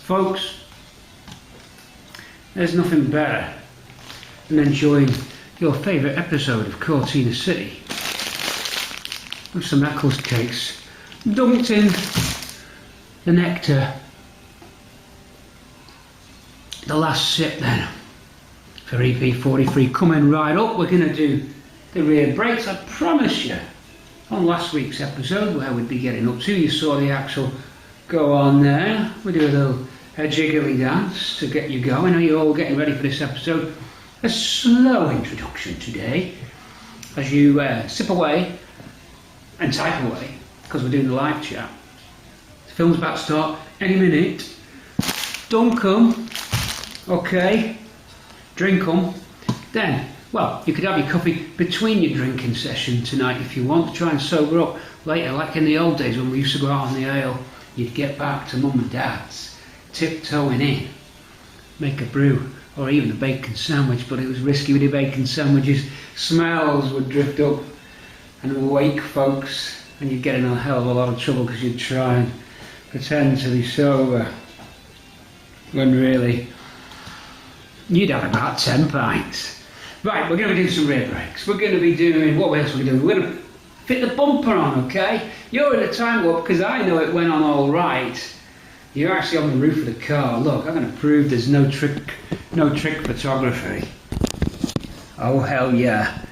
Folks, there's nothing better than enjoying your favourite episode of Cortina City with some Eccles cakes dumped in the nectar. The last sip then for Ep43 coming right up. We're going to do the rear brakes. I promise you, on last week's episode where we'd be getting up to, you saw the axle go on there. We do a little jiggly dance to get you going. Are you all getting ready for this episode? A slow introduction today as you sip away and type away, because we're doing the live chat. The film's about to start any minute. Dunk 'em, okay, drink 'em. Then, well, you could have your coffee between your drinking session tonight if you want to try and sober up later, like in the old days when we used to go out on the ale. You'd get back to mum and dad's, tiptoeing in, make a brew or even a bacon sandwich, but it was risky with the bacon sandwiches. Smells would drift up and wake folks, and you'd get in a hell of a lot of trouble because you'd try and pretend to be sober when really you'd had about 10 pints. Right, we're going to be doing some rear brakes. We're going to be doing, what else are we doing? We're going to fit the bumper on, okay? You're in a time warp because I know it went on all right. You're actually on the roof of the car. Look, I'm going to prove there's no trick photography. Oh hell yeah.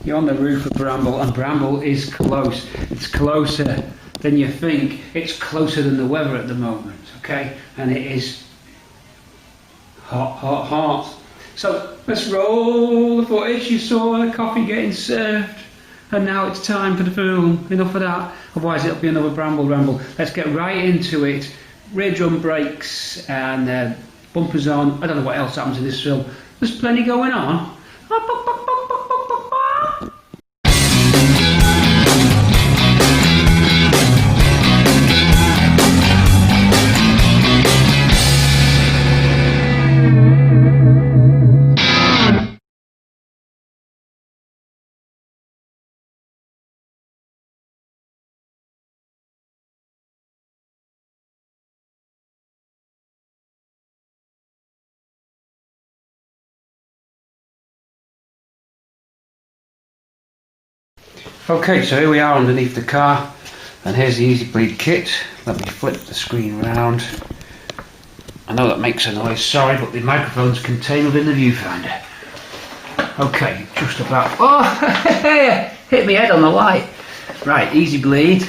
You're on the roof of Bramble, and Bramble is close. It's closer than you think. It's closer than the weather at the moment, okay? And it is hot, hot, hot. So let's roll the footage. You saw the coffee getting served, and now it's time for the film. Enough of that, otherwise it'll be another Bramble ramble. Let's get right into it. Rear drum brakes and bumpers on. I don't know what else happens in this film. There's plenty going on. Okay, so here we are underneath the car, and here's the Easy Bleed kit. Let me flip the screen round. I know that makes a noise, sorry, but the microphone's contained within the viewfinder. Okay, just about. Oh, hit me head on the light. Right, Easy Bleed.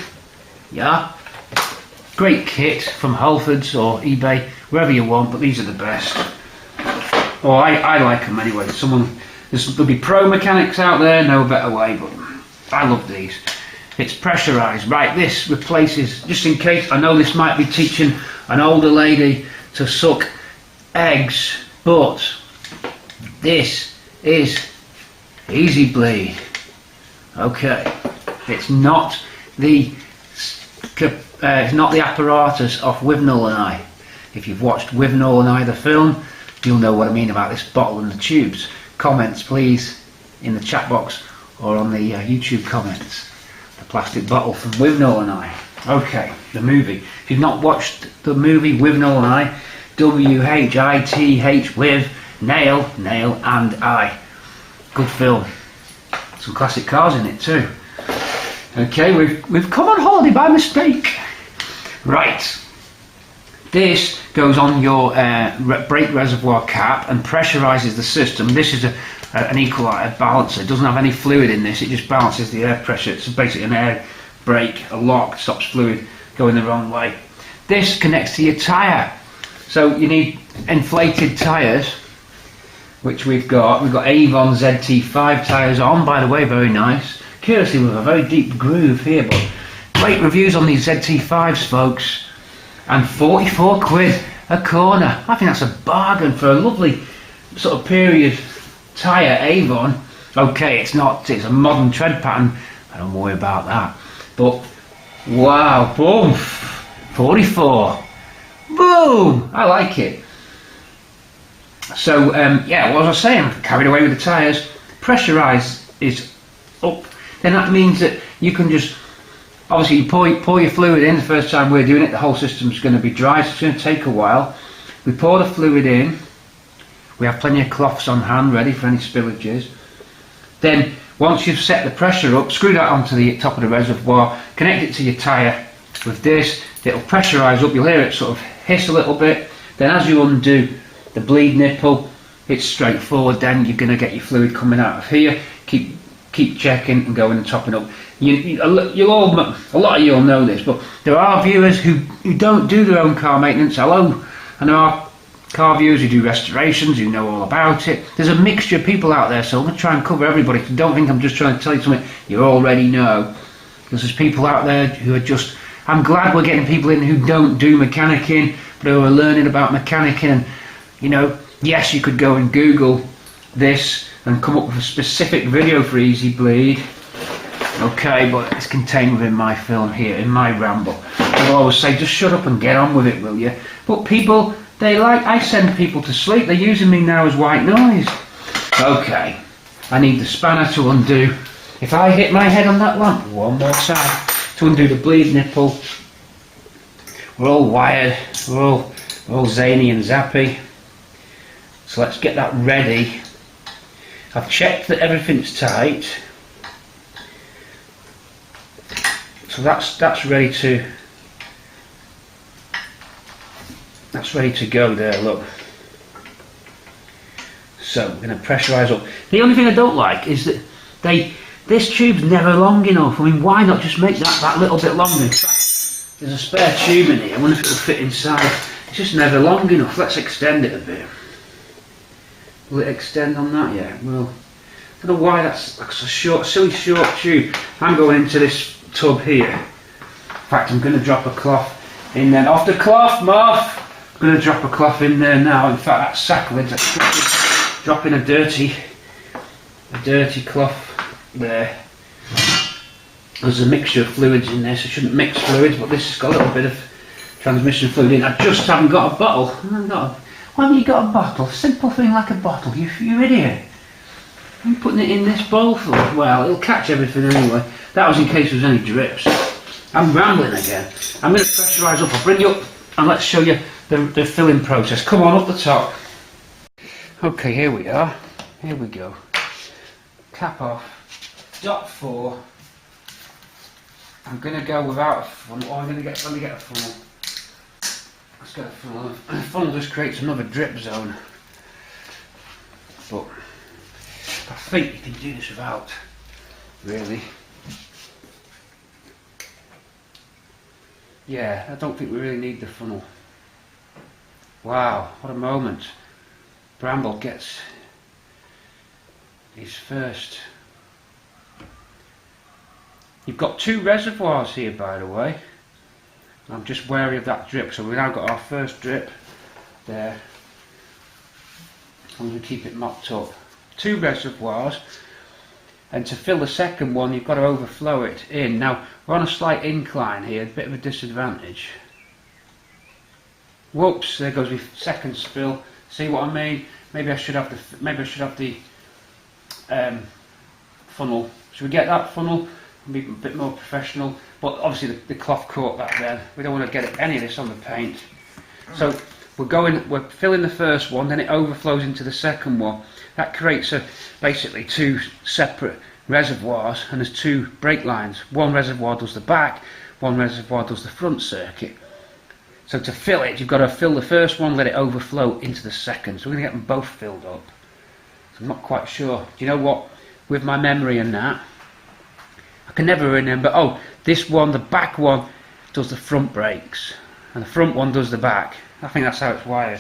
Yeah. Great kit from Halfords or eBay, wherever you want, but these are the best. Oh, I like them anyway. There'll be pro mechanics out there, know a better way, but I love these. It's pressurized. Right, this replaces, just in case, I know this might be teaching an older lady to suck eggs, but this is Easy Bleed. Okay, it's not the apparatus off Wivnall and I. If you've watched Wivnall and I the film, you'll know what I mean about this bottle and the tubes. Comments please in the chat box or on the YouTube comments. The plastic bottle from Wivnall and I. Okay, the movie. If you've not watched the movie Wivnall and I, W-H-I-T-H, with nail and I. Good film. Some classic cars in it too. Okay, we've come on holiday by mistake. Right. This goes on your brake reservoir cap and pressurizes the system. This is an equalizer, balancer. It doesn't have any fluid in this, it just balances the air pressure. It's basically an air brake, a lock, stops fluid going the wrong way. This connects to your tyre. So you need inflated tyres, which we've got. We've got Avon ZT5 tyres on, by the way, very nice. Curiously with a very deep groove here, but great reviews on these ZT5s, folks. And 44 quid a corner. I think that's a bargain for a lovely sort of period tyre, Avon. Okay, it's a modern tread pattern, I don't worry about that. But wow, boom, 44, boom, I like it. So yeah, what was I saying? Carried away with the tyres. Pressurise is up. Then that means that you can just, obviously you pour your fluid in the first time we're doing it, the whole system's going to be dry, so it's going to take a while. We pour the fluid in. We have plenty of cloths on hand ready for any spillages. Then once you've set the pressure up, screw that onto the top of the reservoir, connect it to your tyre with this. It'll pressurise up, you'll hear it sort of hiss a little bit. Then as you undo the bleed nipple, it's straightforward. Then you're going to get your fluid coming out of here. Keep checking and going and topping up. A lot of you will know this, but there are viewers who don't do their own car maintenance. Hello. And there are car viewers who do restorations, who know all about it. There's a mixture of people out there, so I'm going to try and cover everybody. So don't think I'm just trying to tell you something you already know. Because there's people out there who are just... I'm glad we're getting people in who don't do mechanicking, but who are learning about mechanicking. And, you know, yes, you could go and Google this and come up with a specific video for Easy Bleed. Okay, but it's contained within my film here, in my ramble. I'll always say, just shut up and get on with it, will you? But people, I send people to sleep. They're using me now as white noise. Okay, I need the spanner to undo. If I hit my head on that lamp one more time, to undo the bleed nipple. We're all wired, we're all zany and zappy. So let's get that ready. I've checked that everything's tight. So that's ready to go there, look. So we're going to pressurise up. The only thing I don't like is that this tube's never long enough. I mean, why not just make that little bit longer? In fact, there's a spare tube in here. I wonder if it'll fit inside. It's just never long enough. Let's extend it a bit. Will it extend on that? Yeah, well, I don't know why that's a silly short tube. I'm going into this tub here. In fact, I'm going to drop a cloth in there. Off the cloth, Marv! I'm going to drop a cloth in there now. In fact, that's sacrilege. That's dropping a dirty cloth there. There's a mixture of fluids in this. I shouldn't mix fluids, but this has got a little bit of transmission fluid in. I just haven't got a bottle. Why haven't you got a bottle? Simple thing like a bottle. You idiot. I'm putting it in this bowl for it. Well, it'll catch everything anyway. That was in case there was any drips. I'm rambling again. I'm going to pressurise up. I'll bring you up and let's show you the filling process. Come on, up the top. Okay, here we are. Here we go. Cap off. Dot 4. I'm going to go without a funnel. Let me get a funnel. Let's get a funnel. A funnel just creates another drip zone. But I think you can do this without, really. Yeah, I don't think we really need the funnel. Wow, what a moment. Bramble gets his first. You've got 2 reservoirs here, by the way. I'm just wary of that drip, so we've now got our first drip there. I'm going to keep it mopped up. 2 reservoirs, and to fill the second one you've got to overflow it in. Now we're on a slight incline here, a bit of a disadvantage. Whoops, there goes my second spill. See what I mean? Maybe I should have the funnel. Should we get that funnel? Be a bit more professional, but obviously the cloth caught that then. We don't want to get any of this on the paint. So we're filling the first one, then it overflows into the second one. That creates basically 2 separate reservoirs, and there's 2 brake lines. One reservoir does the back, one reservoir does the front circuit. So to fill it, you've got to fill the first one, let it overflow into the second. So we're going to get them both filled up. So I'm not quite sure. Do you know what? With my memory and that, I can never remember. Oh, this one, the back one, does the front brakes, and the front one does the back. I think that's how it's wired.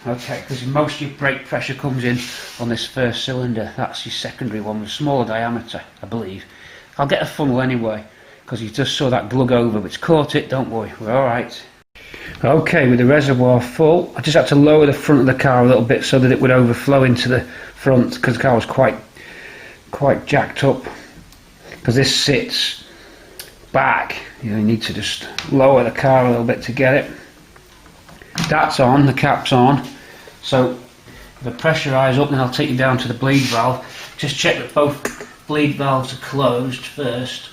Okay, because most of your brake pressure comes in on this first cylinder. That's your secondary one with a smaller diameter, I believe. I'll get a funnel anyway, because you just saw that glug over, but it's caught it, don't worry, we're alright. Okay, with the reservoir full, I just had to lower the front of the car a little bit so that it would overflow into the front, because the car was quite jacked up. Because this sits back, you need to just lower the car a little bit to get it. That's on, the cap's on. So if I pressurise up, then I'll take you down to the bleed valve. Just check that both bleed valves are closed first,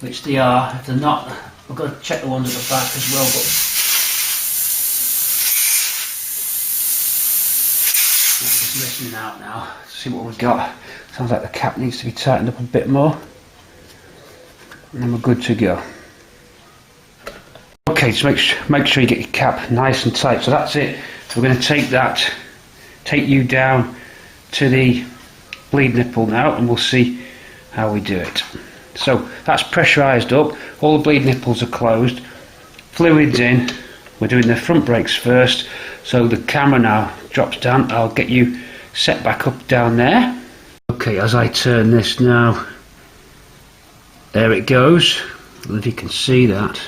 which they are. If they're not, we've got to check the ones at the back as well. But just listening out now, see what we've got. Sounds like the cap needs to be tightened up a bit more. And then we're good to go. Okay, so make sure you get your cap nice and tight. So that's it. So we're going to take you down to the bleed nipple now, and we'll see how we do it. So that's pressurised up, all the bleed nipples are closed, fluids in. We're doing the front brakes first, so the camera now drops down. I'll get you set back up down there. Okay, as I turn this now, there it goes. I don't know if you can see that.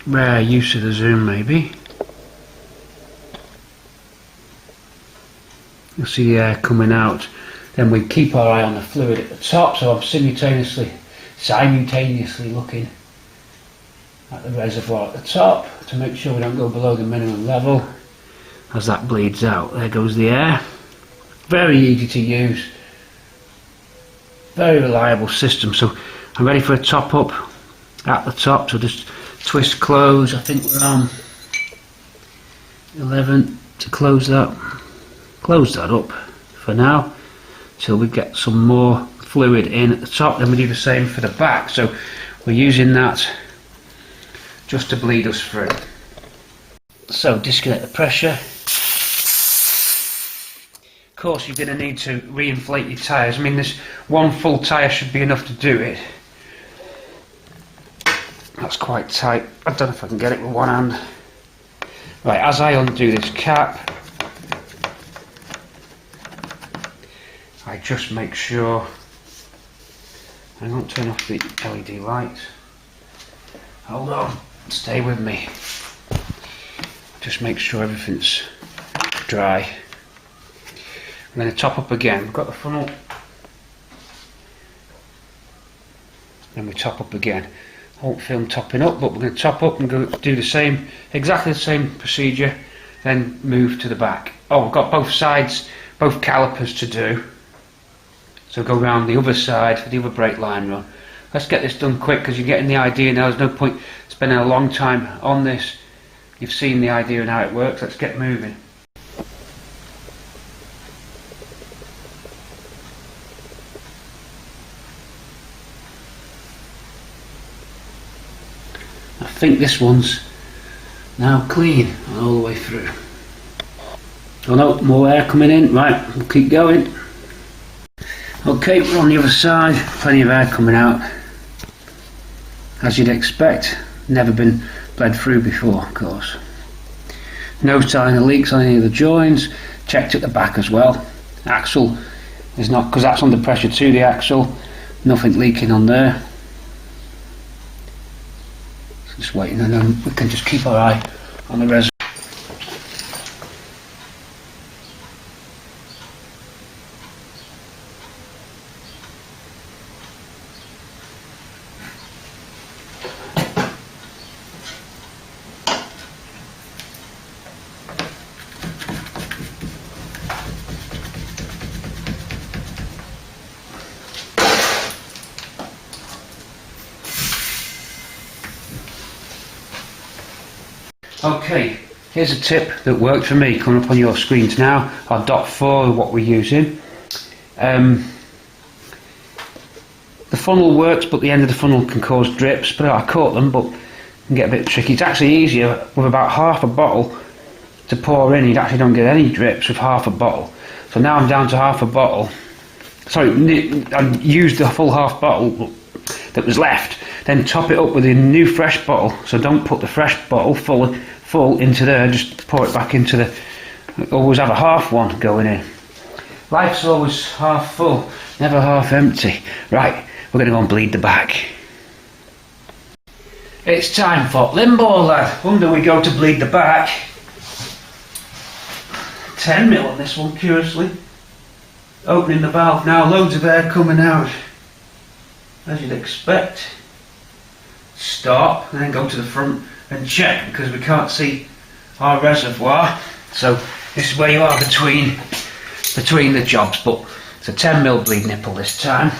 Rare use of the zoom maybe. You'll see the air coming out. Then we keep our eye on the fluid at the top, so I'm simultaneously looking at the reservoir at the top to make sure we don't go below the minimum level. As that bleeds out, there goes the air. Very easy to use, very reliable system. So I'm ready for a top up at the top, so just twist close. I think we're on 11 to close that up for now till we get some more fluid in at the top. Then we do the same for the back, so we're using that just to bleed us through. So disconnect the pressure. Of course you're going to need to re-inflate your tyres. I mean, this one full tyre should be enough to do it. That's quite tight. I don't know if I can get it with one hand. Right, as I undo this cap, I just make sure, I won't turn off the LED light. Hold on, stay with me. Just make sure everything's dry. I'm going to top up again. We've got the funnel. Then we top up again. I won't film topping up, but we're going to top up and go do the same, exactly the same procedure, then move to the back. Oh, we've got both sides, both calipers to do. So go around the other side for the other brake line run. Let's get this done quick because you're getting the idea now. There's no point spending a long time on this. You've seen the idea and how it works. Let's get moving. I think this one's now clean all the way through. Oh no, more air coming in. Right, we'll keep going. Okay, we're on the other side, plenty of air coming out. As you'd expect, never been bled through before, of course. No sign of leaks on any of the joins, checked at the back as well. Axle is not, because that's under pressure to the axle, nothing leaking on there. Just waiting, and then we can just keep our eye on the reservoir. Okay, here's a tip that worked for me coming up on your screens now. Our .4, what we're using. The funnel works, but the end of the funnel can cause drips. But I caught them, but can get a bit tricky. It's actually easier with about half a bottle to pour in. You actually don't get any drips with half a bottle. So now I'm down to half a bottle. Sorry, I used the full half bottle that was left. Then top it up with a new fresh bottle. So don't put the fresh bottle full into there, just pour it back into the, always have a half one going in. Life's always half full, never half empty. Right, we're going to go and bleed the back. It's time for limbo, lad. Under we go to bleed the back. 10mm on this one, curiously. Opening the valve now, loads of air coming out, as you'd expect. Stop, and then go to the front and check, because we can't see our reservoir. So this is where you are between the jobs, but it's a 10mm bleed nipple this time.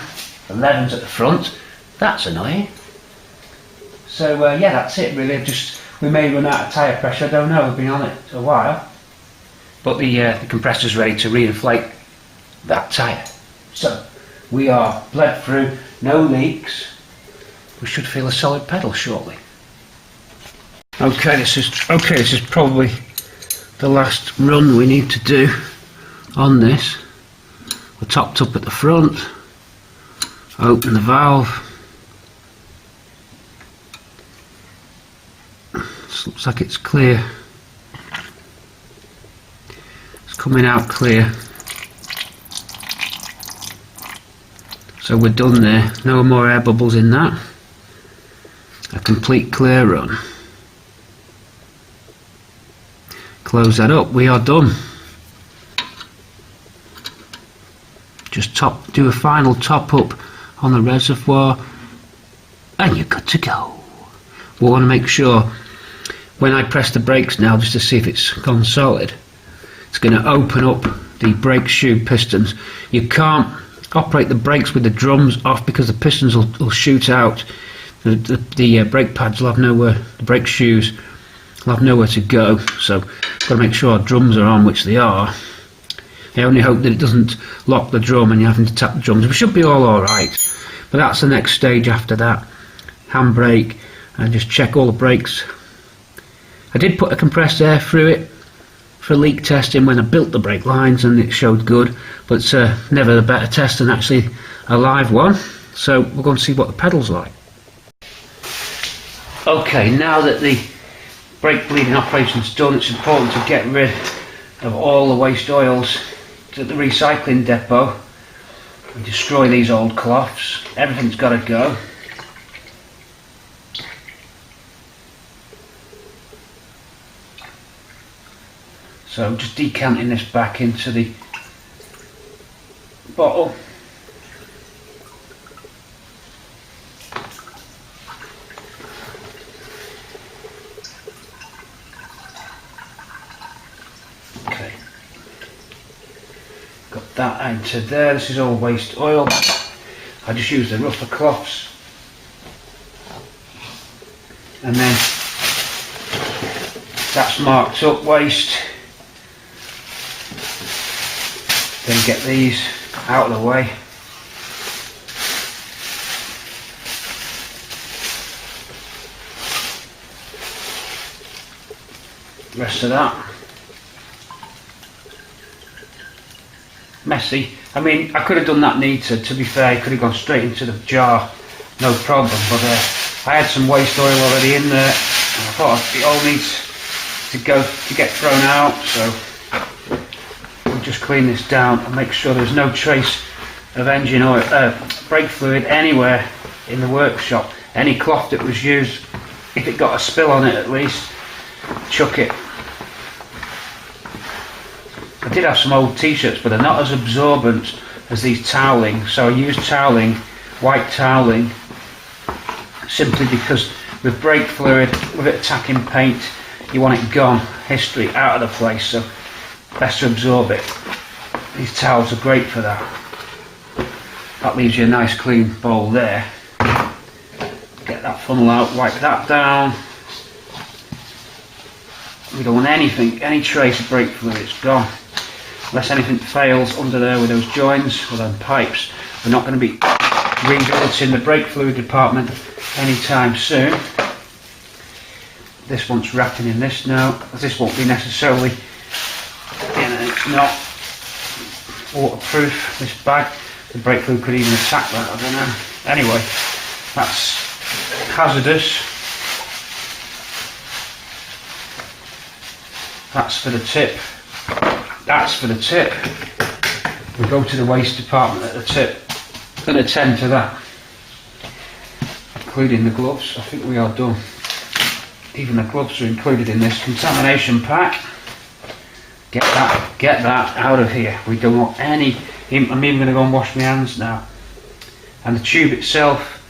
11's at the front. That's annoying. So yeah, that's it really. Just we may run out of tyre pressure. I don't know. We've been on it a while. but the compressor's ready to reinflate that tyre. So we are bled through, no leaks. We should feel a solid pedal shortly. Okay, this is probably the last run we need to do on this. We're topped up at the front. Open the valve. This looks like it's clear. It's coming out clear. So we're done there. No more air bubbles in that. A complete clear run. Close that up. We are done. Just do a final top up on the reservoir and you're good to go. We want to make sure when I press the brakes now, just to see if it's gone solid, it's going to open up the brake shoe pistons. You can't operate the brakes with the drums off because the pistons will shoot out. The brake pads will have nowhere, the brake shoes will have nowhere to go, so got to make sure our drums are on, which they are. I only hope that it doesn't lock the drum and you're having to tap the drums. We should be all alright, but that's the next stage after that. Handbrake, and just check all the brakes. I did put a compressed air through it for leak testing when I built the brake lines and it showed good, but it's never a better test than actually a live one. So we're going to see what the pedal's like. Okay, now that the brake bleeding operation's done, it's important to get rid of all the waste oils at the recycling depot. We destroy these old cloths. Everything's got to go. So just decanting this back into the bottle. Okay. Got that into there. This is all waste oil. I just use the rougher cloths. And then that's marked up waste. Then get these out of the way. Rest of that. Messy. I mean, I could have done that neater, to be fair. I could have gone straight into the jar, no problem, but I had some waste oil already in there and I thought it all needs to get thrown out, so just clean this down and make sure there's no trace of engine oil, brake fluid anywhere in the workshop. Any cloth that was used, if it got a spill on it at least, chuck it. I did have some old t-shirts, but they're not as absorbent as these toweling, so I used toweling, white toweling, simply because with brake fluid, with it attacking paint, you want it gone, history, out of the place, so best to absorb it. These towels are great for that. That leaves you a nice clean bowl there. Get that funnel out, wipe that down. We don't want anything, any trace of brake fluid, it's gone. Unless anything fails under there with those joins or them pipes. We're not going to be revisiting the brake fluid department anytime soon. This one's wrapping in this now, as this won't be necessarily, it's not waterproof, this bag. The brake fluid could even attack that, I don't know. Anyway, that's hazardous. That's for the tip. That's for the tip. We go to the waste department at the tip. I'm going to attend to that, including the gloves. I think we are done. Even the gloves are included in this contamination pack. Get that out of here. We don't want any. I'm even going to go and wash my hands now. And the tube itself,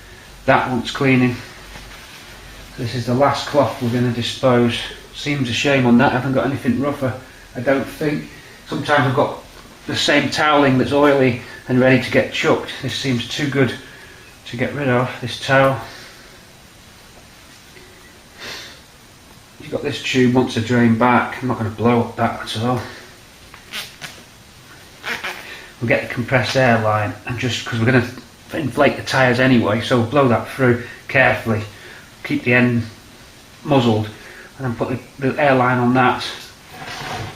that wants cleaning. This is the last cloth we're going to dispose. Seems a shame on that. I haven't got anything rougher, I don't think. Sometimes I've got the same toweling that's oily and ready to get chucked. This seems too good to get rid of, this towel. You've got this tube, wants to drain back. I'm not going to blow up that at all. we'll get the compressed air line, and just because we're going to inflate the tyres anyway, so we'll blow that through carefully, keep the end muzzled, and then put the air line on that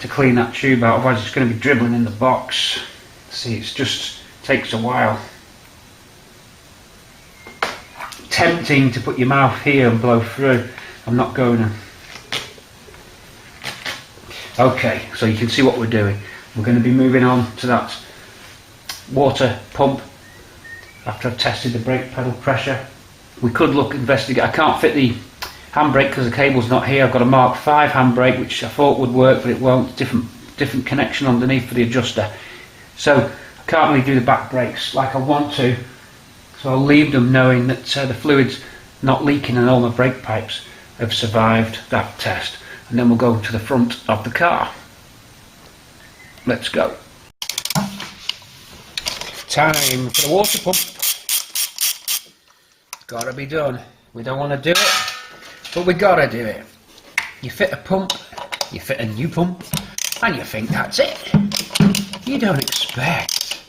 to clean that tube out, otherwise it's going to be dribbling in the box. See, it just takes a while. Tempting to put your mouth here and blow through. I'm not going to. Okay, so you can see what we're doing. We're going to be moving on to that water pump after I've tested the brake pedal pressure. We could investigate. I can't fit the handbrake because the cable's not here. I've got a Mark 5 handbrake which I thought would work, but it won't. Different connection underneath for the adjuster. So I can't really do the back brakes like I want to. So I'll leave them knowing that the fluid's not leaking and all my brake pipes have survived that test. And then we'll go to the front of the car. Let's go. Time for the water pump. Gotta be done. We don't want to do it, but we gotta do it. You fit a pump, you fit a new pump, and you think that's it. You don't expect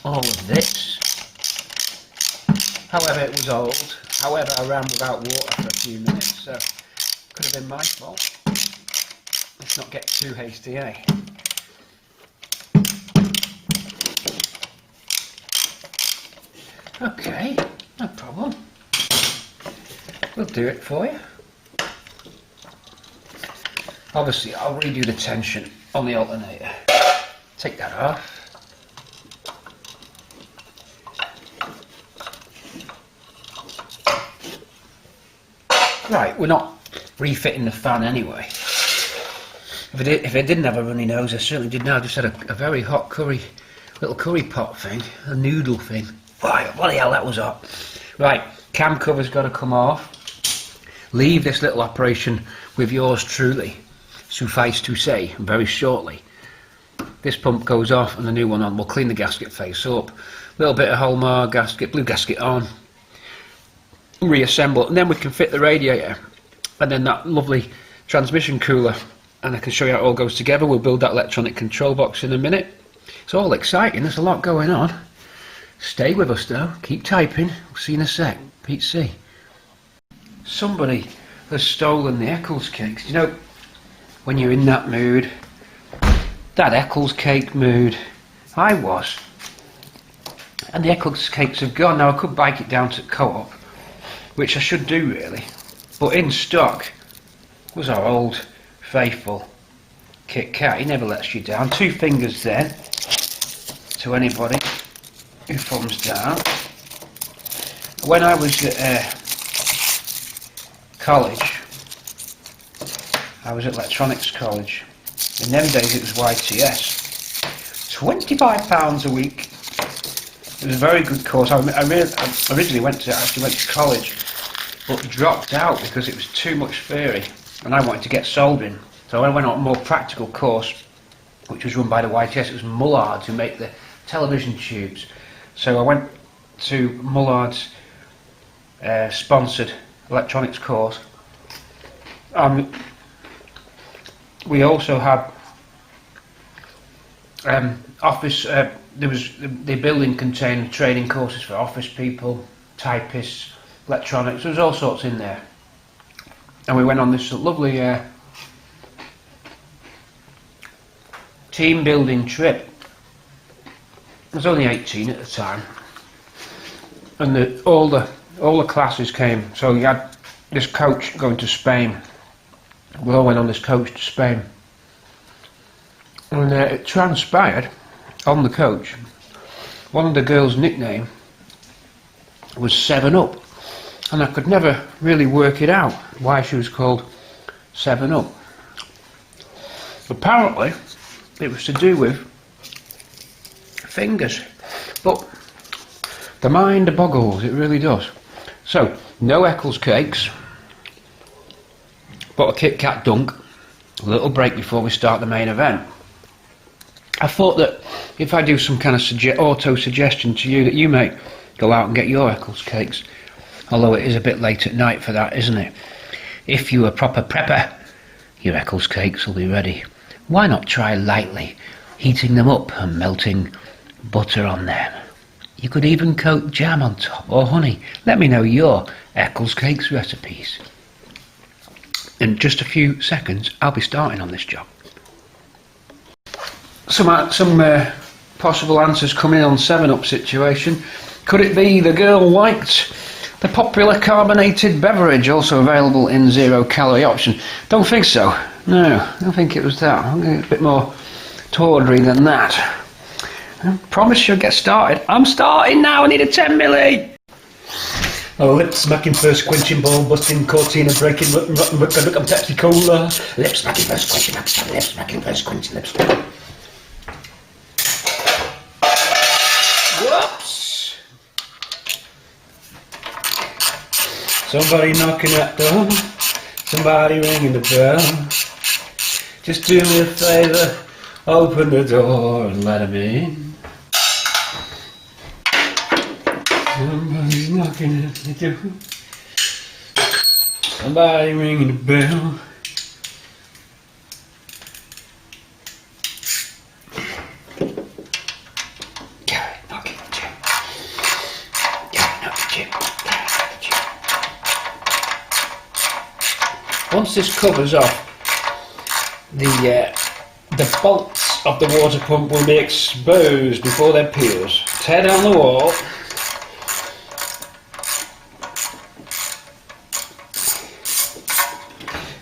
all of this. However, it was old. However, I ran without water for a few minutes, so could have been my fault. Let's not get too hasty, eh? Okay, no problem. We'll do it for you. Obviously, I'll redo the tension on the alternator. Take that off. Right, we're not refitting the fan anyway. If it didn't have a runny nose, I certainly did now. I just had a very hot little curry pot thing, a noodle thing. Wow, bloody hell, that was hot. Right, cam cover's got to come off. Leave this little operation with yours truly. Suffice to say, very shortly, this pump goes off and the new one on. We'll clean the gasket face up. A little bit of Hallmark gasket, blue gasket on. Reassemble, and then we can fit the radiator and then that lovely transmission cooler, and I can show you how it all goes together. We'll build that electronic control box in a minute. It's all exciting, there's a lot going on. Stay with us though, keep typing. We'll see you in a sec. Pete C. Somebody has stolen the Eccles cakes. You know, when you're in that mood, that Eccles cake mood, I was, and the Eccles cakes have gone. Now I could bike it down to Co-op, which I should do really, but in stock was our old faithful Kit Kat. He never lets you down. 2 fingers then to anybody who thumbs down. When I was at college, I was at electronics college. In them days it was YTS. £25 a week. It was a very good course. I originally went to college, but dropped out because it was too much theory, and I wanted to get soldering. So I went on a more practical course, which was run by the YTS. It was Mullard's who make the television tubes. So I went to Mullard's sponsored electronics course. We also had office. The building contained training courses for office people, typists, electronics. There was all sorts in there, and we went on this lovely team building trip. I was only 18 at the time, and all the classes came. So you had this coach going to Spain. We all went on this coach to Spain, and it transpired on the coach, one of the girls' nickname was 7-Up, and I could never really work it out why she was called 7-Up. Apparently it was to do with fingers, but the mind boggles, it really does. So no Eccles cakes, but a Kit Kat dunk, a little break before we start the main event. I thought that if I do some kind of auto-suggestion to you, that you may go out and get your Eccles cakes, although it is a bit late at night for that, isn't it? If you're a proper prepper, your Eccles cakes will be ready. Why not try lightly heating them up and melting butter on them. You could even coat jam on top or honey. Let me know your Eccles cakes recipes. In just a few seconds I'll be starting on this job. Some possible answers coming on 7-Up situation. Could it be the girl liked the popular carbonated beverage, also available in 0-calorie option? Don't think so. No, I don't think it was that. I'm going to get a bit more tawdry than that. I promise you'll get started. I'm starting now. I need a 10 milli. Oh, lip smacking first, quenching, ball busting, Cortina breaking, rotten, look, I'm Pepsi Cola. Lip smacking first, quenching, lip smacking first, quenching, lip smacking. Whoops! Somebody knocking at the door, somebody ringing the bell. Just do me a favour, open the door and let him in. Somebody's knocking at the door, somebody ringing the bell. Once this covers off, the bolts of the water pump will be exposed before they're peeled. Tear down the wall.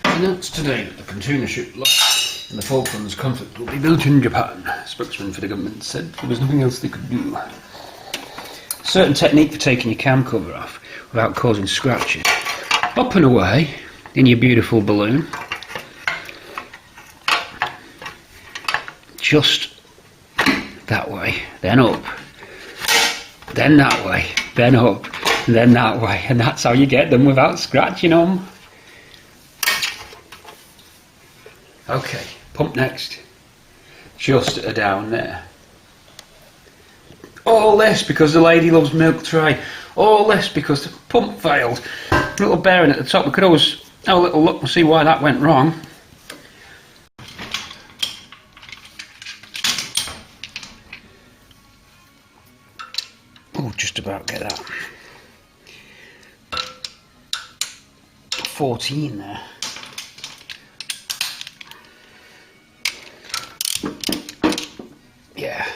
Announced today that the container ship lost and the Falklands conflict will be built in Japan. A spokesman for the government said there was nothing else they could do. A certain technique for taking your cam cover off without causing scratches. Up and away in your beautiful balloon. Just that way, then up, then that way, then up, and then that way, and that's how you get them without scratching them. Okay, pump next. Just down there. All this because the lady loves Mk3. All this because the pump failed. Little bearing at the top. We could always have a little look and see why that went wrong. Oh, just about get that. 14 there. Yeah.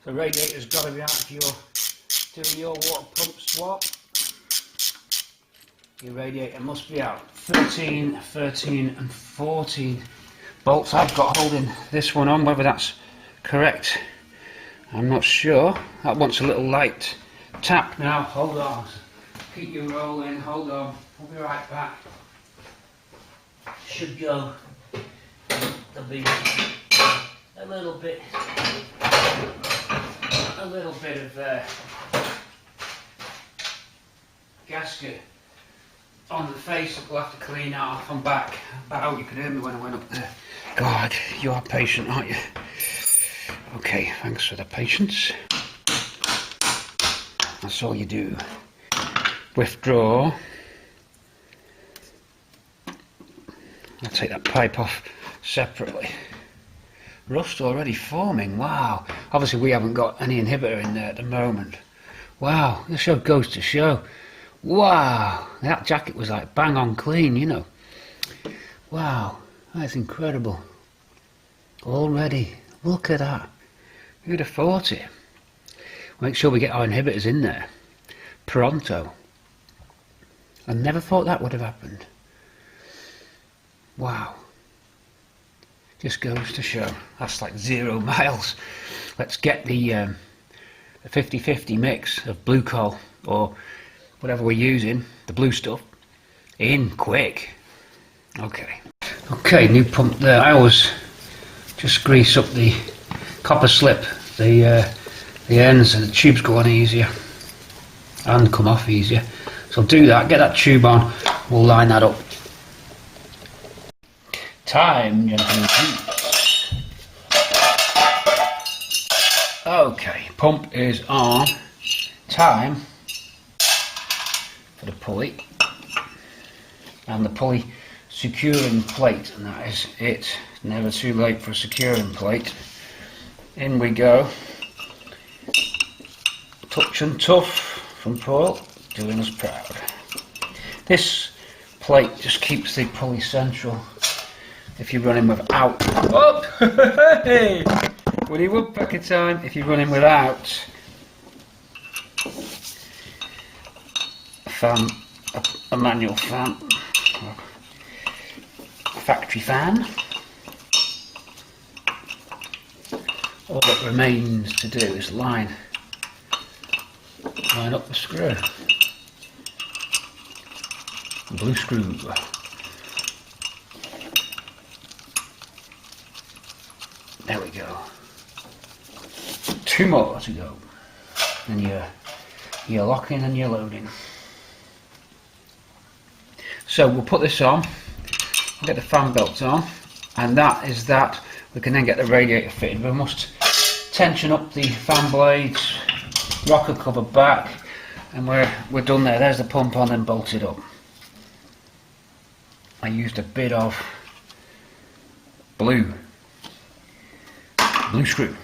The radiator's got to be out if you're doing your water pump swap. Your radiator must be out. 13, 13 and 14 bolts I've got holding this one on. Whether that's correct, I'm not sure. That wants a little light tap now. Hold on. Keep you rolling. Hold on. I'll be right back. Should go. There'll be a little bit of gasket on the face that we'll have to clean off. I'm back. Oh, you could hear me when I went up there. God, you are patient, aren't you? Okay, thanks for the patience. That's all you do. Withdraw. I'll take that pipe off separately. Rust already forming, wow. Obviously we haven't got any inhibitor in there at the moment. Wow, this show goes to show. Wow, that jacket was like bang on clean, you know. Wow, that's incredible. Already, look at that. Who'd have thought it? Make sure we get our inhibitors in there. Pronto. I never thought that would have happened. Wow. Just goes to show. That's like 0 miles. Let's get the 50-50 mix of blue coal or whatever we're using, the blue stuff, in quick. Okay. Okay, new pump there. I always just grease up the copper slip, the ends, and the tubes go on easier and come off easier. So do that, get that tube on, we'll line that up. Time, gentlemen, please. Okay, pump is on. Time for the pulley and the pulley securing plate, and that is it. Never too late for a securing plate. In we go. Touch and tough from Paul, doing us proud. This plate just keeps the pulley central. If you're running without, oh, hey, Woody Woodpecker time. If you're running without a fan, a manual fan, a factory fan, all that remains to do is line up the screw. Blue screw. There we go. 2 more to go. And you're locking and you're loading. So we'll put this on, we'll get the fan belts on, and that is that. We can then get the radiator fitted. We must tension up the fan blades, rocker cover back, and we're done there. There's the pump on and bolted up. I used a bit of blue screw.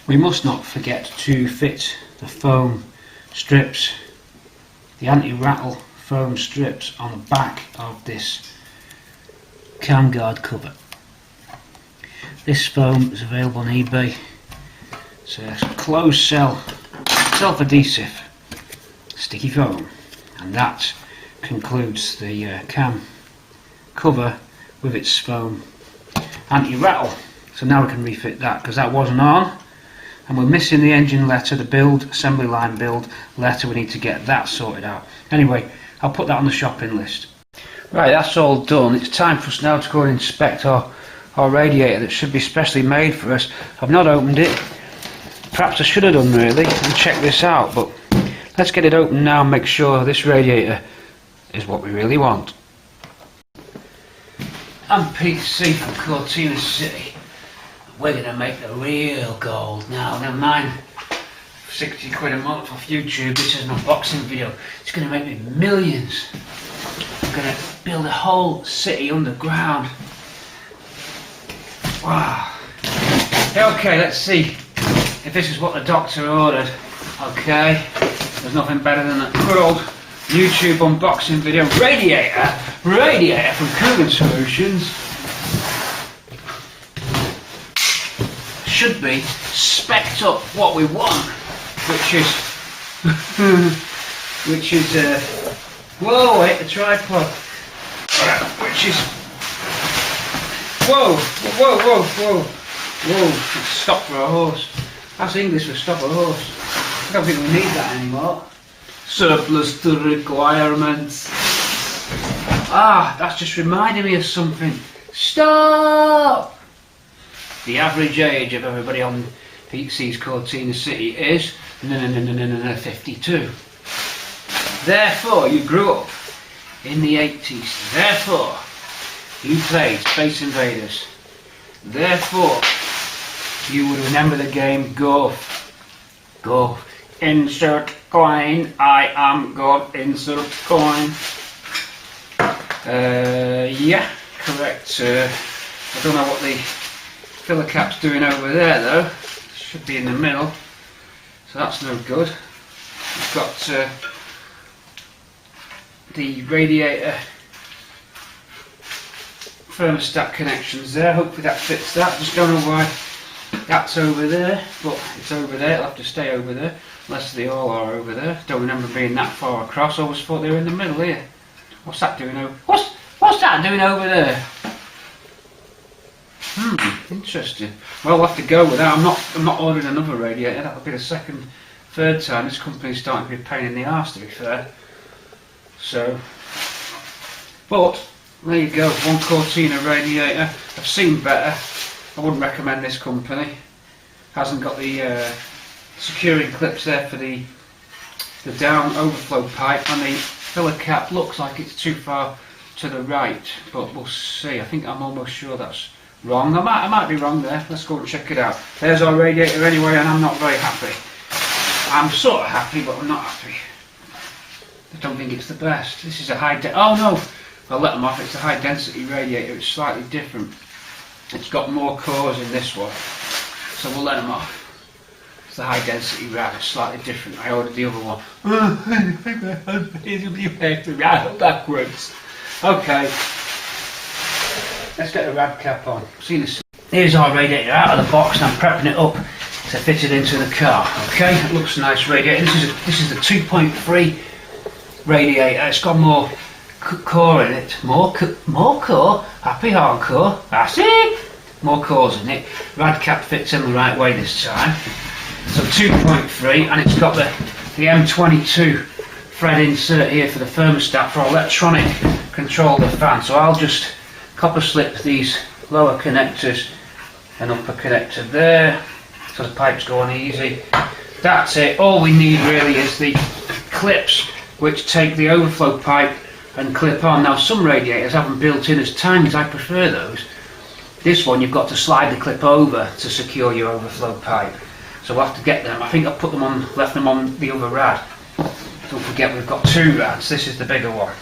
We must not forget to fit the foam strips, the anti-rattle foam strips on the back of this cam guard cover. This foam is available on eBay. It's a closed cell, self-adhesive, sticky foam, and that concludes the cam cover with its foam anti-rattle. So now we can refit that, because that wasn't on, and we're missing the engine letter, the build, assembly line build letter. We need to get that sorted out. Anyway, I'll put that on the shopping list. Right, that's all done. It's time for us now to go and inspect our radiator that should be specially made for us. I've not opened it. Perhaps I should have done really, and check this out, but let's get it open now and make sure this radiator is what we really want. I'm Mk3 from Cortina City. We're going to make the real gold now. Never mind 60 quid a month off YouTube. This is an unboxing video. It's going to make me millions. I'm going to build a whole city underground. Wow. Okay, let's see if this is what the doctor ordered. Okay, there's nothing better than a good old YouTube unboxing video. Radiator from Cooling Solutions. Should be spec'd up what we want, which is whoa, hit the tripod. Which is whoa, stop for a horse. That's English for stop a horse. I don't think we need that anymore. Surplus to requirements. Ah, that's just reminding me of something. Stop! The average age of everybody on Mk3's Cortina City is 52. Therefore, you grew up in the 80s. Therefore, you played Space Invaders. Therefore, you would remember the game Golf. Golf. Insert coin. I am God. Insert coin. Yeah, correct. I don't know what the filler cap's doing over there though. Should be in the middle. So that's no good. We've got the radiator thermostat connections there. Hopefully that fits that. Just don't know why that's over there, but it's over there. It'll have to stay over there, unless they all are over there. Don't remember being that far across. I always thought they were in the middle here. What's that doing over? What's that doing over there? Interesting. Well, we'll have to go with that. I'm not ordering another radiator. That'll be the second third time. This company's starting to be a pain in the arse, to be fair. So, but there you go, one Cortina radiator. I've seen better. I wouldn't recommend this company. Hasn't got the securing clips there for the down overflow pipe, and the filler cap looks like it's too far to the right, but we'll see. I think I'm almost sure that's wrong. I might be wrong there. Let's go and check it out. There's our radiator anyway, and I'm not very happy. I'm sort of happy, but I'm not happy. I don't think it's the best. This is a oh no, I'll let them off. It's a high density radiator. It's slightly different. It's got more cores in this one, so we'll let them off. It's the high density rad, it's slightly different. I ordered the other one. It'll be better rad backwards. Okay, let's get the rad cap on. See this? Here's our radiator out of the box, and I'm prepping it up to fit it into the car. Okay, it looks a nice radiator. This is the 2.3 radiator. It's got more core in it. More core. Happy hardcore. That's it. More cores in it. Rad cap fits in the right way this time. So 2.3, and it's got the M22 thread insert here for the thermostat for electronic control of the fan. So I'll just copper slip these lower connectors and upper connector there, so the pipes go on easy. That's it. All we need really is the clips which take the overflow pipe and clip on. Now some radiators have them built in as tines. I prefer those. This one you've got to slide the clip over to secure your overflow pipe. So we'll have to get them. I think I've put them on, left them on the other rad. Don't forget we've got two rads. This is the bigger one.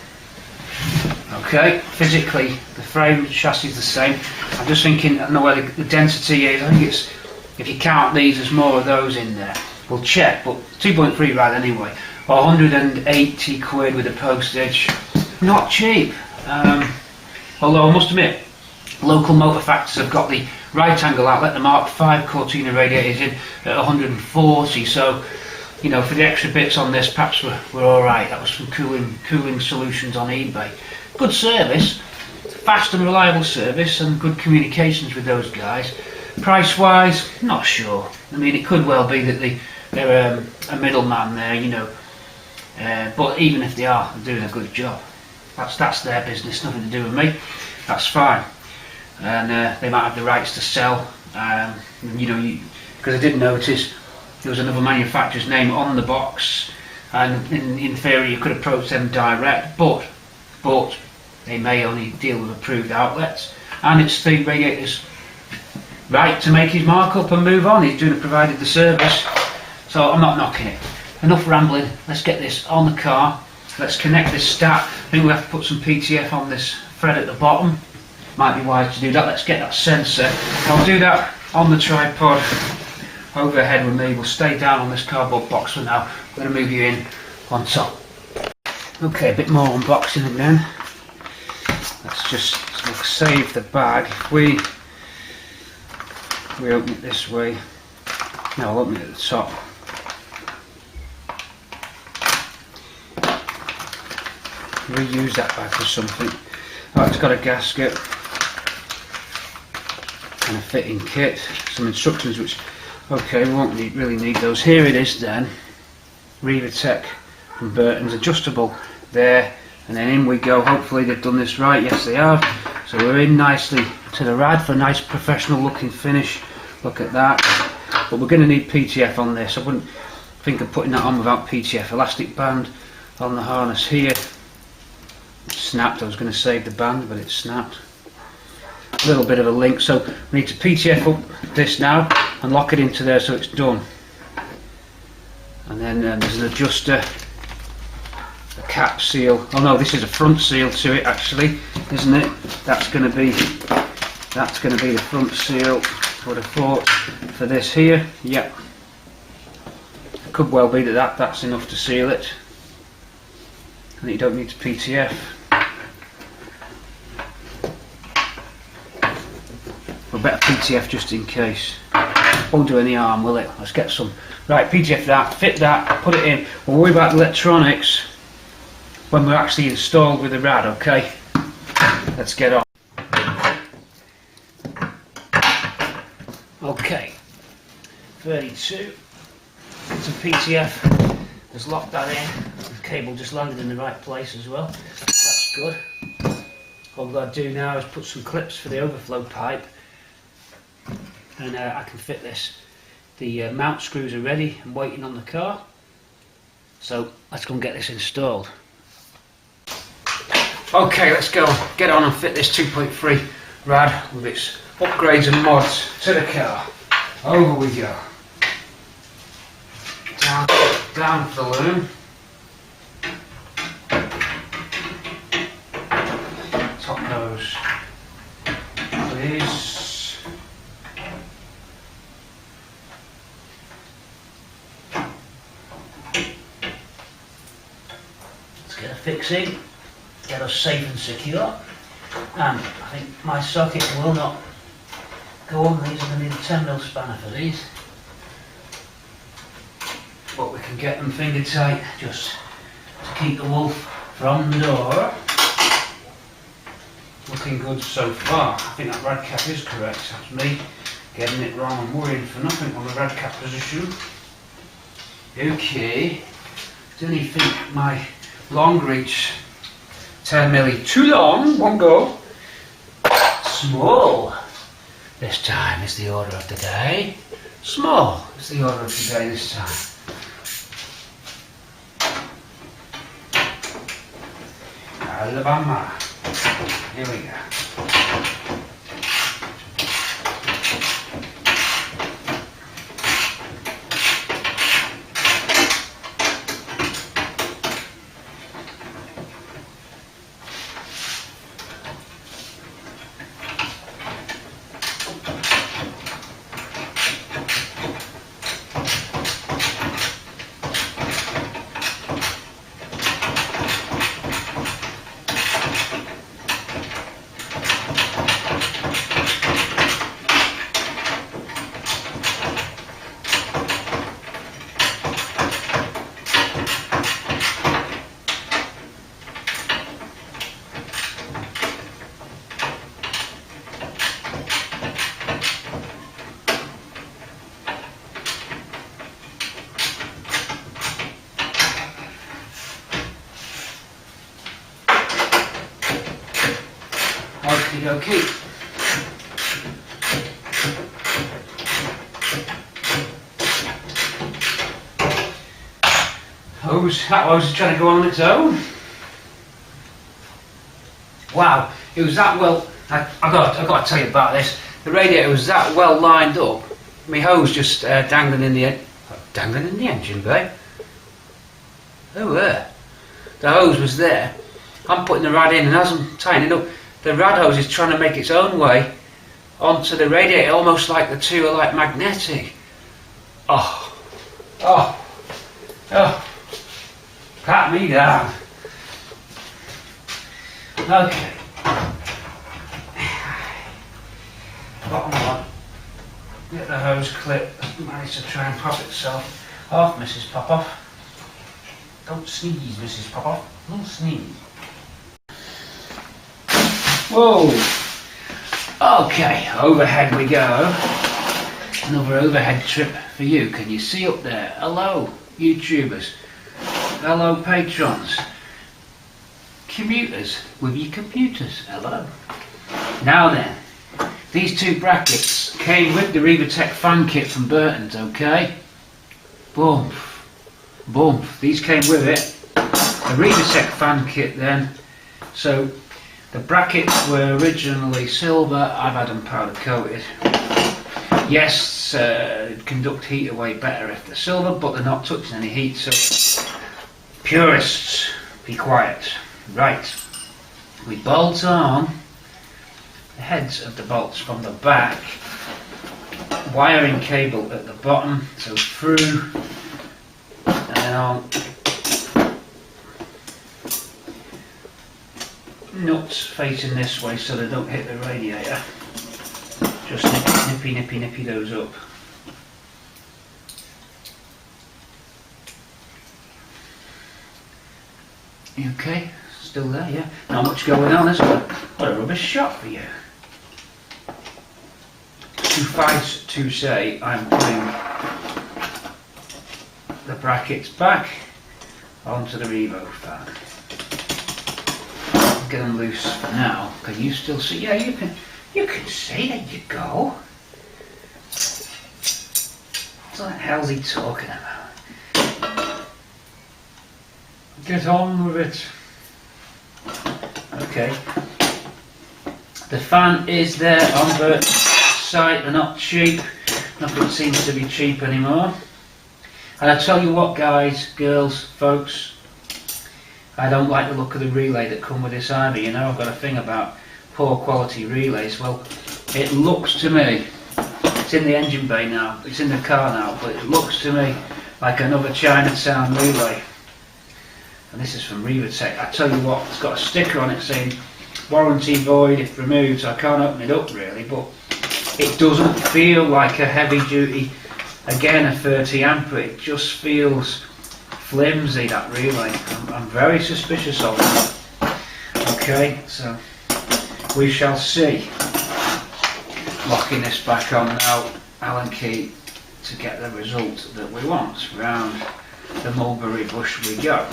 Okay, physically the frame chassis is the same. I'm just thinking, I don't know where the density is. I think it's, if you count these, there's more of those in there. We'll check, but 2.3 rad anyway. 180 quid with the postage. Not cheap. Although I must admit, local motor factors have got the right angle outlet, the Mark 5 Cortina radiators in at 140, so you know, for the extra bits on this perhaps we're alright. That was from cooling solutions on eBay. Good service, fast and reliable service, and good communications with those guys. Price wise, not sure. I mean, it could well be that they're a middleman there, you know, but even if they are, they're doing a good job. That's their business, nothing to do with me. That's fine. And they might have the rights to sell, you know, because I did notice there was another manufacturer's name on the box, and in theory you could approach them direct, but they may only deal with approved outlets, and it's the radiator's right to make his markup and move on. He's provided the service, so I'm not knocking it. Enough rambling, let's get this on the car. Let's connect this stat. I think we'll have to put some PTF on this thread at the bottom. Might be wise to do that. Let's get that sensor. I'll do that on the tripod overhead with me. We'll stay down on this cardboard box for now. I'm going to move you in on top. Okay, a bit more unboxing again. Let's just save the bag. If we open it this way. No, I'll open it at the top. Reuse that bag for something. Oh, it's got a gasket and a fitting kit, some instructions which, okay, we won't really need those. Here it is then, Revatech and Burton's, adjustable there, and then in we go. Hopefully they've done this right. Yes, they have. So we're in nicely to the rad for a nice professional looking finish. Look at that. But we're going to need PTF on this. I wouldn't think of putting that on without PTF. Elastic band on the harness here. Snapped. I was going to save the band, but it snapped. A little bit of a link, so we need to PTF up this now and lock it into there so it's done. And then there's an adjuster, a cap seal. Oh no, this is a front seal to it actually, isn't it? That's going to be the front seal. I would have thought for this here. Yep. It could well be that's enough to seal it, and you don't need to PTF. But better PTF just in case. Won't do any harm, will it? Let's get some. Right, PTF that, fit that, put it in. We'll worry about the electronics when we're actually installed with the rad, okay? Let's get on. Okay, 32. It's a PTF. Just locked that in. The cable just landed in the right place as well. That's good. All I've got to do now is put some clips for the overflow pipe, and I can fit this. The mount screws are ready and waiting on the car. So let's go and get this installed. Okay, let's go get on and fit this 2.3 rad with its upgrades and mods to the car. Over we go. Down for the loom. Top nose, please. Let's get a fixing, get us safe and secure. And I think my socket will not go on these. I'm going to need a 10mm spanner for these. But we can get them finger tight just to keep the wolf from the door. Looking good so far. I think that rad cap is correct. That's me getting it wrong and worrying for nothing on the rad cap position. Okay. Don't you think my long reach 10mm too long? One go. Small. This time is the order of the day. Small is the order of the day this time. Alabama. Here we go. Okay. That was trying to go on its own. Wow, it was that well. I got to tell you about this. The radiator was that well lined up. My hose just dangling in the engine bay. Oh, there. The hose was there. I'm putting the rad in, and as I'm tying it up, the rad hose is trying to make its own way onto the radiator, almost like the two are like magnetic. Oh, pat me down. Okay. Bottom one. Get the hose clip. Managed to try and pop itself off, Mrs. Pop-Off. Don't sneeze, Mrs. Pop-Off. Don't sneeze. Whoa! Okay, overhead we go. Another overhead trip for you. Can you see up there? Hello, YouTubers. Hello, patrons. Commuters with your computers. Hello. Now then, these two brackets came with the Revatech fan kit from Burton's, okay? Boom. Boom. These came with it. The Revatech fan kit then. So, the brackets were originally silver. I've had them powder coated. Yes, conduct heat away better if they're silver, but they're not touching any heat, so purists, be quiet. Right, we bolt on the heads of the bolts from the back, wiring cable at the bottom, so through, and then on. Nuts facing this way so they don't hit the radiator. Just nippy those up. You okay? Still there, yeah? Not much going on, is there? What a rubbish shot for you. Suffice to say, I'm putting the brackets back onto the Revo fan. Get them loose for now. Can you still see? Yeah, you can see. There you go. What the hell's he talking about? Get on with it. Okay. The fan is there on the site. They're not cheap. Nothing seems to be cheap anymore. And I tell you what, guys, girls, folks, I don't like the look of the relay that come with this either. You know, I've got a thing about poor quality relays. Well, it looks to me, it's in the engine bay now, it's in the car now, but it looks to me like another Chinatown relay. And this is from Rivatech. I tell you what, it's got a sticker on it saying warranty void if removed, so I can't open it up really, but it doesn't feel like a heavy duty, again a 30 ampere, it just feels flimsy, that relay. I'm very suspicious of it. Okay, so we shall see. Locking this back on now, Allen key, to get the result that we want. Round the mulberry bush we go.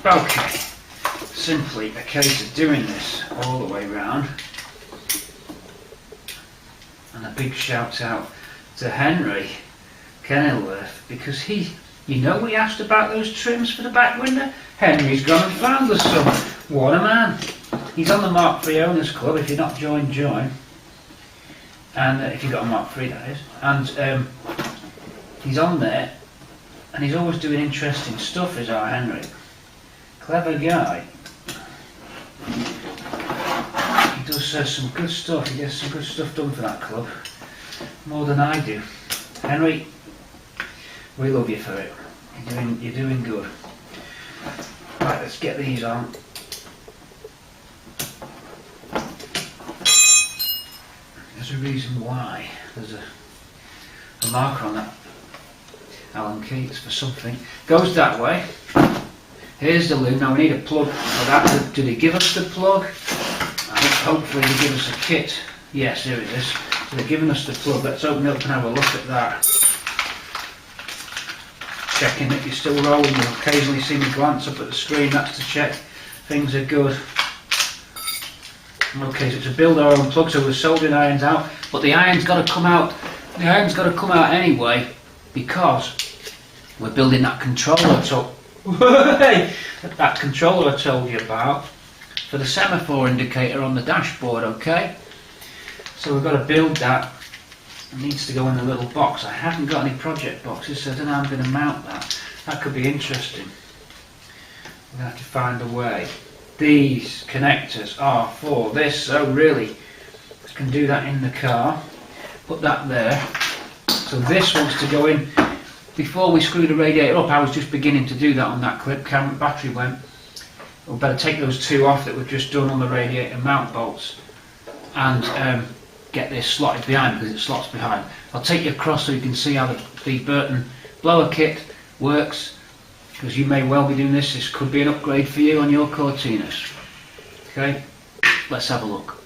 Okay, simply a case of doing this all the way round. And a big shout out to Henry Kenilworth, because he asked about those trims for the back window. Henry's gone and found us some. What a man. He's on the Mk3 Owners Club. If you're not joined, join. And if you've got a Mk3, that is. And he's on there, and he's always doing interesting stuff, is our Henry. Clever guy. He does some good stuff. He gets some good stuff done for that club. More than I do. Henry, we love you for it. You're doing good. Right, let's get these on. There's a reason why. There's a marker on that Allen key. It's for something. Goes that way. Here's the loo. Now we need a plug for that. Do they give us the plug? Hopefully they give us a kit. Yes, here it is. So they're giving us the plug. Let's open it up and have a look at that. Checking that you're still rolling. You'll occasionally see me glance up at the screen. That's to check things are good. Okay, so it's a build our own plug, so we're soldering irons out, but the iron's got to come out. The iron's got to come out anyway, because we're building that controller. That controller I told you about for the semaphore indicator on the dashboard. Okay, so we've got to build that. It needs to go in a little box. I haven't got any project boxes, so I don't know how I'm going to mount that. That could be interesting. We're going to have to find a way. These connectors are for this, so really I can do that in the car. Put that there. So this wants to go in. Before we screw the radiator up, I was just beginning to do that on that clip. Battery went. We'll better take those two off that we've just done on the radiator mount bolts and get this slotted behind, because it slots behind. I'll take you across so you can see how the Burton blower kit works, because you may well be doing this. This could be an upgrade for you on your Cortinas. Okay, let's have a look.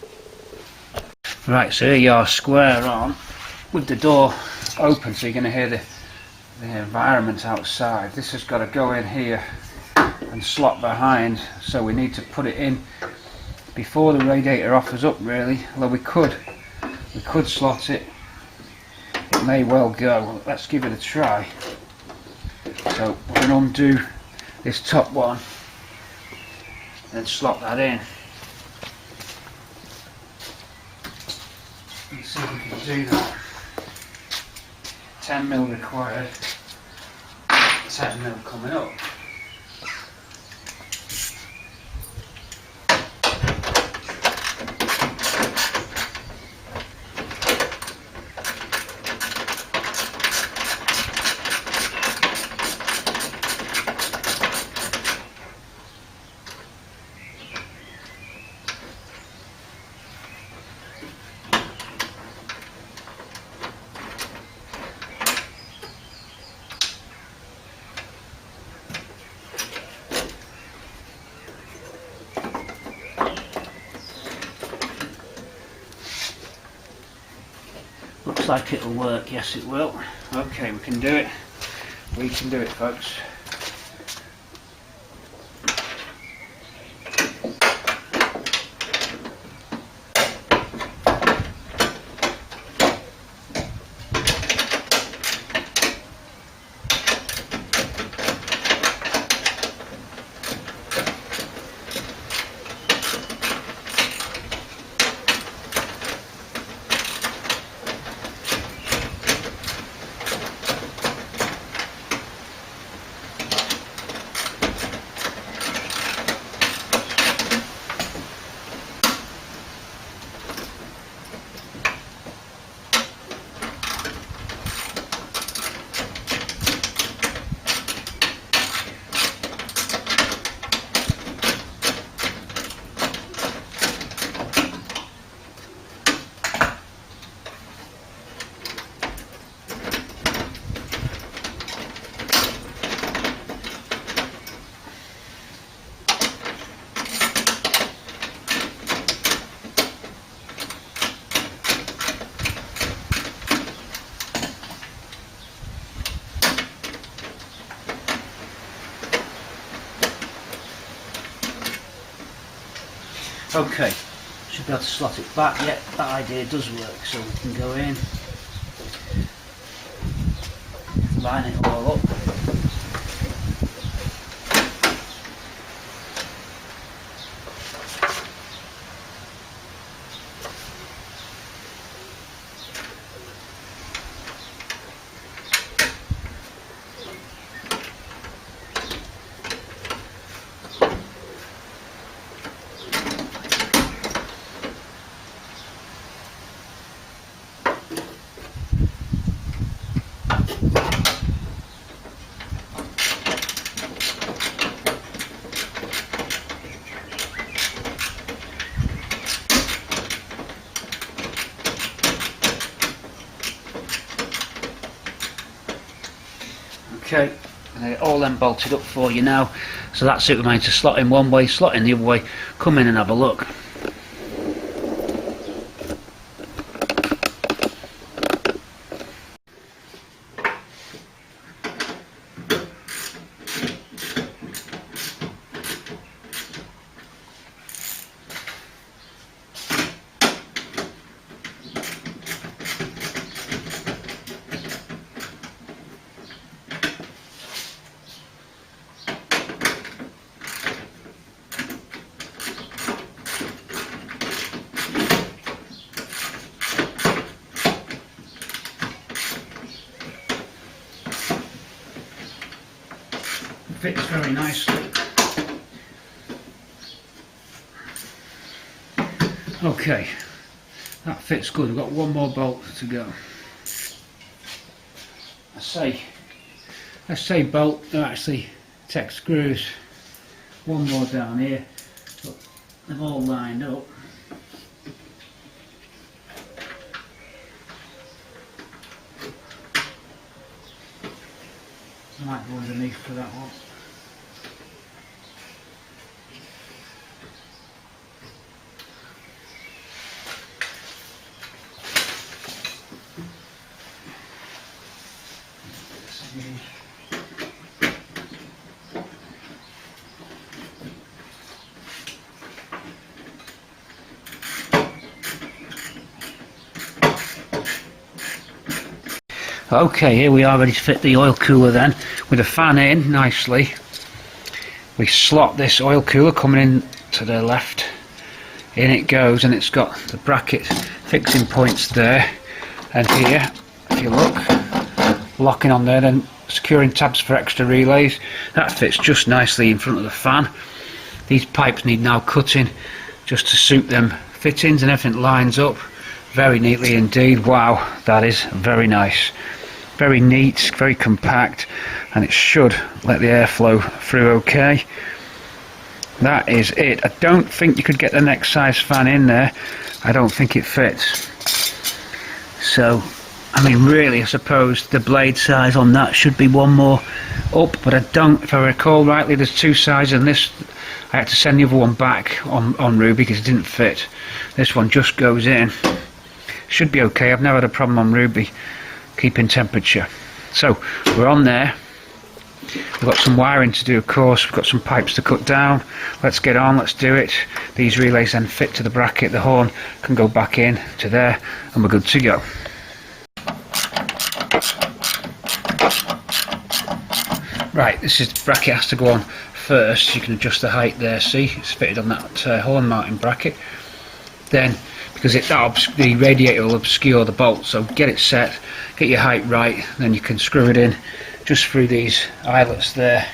Right, so here you are, square on, with the door open, so you're going to hear the environment outside. This has got to go in here and slot behind, so we need to put it in before the radiator offers up really, although we could slot it. It may well go. Let's give it a try. So we're going to undo this top one and slot that in. Let's see if we can do that. 10mm required, 10mm coming up. like it'll work. Yes, it will. Okay, we can do it. We can do it, folks. Okay, should be able to slot it back. Yep, that idea does work, so we can go in, line it all up. Okay, all them bolted up for you now, so that's it. We managed to slot in one way, slot in the other way, come in and have a look. Fits very nicely. Okay, that fits good. We've got one more bolt to go. I say bolt, they're actually tech screws. One more down here, but they've all lined up. I might go underneath for that one. Okay, here we are ready to fit the oil cooler then, with a fan in nicely. We slot this oil cooler coming in to the left, in it goes, and it's got the bracket fixing points there and here, if you look, locking on there, then securing tabs for extra relays. That fits just nicely in front of the fan. These pipes need now cutting just to suit them fittings, and everything lines up very neatly indeed. Wow, that is very nice. Very neat, very compact, and it should let the air flow through okay. That is it. I don't think you could get the next size fan in there. I don't think it fits. So, I mean, really, I suppose the blade size on that should be one more up, but I don't, if I recall rightly, there's two sizes, and this, I had to send the other one back en route because it didn't fit. This one just goes in Should be okay. I've never had a problem on Ruby keeping temperature. So we're on there. We've got some wiring to do, of course. We've got some pipes to cut down. Let's get on, let's do it. These relays then fit to the bracket. The horn can go back in to there, and we're good to go. Right, this is the bracket has to go on first. You can adjust the height there, see? It's fitted on that horn mounting bracket. Then, because the radiator will obscure the bolt, so get it set, get your height right, then you can screw it in just through these eyelets there.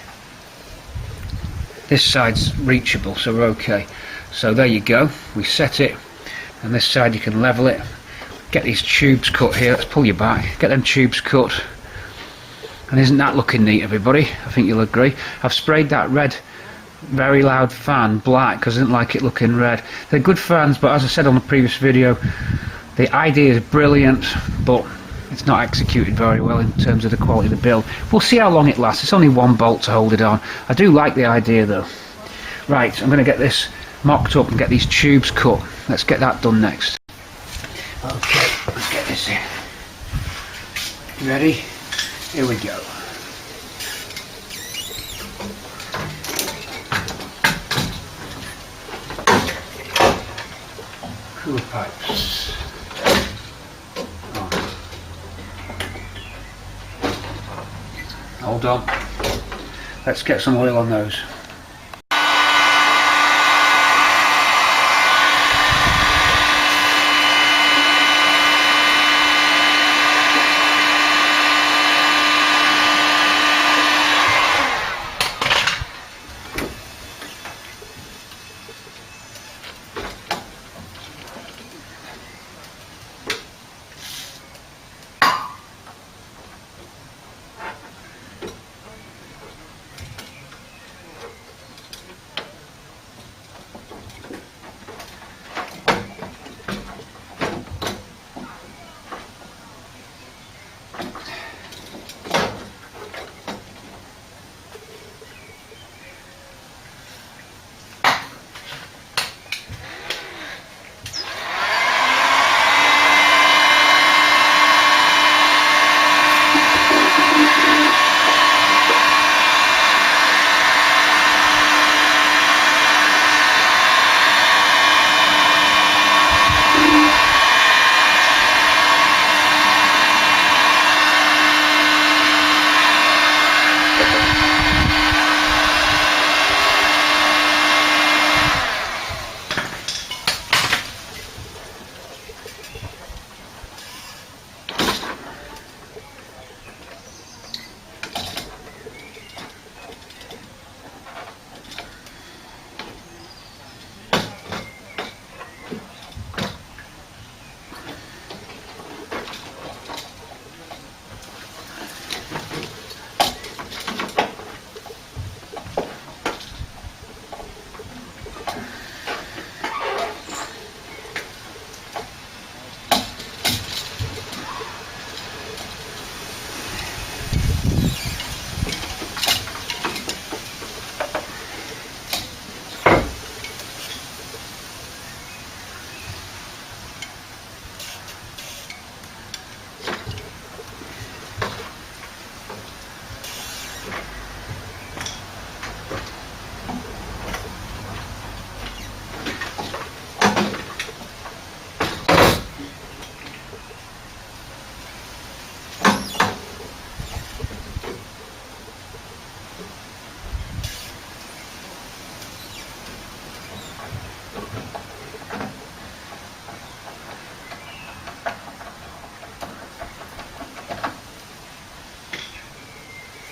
This side's reachable, so we're okay. So there you go, we set it, and this side you can level it. Get these tubes cut here, let's pull you back, get them tubes cut. And isn't that looking neat, everybody? I think you'll agree. I've sprayed that red very loud fan black because I didn't like it looking red. They're good fans, but as I said on the previous video, the idea is brilliant, but it's not executed very well in terms of the quality of the build. We'll see how long it lasts. It's only one bolt to hold it on. I do like the idea though. Right, I'm going to get this mocked up and get these tubes cut. Let's get that done next. Okay, let's get this in. Ready? Here we go. Cooler pipes. Hold on. Let's get some oil on those.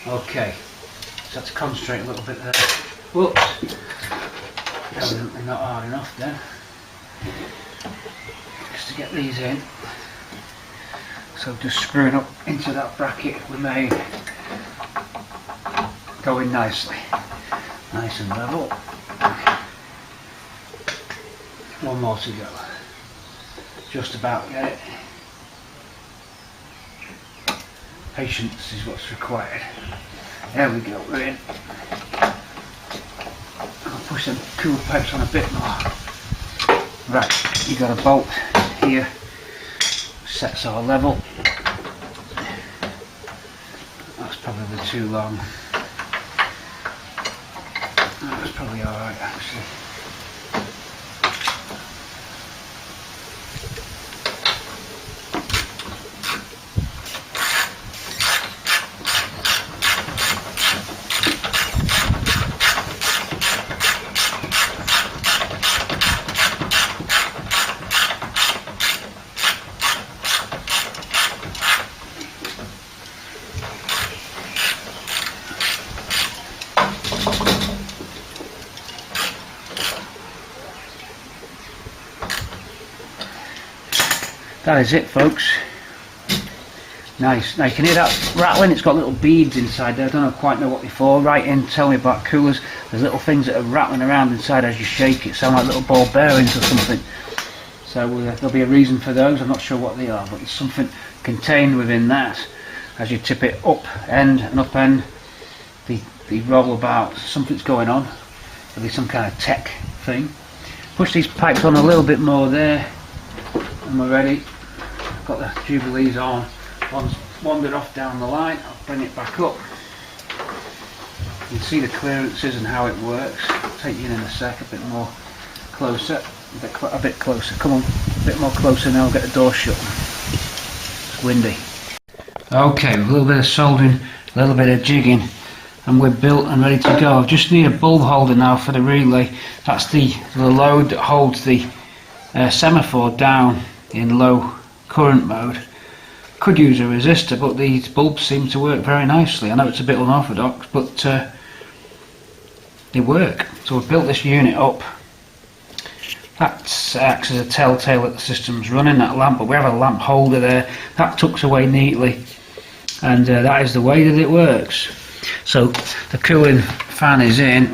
Okay, so to concentrate a little bit there. Whoops, evidently not hard enough then. Just to get these in. So just screwing up into that bracket we made. Going nicely. Nice and level. One more to go. Just about get it. Patience is what's required. There we go, we're in. I'll push the cool pipes on a bit more. Right, you got a bolt here sets our level. That's probably too long. That's probably alright actually. That is it, folks. Nice. Now you can hear that rattling. It's got little beads inside there. I don't quite know what they're for. Write in, tell me about coolers. There's little things that are rattling around inside as you shake it. Sound like little ball bearings or something. So there'll be a reason for those. I'm not sure what they are, but there's something contained within that. As you tip it up end and up end, they roll about. Something's going on. There'll be some kind of tech thing. Push these pipes on a little bit more there, and we're ready. Got the jubilees on. One's wandered off down the line. I'll bring it back up. You can see the clearances and how it works. I'll take you in a sec, a bit more closer, a bit closer. Come on, a bit more closer now. I'll get the door shut. It's windy. Okay, a little bit of soldering, a little bit of jigging, and we're built and ready to go. I just need a bulb holder now for the relay. That's the load that holds the semaphore down in low current mode. Could use a resistor, but these bulbs seem to work very nicely. I know it's a bit unorthodox, but they work. So we've built this unit up. That acts as a telltale that the system's running, that lamp, but we have a lamp holder there. That tucks away neatly, and that is the way that it works. So the cooling fan is in,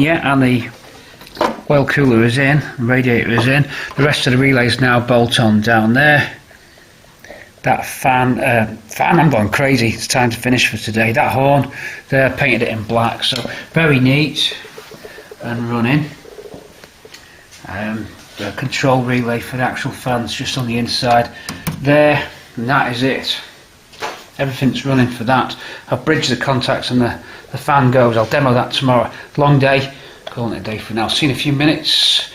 yeah, and the oil cooler is in, the radiator is in. The rest of the relay is now bolt on down there. That fan, I'm going crazy. It's time to finish for today. That horn there, painted it in black, so very neat and running. The control relay for the actual fans just on the inside there, and that is it. Everything's running for that. I've bridged the contacts and the fan goes. I'll demo that tomorrow. Long day, calling it a day for now. See you in a few minutes.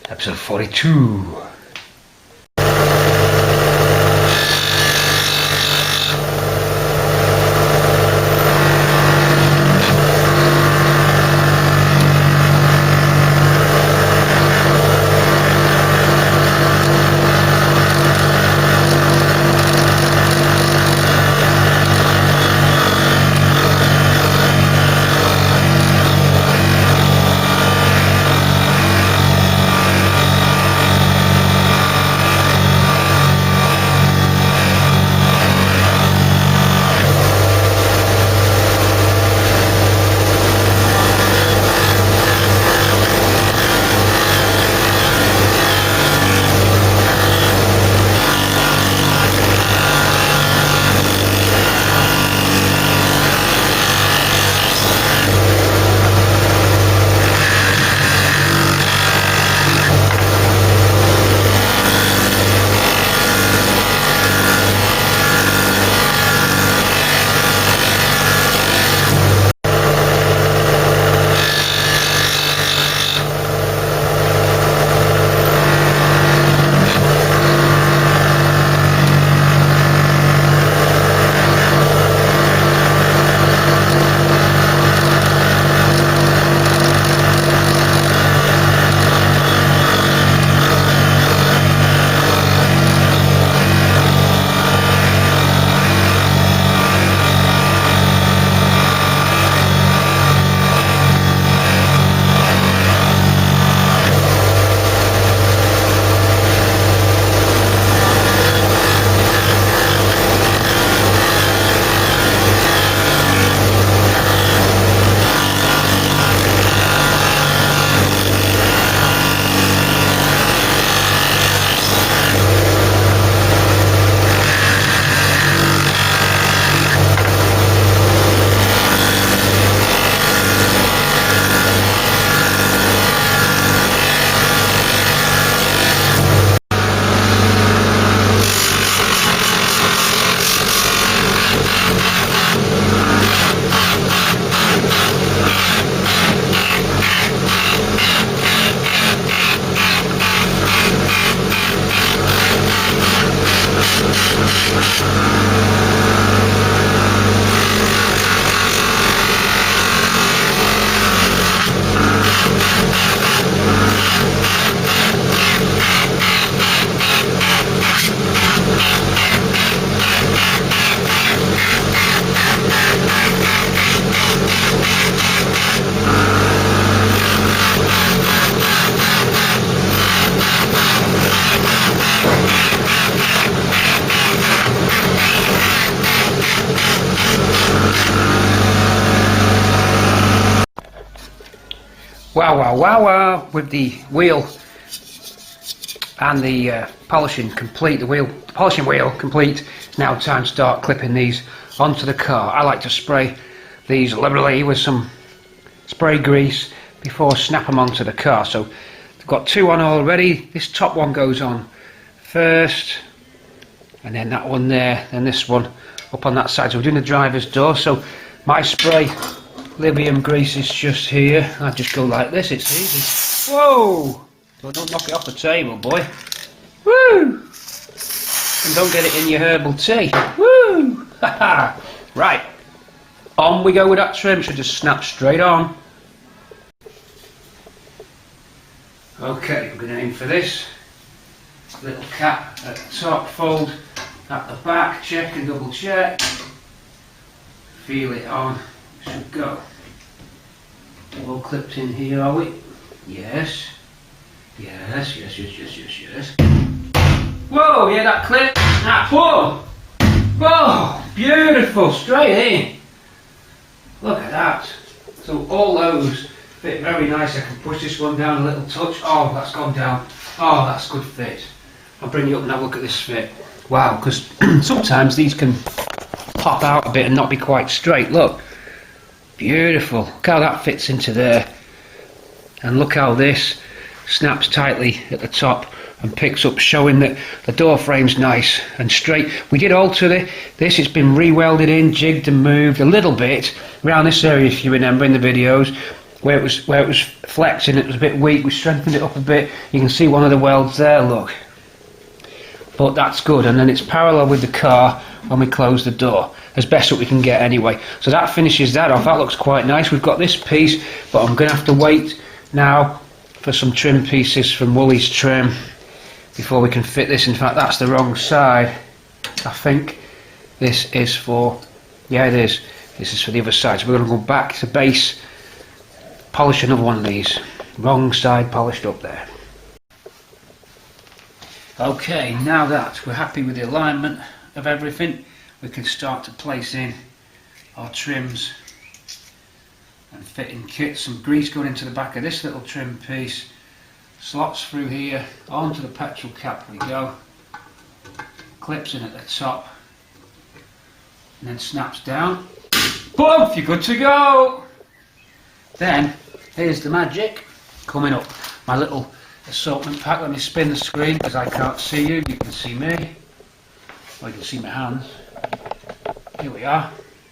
Episode 42. Wow, with the wheel and the polishing complete, the polishing wheel complete, it's now time to start clipping these onto the car. I like to spray these liberally with some spray grease before snap them onto the car. So I've got two on already. This top one goes on first, and then that one there, then this one up on that side. So we're doing the driver's door. So my spray Libium grease is just here. I just go like this, it's easy. Whoa! So don't knock it off the table, boy. Woo! And don't get it in your herbal tea. Woo! Haha! Right. On we go with that trim. Should just snap straight on. Okay, we're going to aim for this. Little cap at the top, fold at the back, check and double check. Feel it on. Should go. All clipped in here, are we? Yes. Yes. Whoa, yeah, that clip. Whoa! Whoa! Beautiful, straight in. Look at that. So all those fit very nice. I can push this one down a little touch. Oh, that's gone down. Oh, that's good fit. I'll bring you up and have a look at this fit. Wow, because sometimes these can pop out a bit and not be quite straight. Look. Beautiful. Look how that fits into there. And look how this snaps tightly at the top and picks up, showing that the door frame's nice and straight. We did alter this. It's been re-welded in, jigged and moved a little bit around this area, if you remember in the videos, where it was flexing, it was a bit weak. We strengthened it up a bit. You can see one of the welds there, look. But that's good, and then it's parallel with the car when we close the door, as best that we can get anyway. So that finishes that off. That looks quite nice. We've got this piece, but I'm going to have to wait now for some trim pieces from Woolies Trim before we can fit this. In fact, that's the wrong side. I think this is for, yeah, it is. This is for the other side. So we're going to go back to base, polish another one of these. Wrong side polished up there. Okay, now that we're happy with the alignment of everything, we can start to place in our trims and fitting kits. Some grease going into the back of this little trim piece, slots through here, onto the petrol cap we go, clips in at the top, and then snaps down. Boom! You're good to go! Then, here's the magic coming up. My little assortment pack. Let me spin the screen because I can't see you. You can see me. Well, you can see my hands. Here we are.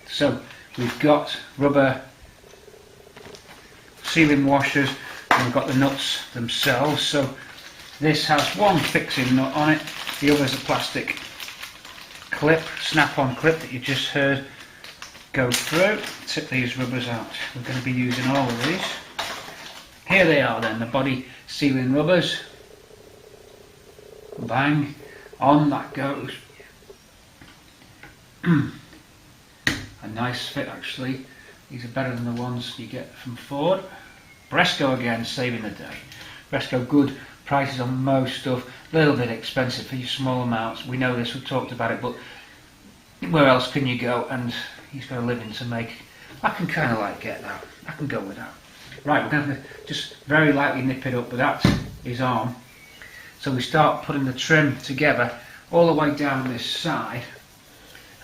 So we've got rubber sealing washers and we've got the nuts themselves. So this has one fixing nut on it. The other is a plastic clip, snap-on clip that you just heard go through. Tip these rubbers out. We're going to be using all of these. Here they are then, the body sealing rubbers. Bang, on that goes. A nice fit actually. These are better than the ones you get from Ford. Resto again, saving the day. Resto, good prices on most stuff. A little bit expensive for your small amounts. We know this, we've talked about it, but where else can you go? And he's got a living to make. I can kind of like get that. I can go with that. Right, we're going to just very lightly nip it up, but that is on. So we start putting the trim together all the way down this side,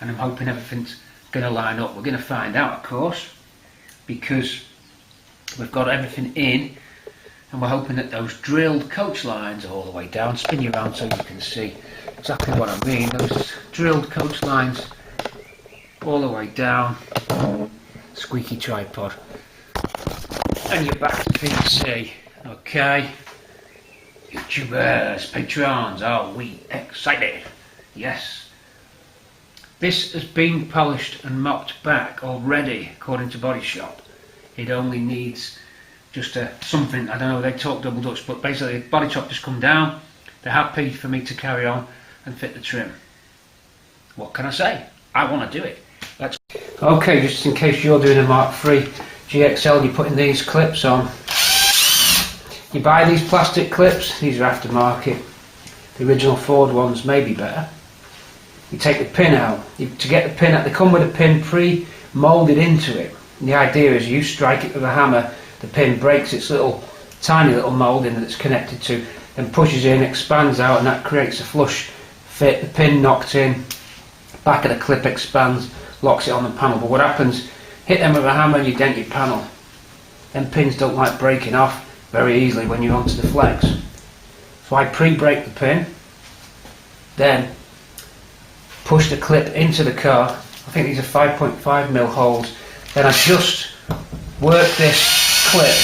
and I'm hoping everything's going to line up. We're going to find out, of course, because we've got everything in, and we're hoping that those drilled coach lines are all the way down. Spin you around so you can see exactly what I mean. Those drilled coach lines all the way down. Squeaky tripod. And you're back to PC. Okay. YouTubers, patrons, are we excited? Yes. This has been polished and mocked back already, according to Body Shop. It only needs just something, I don't know, they talk double Dutch, but basically Body Shop just come down. They're happy for me to carry on and fit the trim. What can I say? I want to do it. Okay, just in case you're doing a Mk3 GXL and you're putting these clips on. You buy these plastic clips, these are aftermarket. The original Ford ones may be better. You take the pin out. To get the pin out, they come with a pin pre-moulded into it. And the idea is you strike it with a hammer, the pin breaks its tiny little moulding that it's connected to, then pushes in, expands out, and that creates a flush fit. The pin knocked in, back of the clip expands, locks it on the panel. But what happens, hit them with a hammer and you dent your panel. Them pins don't like breaking off very easily when you're onto the flex. So I pre-break the pin, then push the clip into the car. I think these are 5.5mm holes. Then I just work this clip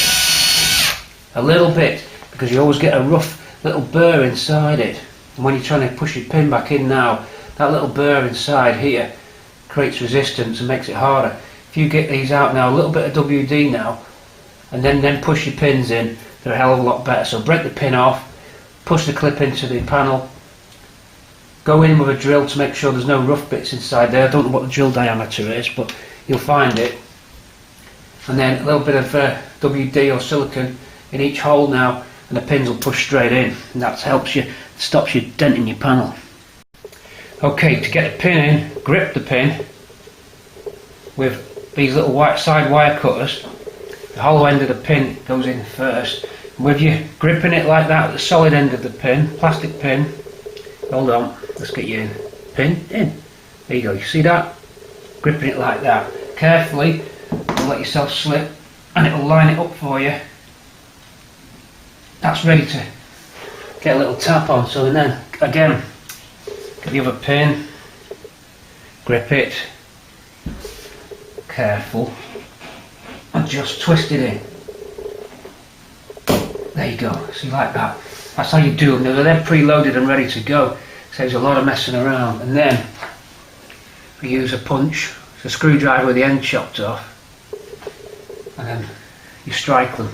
a little bit, because you always get a rough little burr inside it. And when you're trying to push your pin back in now, that little burr inside here creates resistance and makes it harder. If you get these out now, a little bit of WD now, and then push your pins in, they're a hell of a lot better. So break the pin off, push the clip into the panel, go in with a drill to make sure there's no rough bits inside there. I don't know what the drill diameter is, but you'll find it. And then a little bit of WD or silicone in each hole now, and the pins will push straight in, and that helps you, stops you denting your panel. Okay, to get the pin in, grip the pin with these little side wire cutters. The hollow end of the pin goes in first. And with you gripping it like that at the solid end of the pin, plastic pin, hold on, let's get you in. Pin in. There you go, you see that? Gripping it like that. Carefully, don't let yourself slip, and it will line it up for you. That's ready to get a little tap on. So then, again, get the other pin, grip it, careful, and just twist it in. There you go, see, like that. That's how you do them. They're preloaded and ready to go. Saves a lot of messing around. And then we use a punch, it's a screwdriver with the end chopped off, and then you strike them.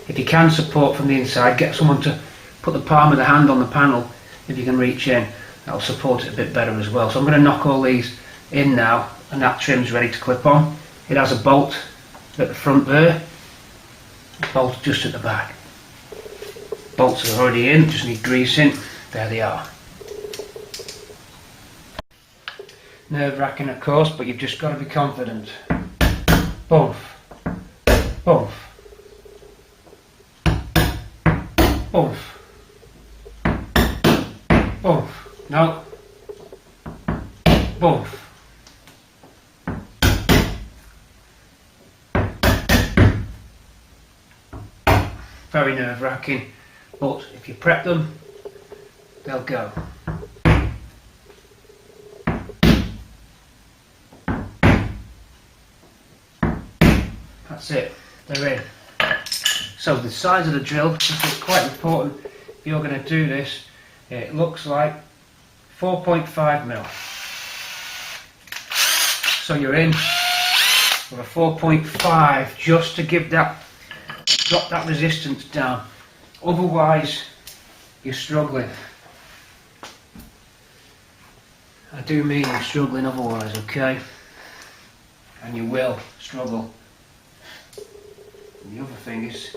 If you can support from the inside, get someone to put the palm of the hand on the panel if you can reach in. That'll support it a bit better as well. So I'm going to knock all these in now, and that trim's ready to clip on. It has a bolt at the front there, a bolt just at the back. Bolts are already in, just need greasing. There they are. Nerve-wracking of course, but you've just got to be confident. Both. Both. Both. Both. No. Both. Very nerve-wracking, but if you prep them, they'll go. That's it, they're in. So the size of the drill, this is quite important if you're going to do this. It looks like 4.5mm. So you're in with a 4.5 just to give that, drop that resistance down. Otherwise, you're struggling. I do mean you're struggling otherwise, okay? And you will struggle. And the other thing is,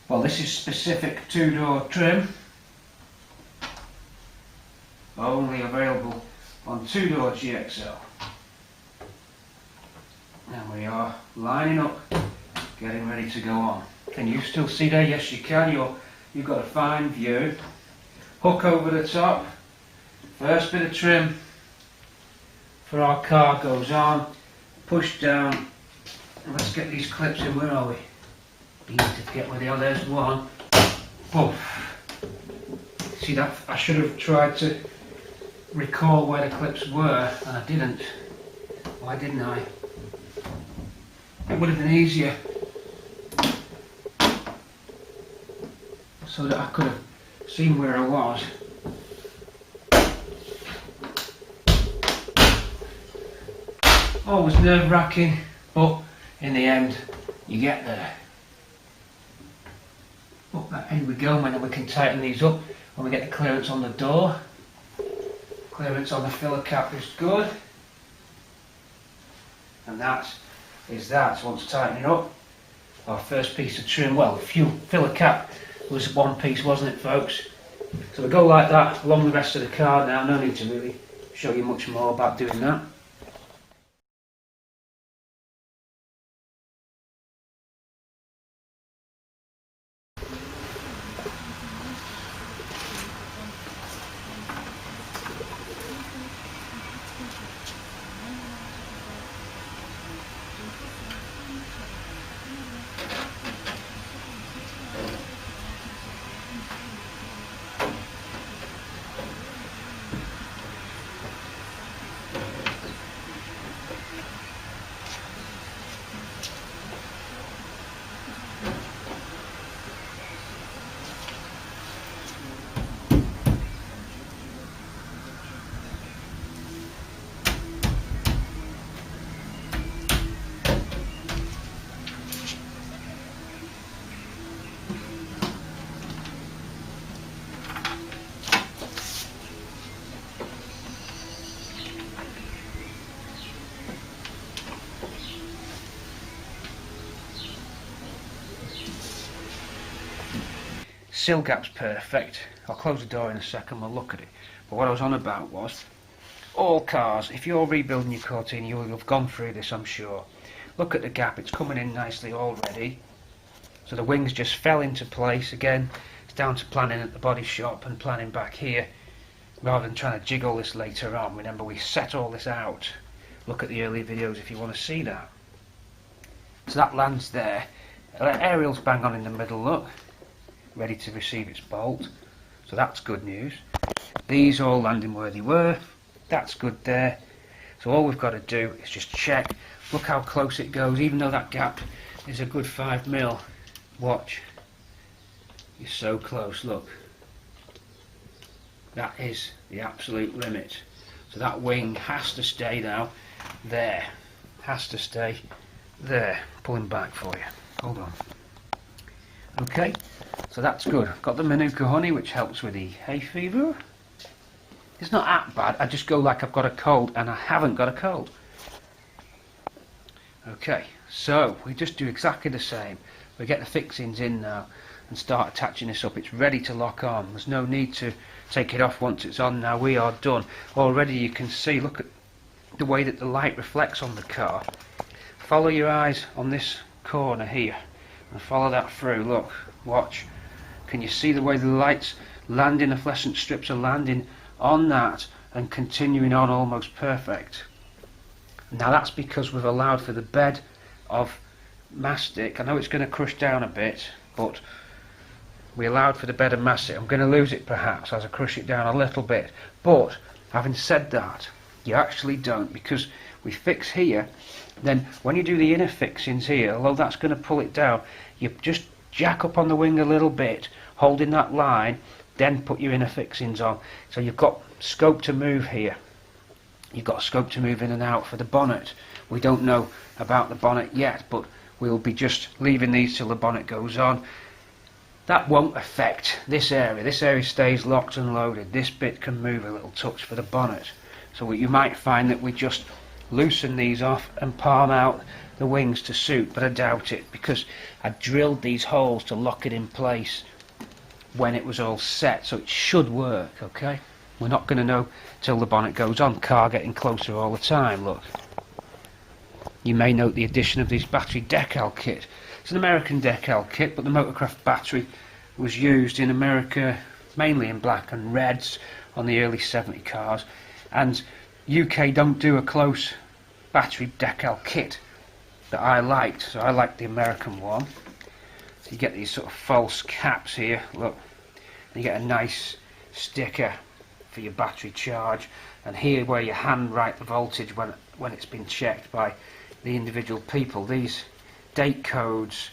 well, this is specific two-door trim, only available on two-door GXL. And we are lining up, getting ready to go on. Can you still see there? Yes, you can. You've got a fine view. Hook over the top. First bit of trim for our car goes on. Push down. And let's get these clips in. Where are we? Easy to forget where they are. There's one. Poof. See that? I should have tried to recall where the clips were, and I didn't. Why didn't I? It would have been easier so that I could have seen where I was. Always nerve-wracking, but in the end you get there. Up that end we go, and then we can tighten these up when we get the clearance on the door. Clearance on the filler cap is good. And that is that. Once tightening up, our first piece of trim, well, filler cap was one piece, wasn't it, folks? So we go like that along the rest of the car now. No need to really show you much more about doing that. sill gap's perfect. I'll close the door in a second, we'll look at it. But what I was on about was, all cars, if you're rebuilding your Cortina, you'll have gone through this, I'm sure. Look at the gap, it's coming in nicely already. So the wings just fell into place again. It's down to planning at the body shop and planning back here, rather than trying to jiggle this later on. Remember, we set all this out. Look at the early videos if you want to see that. So that lands there. Aerial's bang on in the middle, look, ready to receive its bolt. So that's good news. These all landing where they were. That's good there. So all we've got to do is just check. Look how close it goes, even though that gap is a good 5 mil. Watch. You're so close, look. That is the absolute limit. So that wing has to stay now there. Has to stay there. Pulling back for you. Hold on. Okay, so that's good. Got the Manuka honey, which helps with the hay fever. It's not that bad. I just go like I've got a cold, and I haven't got a cold. Okay, so we just do exactly the same. We get the fixings in now and start attaching this up. It's ready to lock on. There's no need to take it off once it's on. Now we are done. Already you can see, look at the way that the light reflects on the car. Follow your eyes on this corner here and follow that through. Look, watch. Can you see the way the lights landing, the fluorescent strips are landing on that and continuing on almost perfect? Now that's because we've allowed for the bed of mastic. I know it's going to crush down a bit, but we allowed for the bed of mastic. I'm going to lose it perhaps as I crush it down a little bit, but having said that, you actually don't, because we fix here. Then when you do the inner fixings here, although that's going to pull it down, you just jack up on the wing a little bit, holding that line, then put your inner fixings on. So you've got scope to move here. You've got scope to move in and out for the bonnet. We don't know about the bonnet yet, but we'll be just leaving these till the bonnet goes on. That won't affect this area. This area stays locked and loaded. This bit can move a little touch for the bonnet. So you might find that we just loosen these off and palm out the wings to suit, but I doubt it, because I drilled these holes to lock it in place when it was all set, so it should work. Okay, we're not going to know till the bonnet goes on. Car getting closer all the time. Look, you may note the addition of this battery decal kit. It's an American decal kit, but the Motorcraft battery was used in America mainly in black and reds on the early 70 cars, and UK don't do a close battery decal kit that I liked, so I liked the American one. So you get these sort of false caps here, look, and you get a nice sticker for your battery charge, and here where you hand write the voltage when it's been checked by the individual people. These date codes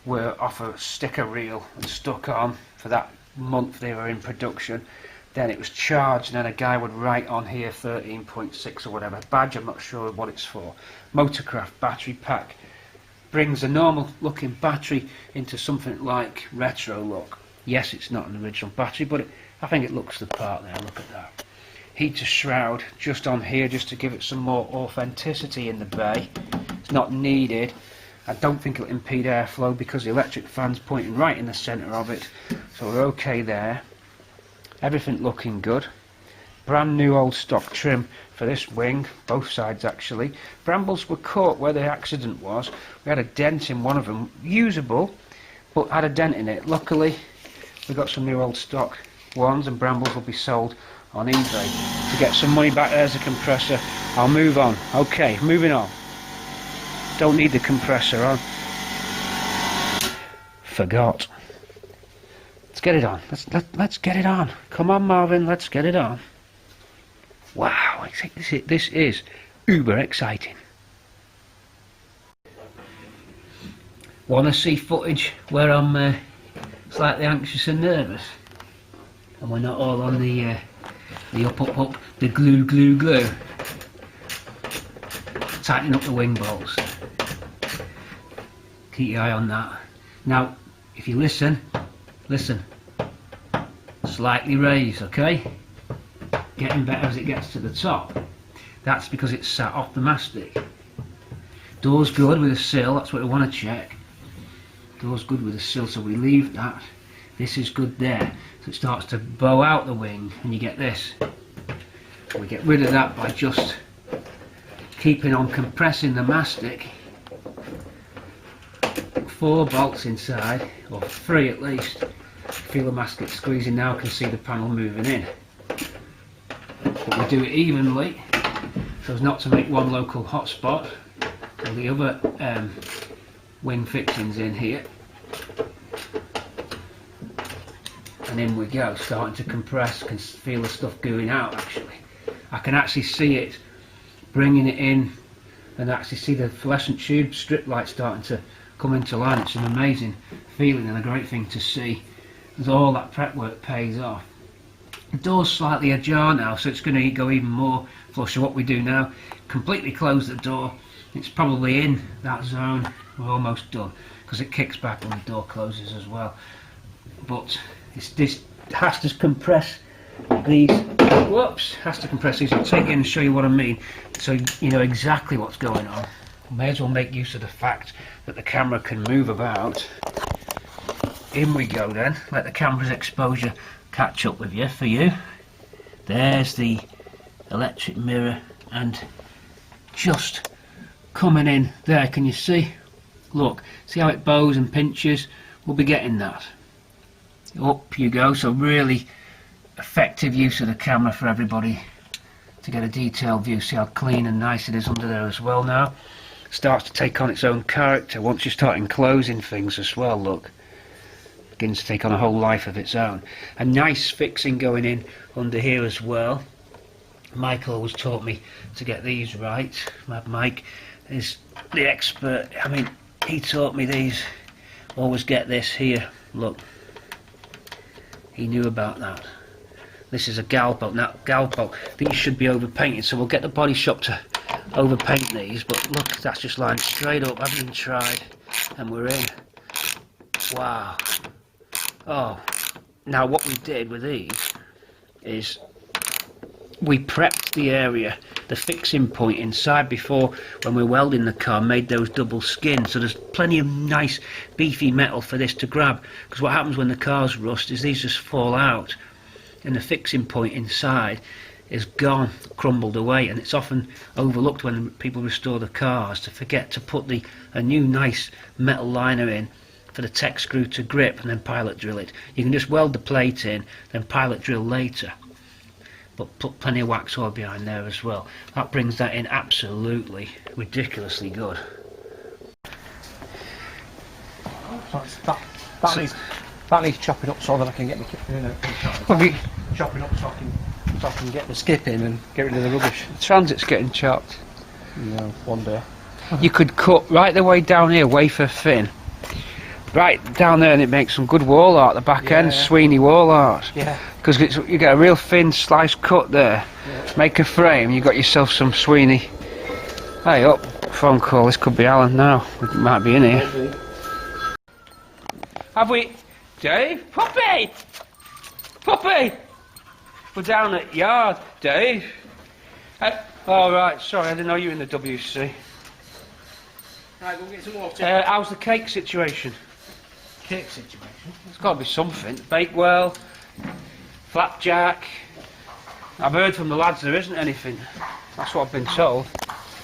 were off a sticker reel and stuck on for that month they were in production. Then it was charged, and then a guy would write on here 13.6 or whatever badge. I'm not sure what it's for. Motorcraft battery pack brings a normal looking battery into something like retro look. Yes, it's not an original battery, but I think it looks the part there. Look at that. Heater shroud just on here, just to give it some more authenticity in the bay. It's not needed. I don't think it'll impede airflow because the electric fan's pointing right in the centre of it, so we're okay there. Everything looking good. Brand new old stock trim for this wing, both sides actually. Brambles were caught where the accident was. We had a dent in one of them, usable, but had a dent in it. Luckily we got some new old stock ones, and Brambles will be sold on eBay to get some money back. There's the compressor. I'll move on. Okay, moving on. Don't need the compressor on. Forgot. Let's get it on. Let's get it on. Come on, Marvin. Let's get it on. Wow, this is uber exciting. Want to see footage where I'm slightly anxious and nervous, and we're not all on the up, the glue. Tightening up the wing bolts. Keep your eye on that. Now, if you listen, slightly raise, okay? Getting better as it gets to the top. That's because it's sat off the mastic. Door's good with a sill, that's what we want to check. Door's good with a sill, so we leave that. This is good there. So it starts to bow out the wing and you get this. We get rid of that by just keeping on compressing the mastic. 4 bolts inside, or 3 at least. Feel the mastic squeezing now, can see the panel moving in. But we do it evenly so as not to make one local hot spot. So the other wing fixings in here. And in we go, starting to compress. Can feel the stuff going out actually. I can actually see it bringing it in and actually see the fluorescent tube strip light starting to come into line. It's an amazing feeling and a great thing to see as all that prep work pays off. The door's slightly ajar now, so it's going to go even more flush. So what we do now, completely close the door. It's probably in that zone. We're almost done because it kicks back when the door closes as well. But this has to compress these. Whoops, has to compress these. I'll take it and show you what I mean, so you know exactly what's going on. May as well make use of the fact that the camera can move about. In we go then. Let the camera's exposure catch up with you for you. There's the electric mirror and just coming in there. Can you see? Look, see how it bows and pinches? We'll be getting that. Up you go. So really effective use of the camera for everybody to get a detailed view. See how clean and nice it is under there as well now. Starts to take on its own character once you start enclosing things as well. Look, begins to take on a whole life of its own. A nice fixing going in under here as well. Michael always taught me to get these right. Mike is the expert. I mean, he taught me these. Always get this here. Look, he knew about that. This is a galpo. Now, galpo, these should be overpainted, so we'll get the body shop to overpaint these, but look, that's just lined straight up. Haven't even tried, and we're in. Wow. Oh, now what we did with these is we prepped the area, the fixing point inside before when we're welding the car, made those double skins, so there's plenty of nice beefy metal for this to grab, because what happens when the cars rust is these just fall out and the fixing point inside is gone, crumbled away, and it's often overlooked when people restore the cars to forget to put a new nice metal liner in for the tech screw to grip and then pilot drill it. You can just weld the plate in, then pilot drill later, but put plenty of wax oil behind there as well. That brings that in absolutely ridiculously good. That needs chopping up so that I can get chopping up so I can get the skip in and get rid of the rubbish. The transit's getting chopped. No, one day. You could cut right the way down here, wafer thin, right down there, and it makes some good wall art. The back end, Sweeney wall art. Yeah. Because you get a real thin slice cut there. Yeah. Make a frame. You got yourself some Sweeney. Hey up, phone call. This could be Alan now. It might be in here. Maybe. Have we, Dave? Puppy! Puppy! We're down at yard, Dave. Oh right, sorry, I didn't know you were in the WC. Right, we'll get some water. How's the cake situation? Cake situation? There's got to be something. Bakewell, flapjack. I've heard from the lads there isn't anything. That's what I've been told.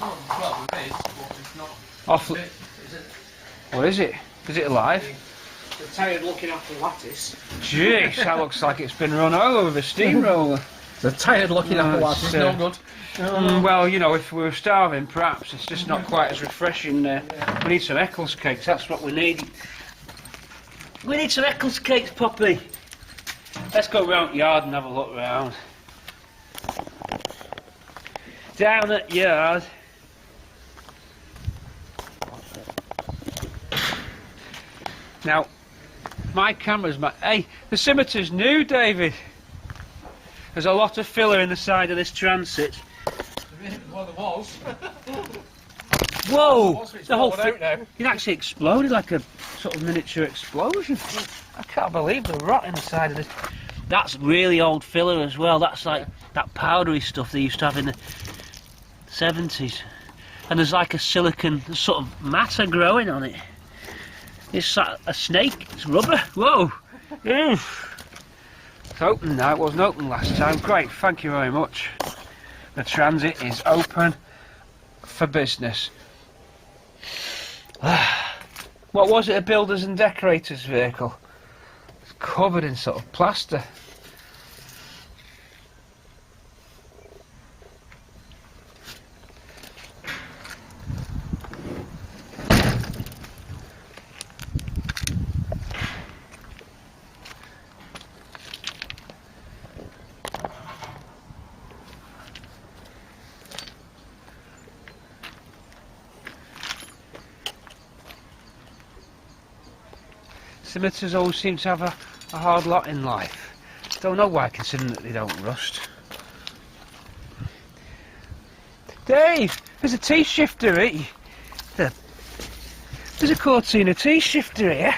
Oh, well, it is, but it's not. Off. Is it? What is it? Is it alive? They're tired looking after lattice. Jeez, that looks like it's been run over with a steamroller. They're tired looking after lattice. No good. Well, you know, if we were starving, perhaps it's just not quite as refreshing. We need some Eccles cakes. That's what we need. We need some Eccles cakes, Poppy. Let's go round the yard and have a look round. Down at yard. Now, my camera's hey, the scimitar's new, David. There's a lot of filler in the side of this transit. Well, there was. Whoa! The whole thing, it actually exploded like a sort of miniature explosion. I can't believe the rot in the side of this. That's really old filler as well. That's like that powdery stuff they used to have in the 70s. And there's like a silicon sort of matter growing on it. It's like a snake. It's rubber. Whoa! It's open now, it wasn't open last time. Great, thank you very much. The Transit is open for business. What was it, a builders and decorators vehicle? It's covered in sort of plaster. Scimitars always seem to have a hard lot in life. Don't know why, considering that they don't rust. Dave, there's a T-shifter here. There's a Cortina T-shifter here.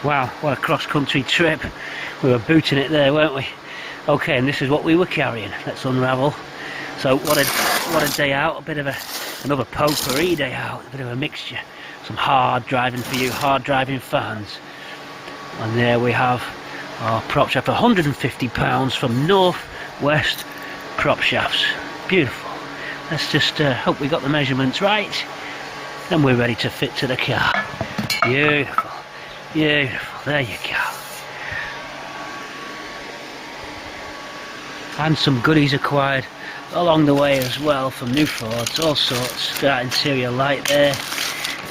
Wow, what a cross-country trip. We were booting it there, weren't we? Okay, and this is what we were carrying. Let's unravel. So what a day out, a bit of another potpourri day out, a bit of a mixture. Some hard driving for you, hard driving fans. And there we have our prop shaft, £150 from North West Prop Shafts. Beautiful. Let's just hope we got the measurements right, and we're ready to fit to the car. Beautiful. Beautiful, there you go. And some goodies acquired along the way as well from New Fords, all sorts. That interior light there,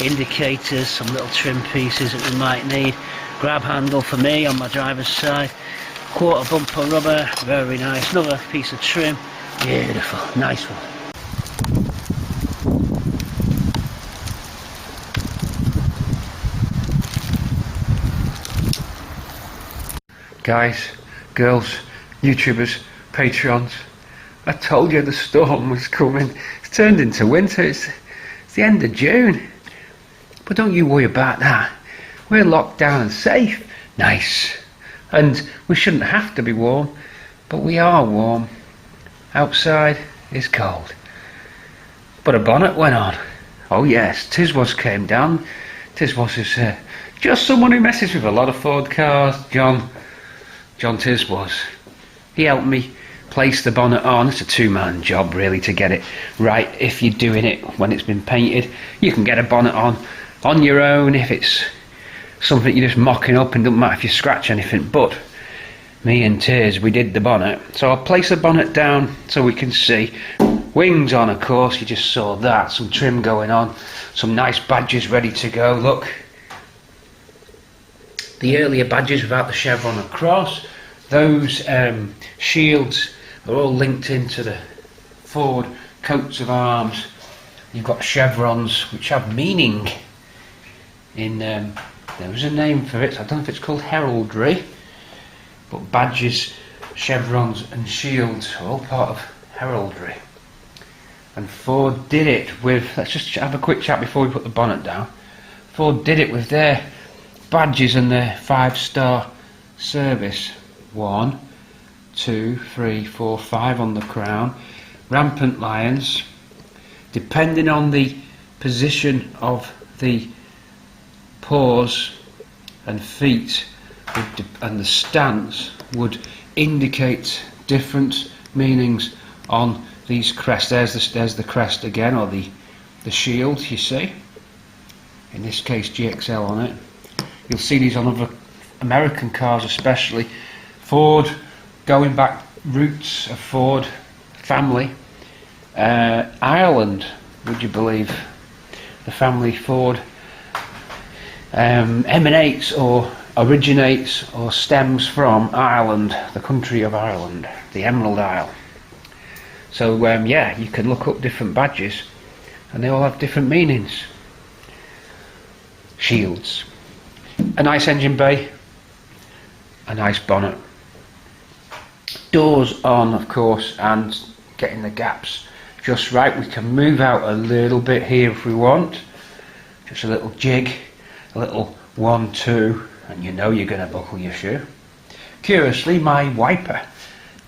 indicators, some little trim pieces that we might need. Grab handle for me on my driver's side. Quarter bumper rubber, very nice. Another piece of trim, beautiful, nice one. Guys, girls, YouTubers, Patreons, I told you the storm was coming. It's turned into winter. It's the end of June. But don't you worry about that. We're locked down and safe. Nice. And we shouldn't have to be warm, but we are warm. Outside is cold. But a bonnet went on. Oh yes, Tiswas came down. Tiswas is just someone who messes with a lot of Ford cars. John Tiswas. He helped me place the bonnet on. It's a two-man job really to get it right. If you're doing it when it's been painted, you can get a bonnet on your own. If it's something you're just mocking up, and doesn't matter if you scratch anything. But me and Tiz, we did the bonnet. So I'll place the bonnet down so we can see. Wings on, of course, you just saw that. Some trim going on. Some nice badges ready to go. Look. The earlier badges without the chevron across, those shields are all linked into the Ford coats of arms. You've got chevrons which have meaning. There was a name for it, I don't know if it's called heraldry, but badges, chevrons and shields are all part of heraldry. And Ford did it with, let's just have a quick chat before we put the bonnet down. Ford did it with their badges and their 5-star service. 1, 2, 3, 4, 5 on the crown. Rampant lions. Depending on the position of the paws and feet and the stance would indicate different meanings on these crests. There's the crest again, or the shield, you see. In this case GXL on it. You'll see these on other American cars especially. Ford, going back roots of Ford family. Ireland, would you believe? The family Ford emanates or originates or stems from Ireland, the country of Ireland, the Emerald Isle. So yeah, you can look up different badges and they all have different meanings. Shields, a nice engine bay, a nice bonnet, doors on of course, and getting the gaps just right. We can move out a little bit here if we want, just a little jig, a little 1-2, and you know you're going to buckle your shoe. Curiously, my wiper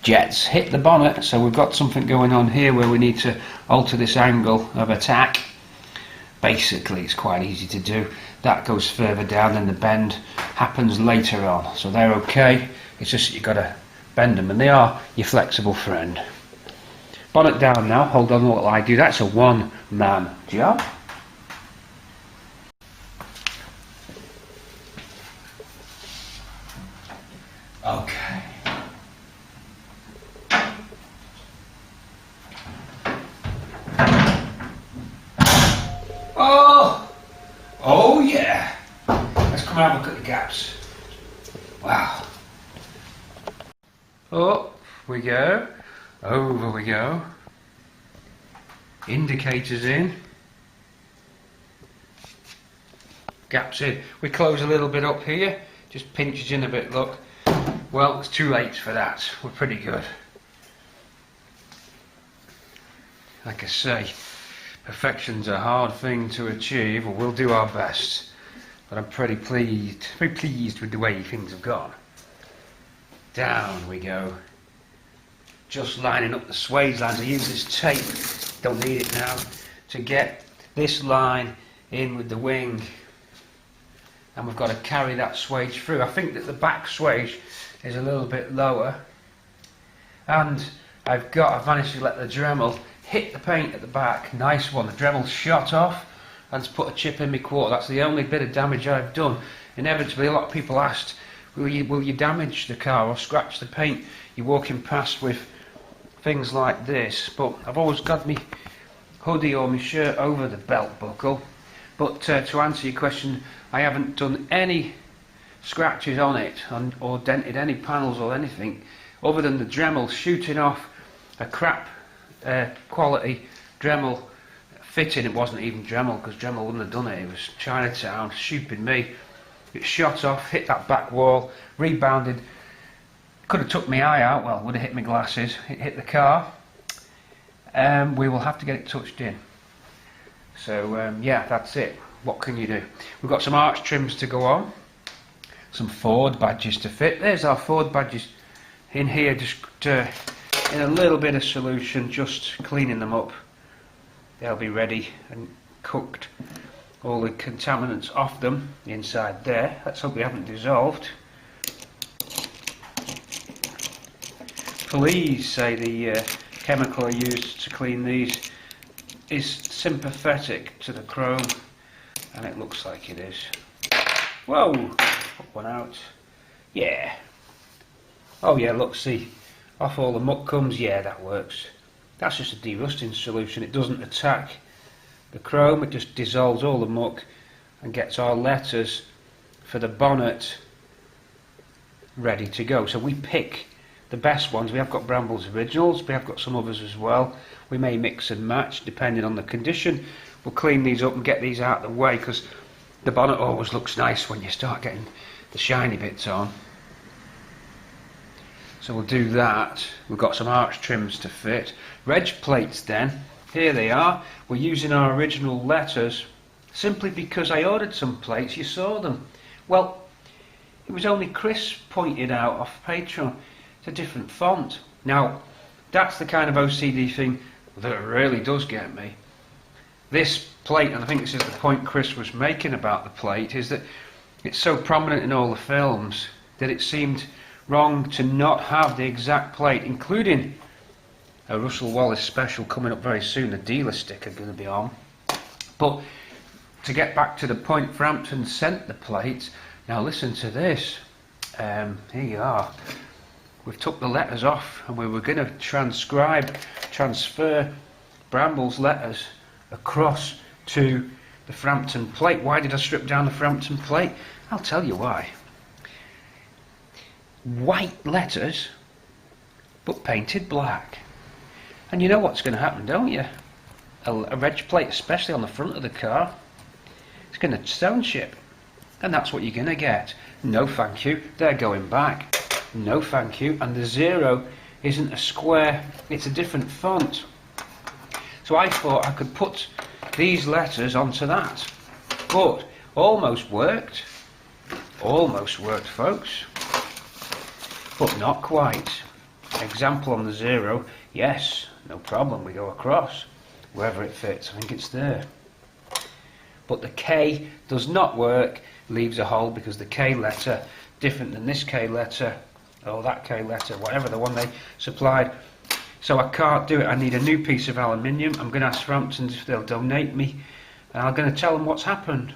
jets hit the bonnet, so we've got something going on here where we need to alter this angle of attack. Basically, it's quite easy to do. That goes further down and the bend happens later on, so they're okay. It's just that you've got to bend them, and they are your flexible friend. Bonnet down now, hold on while I do. That's a one-man job. Okay. Oh yeah. Let's come and have a look at the gaps. Wow. Up we go. Over we go. Indicators in. Gaps in. We close a little bit up here. Just pinches in a bit, look. Well, it's too late for that. We're pretty good. Like I say, perfection's a hard thing to achieve, or we'll do our best. But I'm very pleased with the way things have gone. Down we go. Just lining up the swage lines. I use this tape, don't need it now, to get this line in with the wing. And we've got to carry that swage through. I think that the back swage is a little bit lower. And I've managed to let the Dremel hit the paint at the back. Nice one. The Dremel shot off and put a chip in my quarter. That's the only bit of damage I've done. Inevitably, a lot of people asked, will you damage the car or scratch the paint you're walking past with things like this? But I've always got my hoodie or my shirt over the belt buckle. But to answer your question, I haven't done any scratches on it or dented any panels or anything other than the Dremel shooting off a crap quality Dremel fitting. It wasn't even Dremel, because Dremel wouldn't have done it. It was Chinatown, stupid me. It shot off, hit that back wall, rebounded. Could have took my eye out, well, would have hit my glasses. It hit the car. We will have to get it touched in. So yeah, that's it. What can you do? We've got some arch trims to go on, some Ford badges to fit. There's our Ford badges in here, just in a little bit of solution, just cleaning them up. They'll be ready and cooked. All the contaminants off them inside there. Let's hope they haven't dissolved. Please say the chemical I used to clean these is sympathetic to the chrome, and it looks like it is. Whoa! Put one out. Yeah. Oh yeah, look, see. Off all the muck comes. Yeah, that works. That's just a de-rusting solution. It doesn't attack the chrome, it just dissolves all the muck and gets our letters for the bonnet ready to go. So we pick the best ones. We have got Bramble's originals, we have got some others as well. We may mix and match depending on the condition. We'll clean these up and get these out of the way, because the bonnet always looks nice when you start getting the shiny bits on. So we'll do that. We've got some arch trims to fit. Reg plates then, here they are. We're using our original letters simply because I ordered some plates, you saw them. Well, it was only Chris pointed out off Patreon. It's a different font. Now, that's the kind of OCD thing that really does get me. This plate, and I think this is the point Chris was making about the plate, is that it's so prominent in all the films that it seemed wrong to not have the exact plate, including a Russell Wallace special coming up very soon, the dealer sticker going to be on. But to get back to the point, Frampton sent the plates, Now listen to this. Here you are. We've took the letters off and we were going to transfer Bramble's letters across to the Frampton plate. Why did I strip down the Frampton plate? I'll tell you why. White letters, but painted black. And you know what's going to happen, don't you? A reg plate, especially on the front of the car, it's going to stone chip. And that's what you're going to get. No thank you, they're going back. No thank you, and the 0 isn't a square, it's a different font. So I thought I could put these letters onto that. But almost worked. Almost worked, folks. But not quite. Example on the 0, yes, no problem, we go across. Wherever it fits, I think it's there. But the K does not work, leaves a hole because the K letter, different than this K letter, or that K letter, whatever the one they supplied. So I can't do it, I need a new piece of aluminium. I'm going to ask Framptons if they'll donate me, and I'm going to tell them what's happened.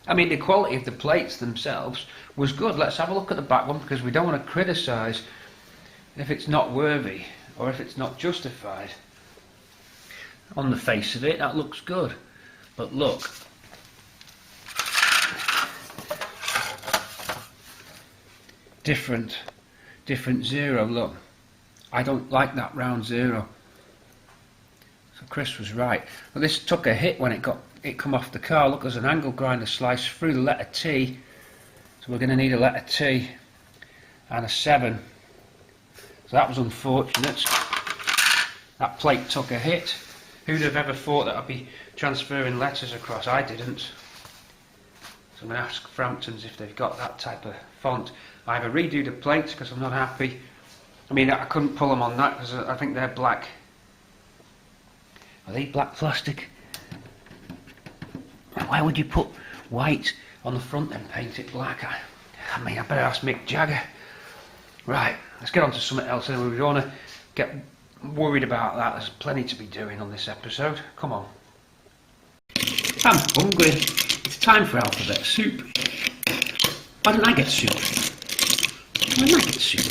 I mean, the quality of the plates themselves was good. Let's have a look at the back one, because we don't want to criticise if it's not worthy, or if it's not justified. On the face of it, that looks good. But look. Different 0, look. I don't like that round 0. So Chris was right. But this took a hit when it come off the car. Look, there's an angle grinder slice through the letter T. So we're going to need a letter T and a 7. So that was unfortunate. That plate took a hit. Who'd have ever thought that I'd be transferring letters across? I didn't. So I'm going to ask Framptons if they've got that type of font. I either redo the plates because I'm not happy. I mean, I couldn't pull them on that because I think they're black. Are they black plastic? Why would you put white on the front and paint it black? I mean, I better ask Mick Jagger. Right, let's get on to something else. We don't want to get worried about that. There's plenty to be doing on this episode. Come on. I'm hungry. It's time for alphabet soup. Why didn't I get soup? Why didn't I get soup?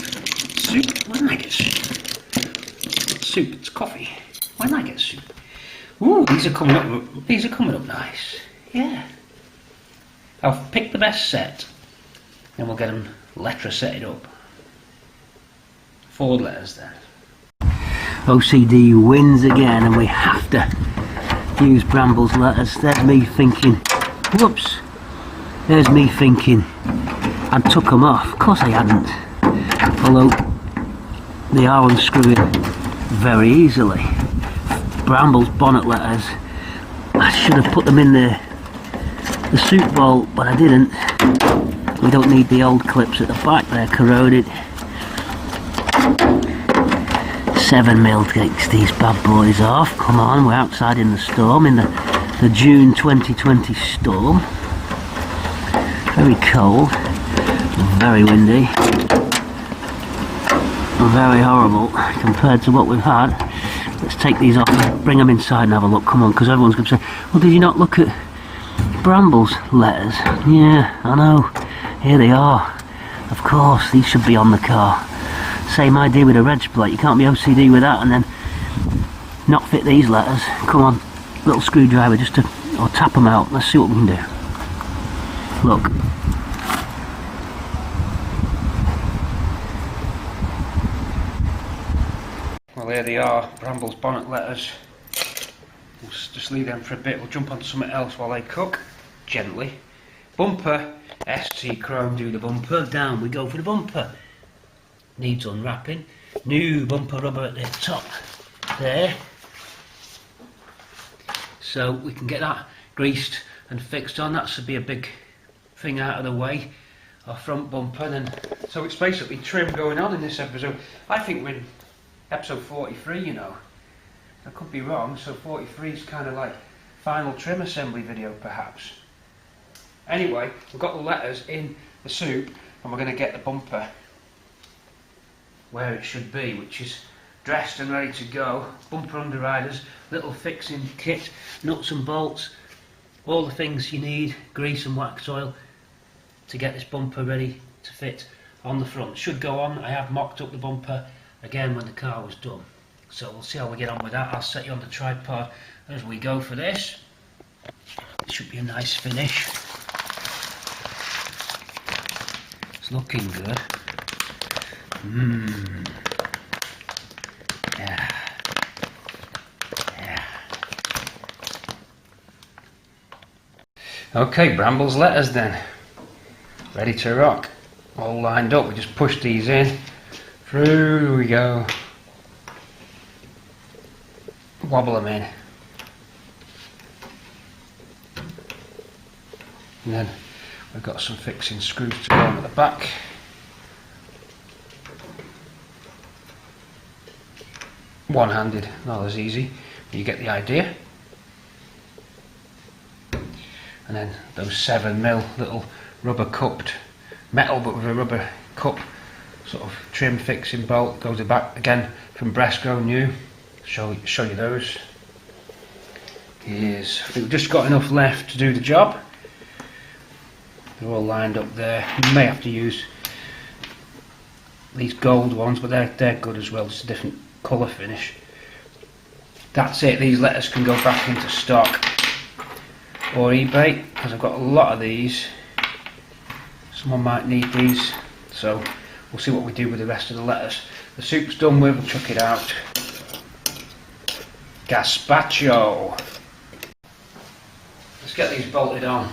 Soup? Why didn't I get soup? Soup, it's coffee. Why didn't I get soup? Ooh, these are coming up. These are coming up nice. Yeah. I'll pick the best set, and we'll get them letter setted up. 4 letters then. OCD wins again, and we have to use Bramble's letters. There's me thinking, whoops, there's me thinking I took them off. Of course I hadn't, although they are unscrewing very easily. Bramble's bonnet letters, I should have put them in the soup bowl, but I didn't. We don't need the old clips at the back, they're corroded. 7mm takes these bad boys off. Come on, we're outside in the storm, in the June 2020 storm. Very cold, very windy, very horrible compared to what we've had. Let's take these off and bring them inside and have a look. Come on, because everyone's going to say, well, did you not look at Bramble's letters? Yeah, I know. Here they are. Of course, these should be on the car. Same idea with a reg plate. You can't be OCD with that and then not fit these letters. Come on, little screwdriver just to, or tap them out. Let's see what we can do. Look. Well, here they are, Bramble's bonnet letters. We'll just leave them for a bit. We'll jump onto something else while they cook, gently. Bumper, ST Chrome do the bumper. Down we go for the bumper. Needs unwrapping. New bumper rubber at the top there. So we can get that greased and fixed on. That should be a big thing out of the way. Our front bumper. And so it's basically trim going on in this episode. I think we're in episode 43, you know. I could be wrong, so 43 is kind of like final trim assembly video perhaps. Anyway, we've got the letters in the soup and we're going to get the bumper where it should be, which is dressed and ready to go. Bumper underriders, little fixing kit, nuts and bolts, all the things you need, grease and wax oil, to get this bumper ready to fit on the front. Should go on. I have mocked up the bumper again when the car was done. So we'll see how we get on with that. I'll set you on the tripod as we go for this. It should be a nice finish. It's looking good. Yeah. Yeah. Okay, Bramble's letters then. Ready to rock. All lined up. We just push these in. Through we go. Wobble them in. And then we've got some fixing screws to go on at the back. One-handed, not as easy, but you get the idea. And then those 7mm little rubber cupped metal, but with a rubber cup sort of trim fixing bolt, goes back again from Resto new. Show you those. I think we've just got enough left to do the job. They're all lined up there. You may have to use these gold ones, but they're good as well. It's a different colour finish. That's it. These letters can go back into stock or eBay, because I've got a lot of these. Someone might need these, so we'll see what we do with the rest of the letters. The soup's done with. We'll chuck it out. Gazpacho. Let's get these bolted on.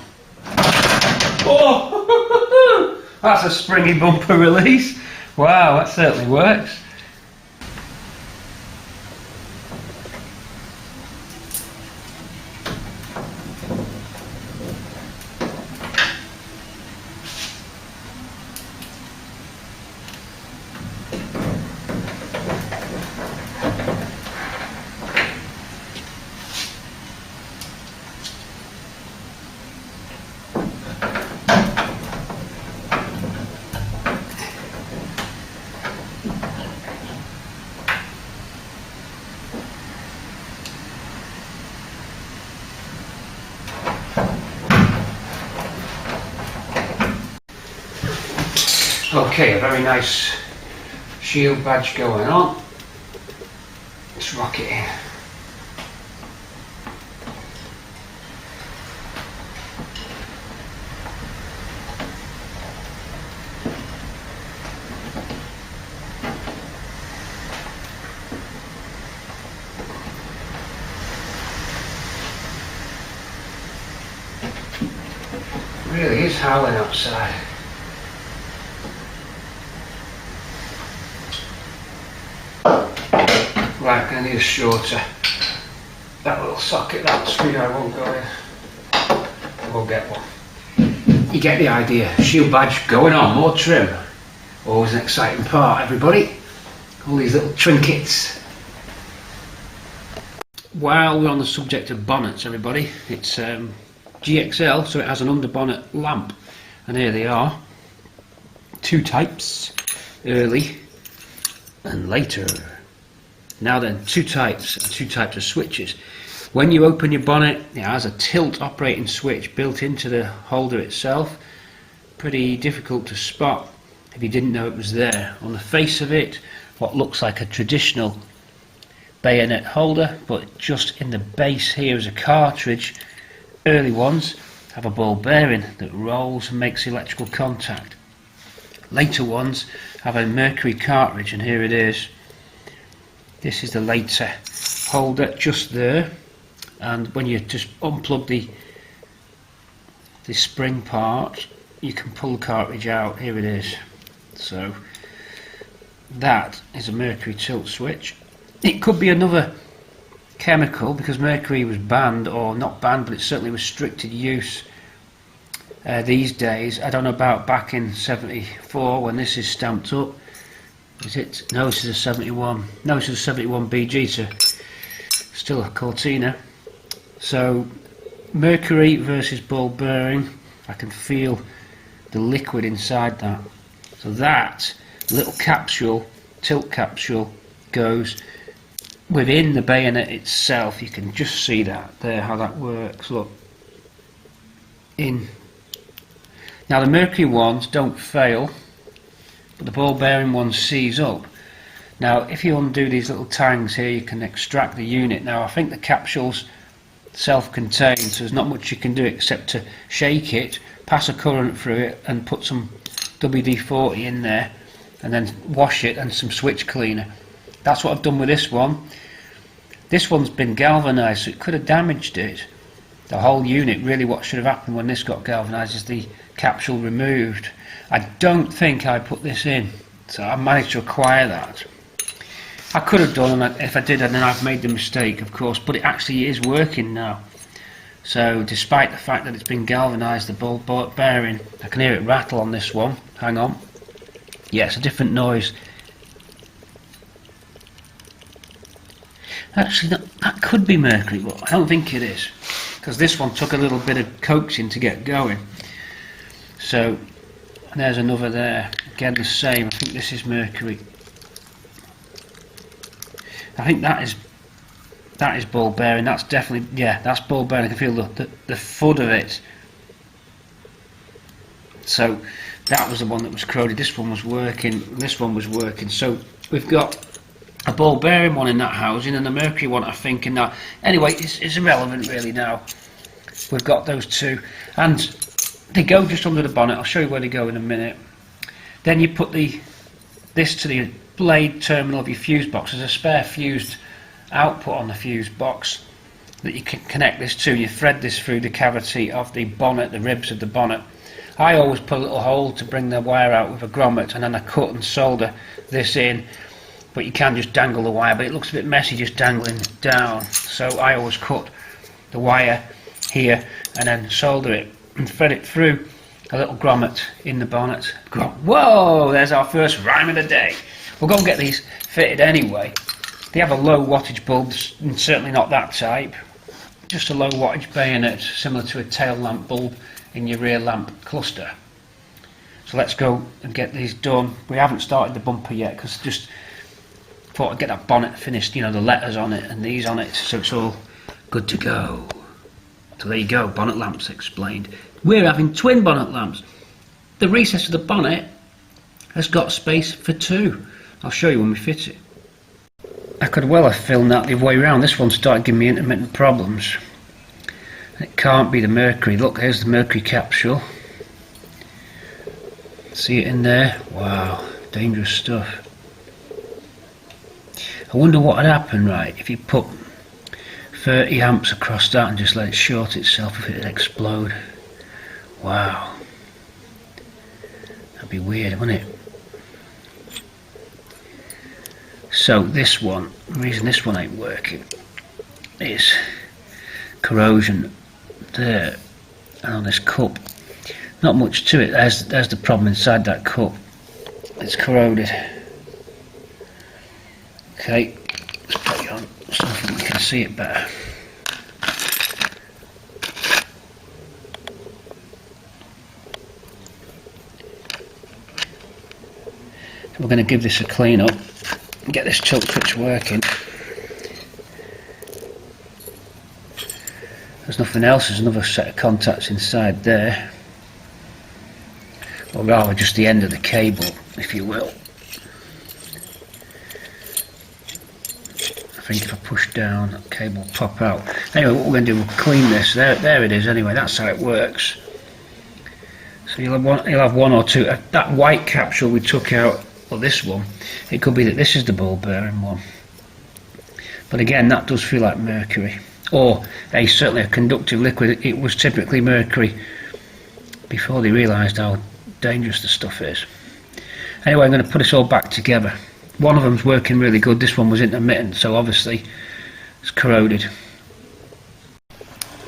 Oh, that's a springy bumper release. Wow, that certainly works. Okay, a very nice shield badge going on. Let's rock it in. It really is howling outside. Right, I'm going to need a shorter. That little socket, that screw I won't go in. We'll get one. You get the idea. Shield badge going on, more trim. Always an exciting part, everybody. All these little trinkets. While we're on the subject of bonnets, everybody, it's GXL, so it has an under bonnet lamp. And here they are. Two types, early and later. Now then, two types of switches. When you open your bonnet, it has a tilt operating switch built into the holder itself. Pretty difficult to spot if you didn't know it was there. On the face of it, what looks like a traditional bayonet holder, but just in the base here is a cartridge. Early ones have a ball bearing that rolls and makes electrical contact. Later ones have a mercury cartridge, and here it is. This is the later holder just there, and when you just unplug the spring part, you can pull the cartridge out. Here it is. So that is a mercury tilt switch. It could be another chemical, because mercury was banned, or not banned, but it's certainly restricted use these days. I don't know about back in 74 when this is stamped up. Is it? No, this is a 71. No, this is a 71 BG, so still a Cortina. So mercury versus ball bearing. I can feel the liquid inside that. So that little capsule, tilt capsule, goes within the bayonet itself. You can just see that there, how that works. Look, in Now the mercury ones don't fail, but the ball bearing ones seize up. Now if you undo these little tangs here, you can extract the unit. Now I think the capsule's self-contained, so there's not much you can do except to shake it, pass a current through it and put some WD-40 in there and then wash it and some switch cleaner. That's what I've done with this one. This one's been galvanised, so it could have damaged it. The whole unit, really what should have happened when this got galvanised is the capsule removed. I don't think I put this in, so I managed to acquire that. I could have done, and if I did, then I've made the mistake, of course, but it actually is working now. So despite the fact that it's been galvanised, the ball bearing, I can hear it rattle on this one. Hang on. Yeah, it's a different noise. Actually, that could be mercury, but I don't think it is, because this one took a little bit of coaxing to get going. So there's another there, again the same. I think this is mercury. I think that is ball bearing. That's definitely, yeah, that's ball bearing. I can feel the thud of it. So that was the one that was corroded. This one was working. This one was working. So we've got a ball bearing one in that housing and a mercury one, I think, in that. Anyway, it's irrelevant really now. We've got those two, and they go just under the bonnet. I'll show you where they go in a minute. Then you put this to the blade terminal of your fuse box. There's a spare fused output on the fuse box that you can connect this to. You thread this through the cavity of the bonnet, the ribs of the bonnet. I always put a little hole to bring the wire out with a grommet, and then I cut and solder this in. But you can just dangle the wire, but it looks a bit messy just dangling down. So I always cut the wire here and then solder it and thread it through a little grommet in the bonnet. Whoa, there's our first rhyme of the day. We'll go and get these fitted anyway. They have a low wattage bulb, and certainly not that type. Just a low wattage bayonet, similar to a tail lamp bulb in your rear lamp cluster. So let's go and get these done. We haven't started the bumper yet because just thought I'd get that bonnet finished, you know, the letters on it and these on it, so it's all good to go. So there you go, bonnet lamps explained. We're having twin bonnet lamps. The recess of the bonnet has got space for two. I'll show you when we fit it. I could well have filmed that the other way around. This one started giving me intermittent problems. It can't be the mercury. Look, here's the mercury capsule. See it in there? Wow, dangerous stuff. I wonder what would happen, right, if you put 30 amps across that and just let it short itself, if it would explode. Wow. That'd be weird, wouldn't it? So this one, the reason this one ain't working is corrosion there and on this cup. Not much to it. There's the problem inside that cup. It's corroded. Okay, let's put it on something we can see it better. So we're going to give this a clean up and get this tilt switch working. There's nothing else, there's another set of contacts inside there. Or rather just the end of the cable, if you will. I think if I push down, that cable will pop out. Anyway, what we're going to do, we'll clean this. There it is anyway, that's how it works. So you'll have one or two. That white capsule we took out, or this one, it could be that this is the ball bearing one. But again, that does feel like mercury. Or certainly a conductive liquid. It was typically mercury before they realised how dangerous the stuff is. Anyway, I'm going to put this all back together. One of them's working really good, this one was intermittent, so obviously it's corroded.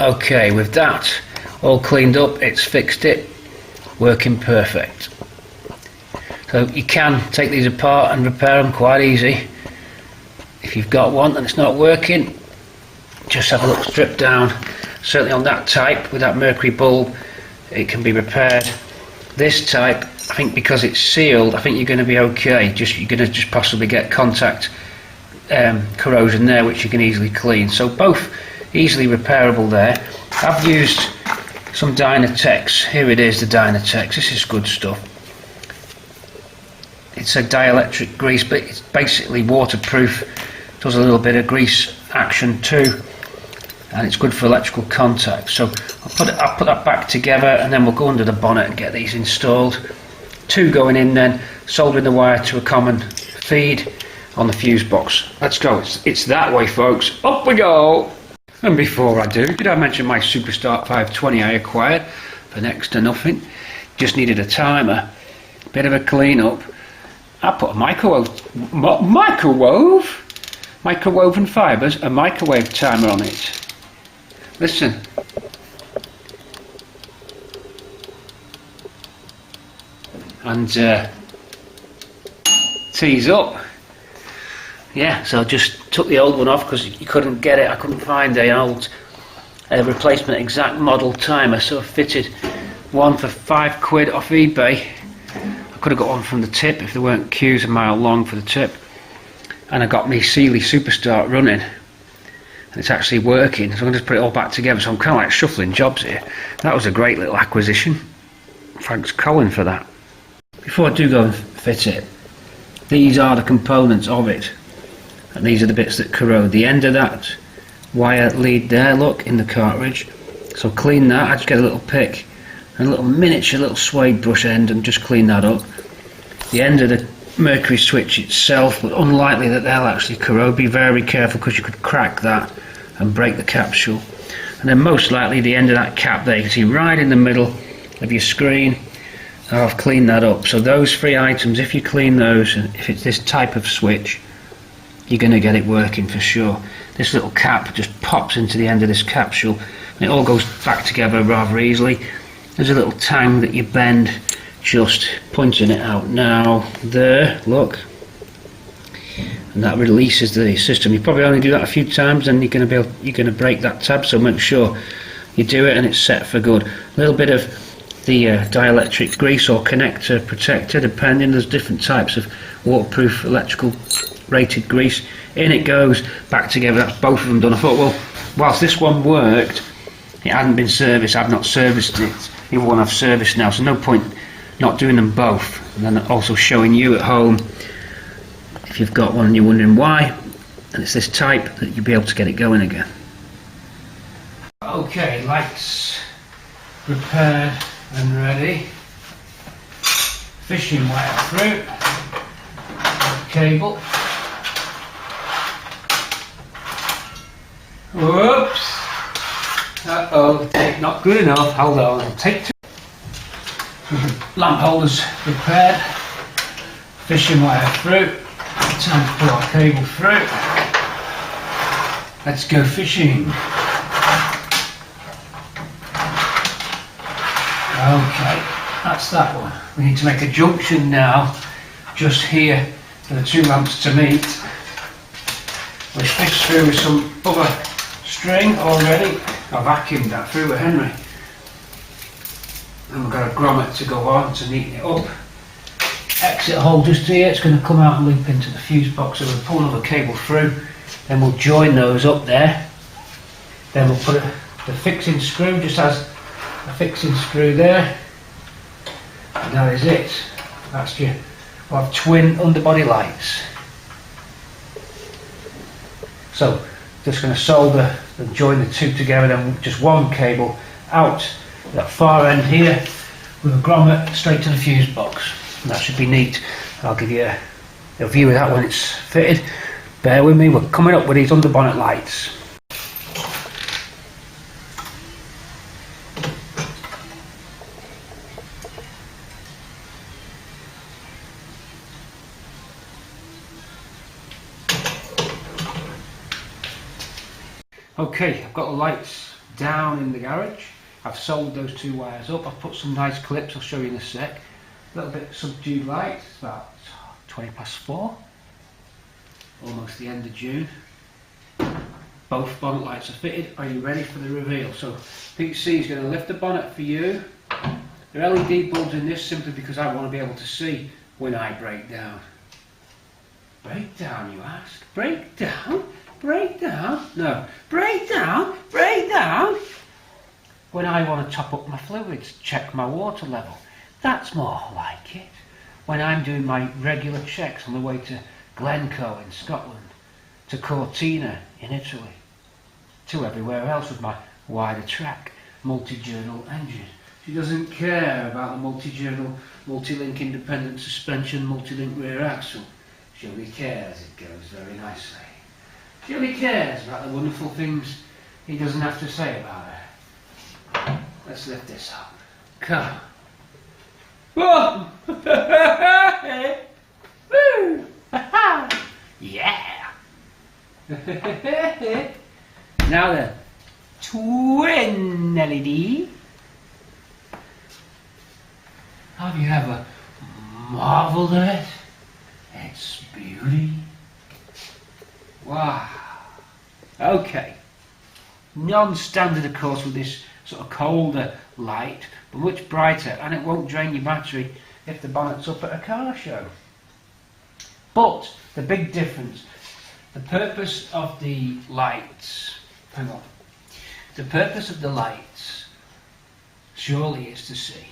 Okay, with that all cleaned up, it's fixed it, working perfect. So you can take these apart and repair them quite easy. If you've got one and it's not working, just have a little strip down. Certainly on that type with that mercury bulb, it can be repaired. This type, I think because it's sealed, I think you're going to be okay. You're going to just possibly get contact corrosion there, which you can easily clean. So both easily repairable there. I've used some Dynatex. Here it is, the Dynatex. This is good stuff. It's a dielectric grease, but it's basically waterproof. Does a little bit of grease action too, and it's good for electrical contact. So I'll put that back together, and then we'll go under the bonnet and get these installed. 2 going in, then soldering the wire to a common feed on the fuse box. Let's go. It's that way, folks. Up we go. And before I do, did I mention my Superstart 520 I acquired for next to nothing? Just needed a timer, bit of a clean up. I put a microwoven fibres, a microwave timer on it. Listen. And tease up. Yeah, so I just took the old one off because you couldn't get it. I couldn't find an old replacement exact model timer, so I fitted one for £5 off eBay. I could have got one from the tip if there weren't queues a mile long for the tip. And I got me Sealy Superstart running, and it's actually working, so I'm going to just put it all back together. So I'm kind of like shuffling jobs here. That was a great little acquisition. Thanks Colin for that. Before I do go and fit it, these are the components of it, and these are the bits that corrode. The end of that wire lead there, look, in the cartridge. So clean that. I just get a little pick and a little miniature little suede brush end and just clean that up. The end of the mercury switch itself, but unlikely that they'll actually corrode. Be very careful because you could crack that and break the capsule. And then most likely the end of that cap there, you can see right in the middle of your screen. I've cleaned that up. So those 3 items, if you clean those, and if it's this type of switch, you're going to get it working for sure. This little cap just pops into the end of this capsule and it all goes back together rather easily. There's a little tang that you bend, just pointing it out now. There, look. And that releases the system. You probably only do that a few times and you're going to break that tab, so make sure you do it and it's set for good. A little bit of the dielectric grease or connector protector, depending. There's different types of waterproof electrical rated grease. In it goes, back together. That's both of them done. I thought, well, whilst this one worked, it hadn't been serviced. I've not serviced it. The other one I've serviced now, so no point not doing them both. And then also showing you at home, if you've got one and you're wondering why, and it's this type, that you'll be able to get it going again. Okay, lights repaired and ready. Fishing wire through. Cable. Whoops. Uh-oh, not good enough. Hold on, take 2. Lamp holders repaired. Fishing wire through. Time to pull our cable through. Let's go fishing. Okay, that's that one. We need to make a junction now, just here, for the 2 lamps to meet. We've fished through with some other string already. I vacuumed that through with Henry. And we've got a grommet to go on to neaten it up. Exit hole just here, it's going to come out and loop into the fuse box, so we'll pull another cable through, then we'll join those up there. Then we'll put the fixing screw, just has a fixing screw there. And that is it. That's your, we'll have twin underbody lights. So, just going to solder and join the 2 together, then just 1 cable out that far end here with a grommet straight to the fuse box. And that should be neat. I'll give you a view of that when it's fitted. Bear with me, we're coming up with these under bonnet lights. Okay, I've got the lights down in the garage. I've soldered those 2 wires up. I've put some nice clips, I'll show you in a sec. A little bit of subdued light, it's about 4:20, almost the end of June. Both bonnet lights are fitted. Are you ready for the reveal? So PC is going to lift the bonnet for you. There are LED bulbs in this simply because I want to be able to see when I break down. Break down, you ask? Break down? Break down? No. Break down? Break down? when I want to top up my fluids, check my water level. That's more like it. When I'm doing my regular checks on the way to Glencoe in Scotland, to Cortina in Italy, to everywhere else with my wider track, multi-journal engine. She doesn't care about the multi-journal, multi-link independent suspension, multi-link rear axle. She only cares it goes very nicely. She only cares about the wonderful things he doesn't have to say about her. Let's lift this up. Come. Whoa! Woo! Yeah! Now then, twin LED. Have you ever marvelled at it? Its beauty. Wow. Okay. Non-standard, of course, with this sort of colder light, but much brighter, and it won't drain your battery if the bonnet's up at a car show. But the big difference, the purpose of the lights, hang on, the purpose of the lights surely is to see,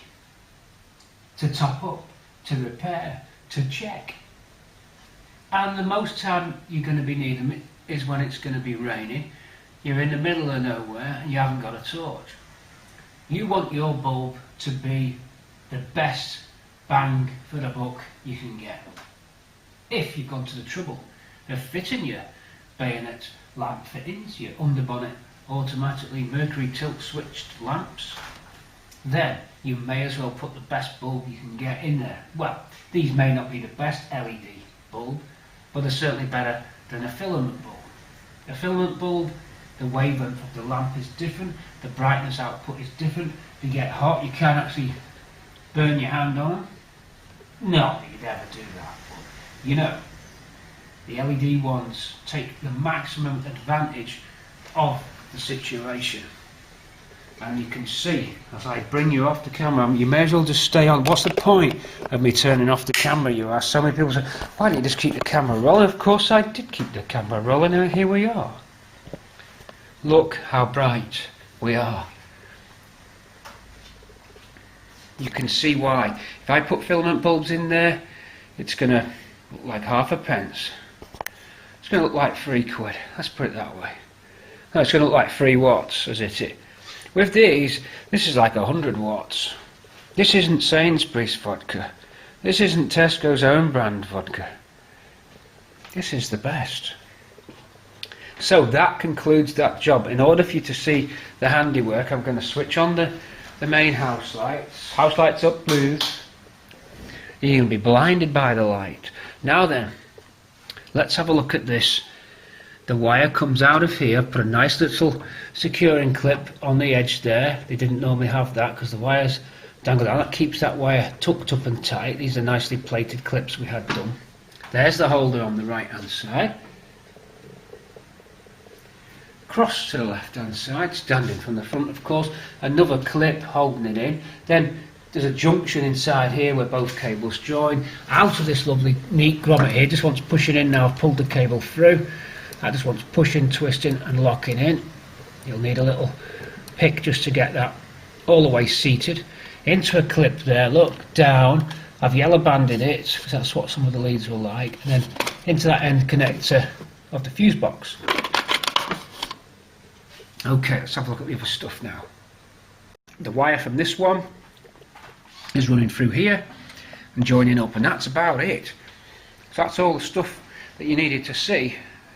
to top up, to repair, to check. And the most time you're going to be needing them is when it's going to be raining, you're in the middle of nowhere and you haven't got a torch. You want your bulb to be the best bang for the buck you can get. If you've gone to the trouble of fitting your bayonet lamp fittings, your underbonnet automatically mercury tilt switched lamps, then you may as well put the best bulb you can get in there. Well, these may not be the best LED bulb, but they're certainly better than a filament bulb. A filament bulb, the wavelength of the lamp is different, the brightness output is different. If you get hot, you can't actually burn your hand on them. Not that you'd ever do that, but you know, the LED ones take the maximum advantage of the situation. And you can see, as I bring you off the camera, you may as well just stay on. What's the point of me turning off the camera, you ask? So many people say, why don't you just keep the camera rolling? Of course I did keep the camera rolling, and here we are. Look how bright we are. You can see why. If I put filament bulbs in there, it's going to look like half a pence. It's going to look like £3. Let's put it that way. No, it's going to look like 3 watts, as it. With these, this is like 100 watts. This isn't Sainsbury's vodka. This isn't Tesco's own brand vodka. This is the best. So that concludes that job. In order for you to see the handiwork, I'm going to switch on the main house lights. House lights up, please. You're going to be blinded by the light. Now then, let's have a look at this. The wire comes out of here. Put a nice little securing clip on the edge there. They didn't normally have that because the wire's dangled down. That keeps that wire tucked up and tight. These are nicely plated clips we had done. There's the holder on the right hand side. Cross to the left hand side, standing from the front of course. Another clip holding it in. Then there's a junction inside here where both cables join. Out of this lovely neat grommet here. Just wants pushing in now. I've pulled the cable through. I just want pushing, twisting and locking in. You'll need a little pick just to get that all the way seated. Into a clip there, look, down. I've yellow banded it, because that's what some of the leads will like. And then into that end connector of the fuse box. Okay, let's have a look at the other stuff now. The wire from this one is running through here and joining up, and that's about it. So that's all the stuff that you needed to see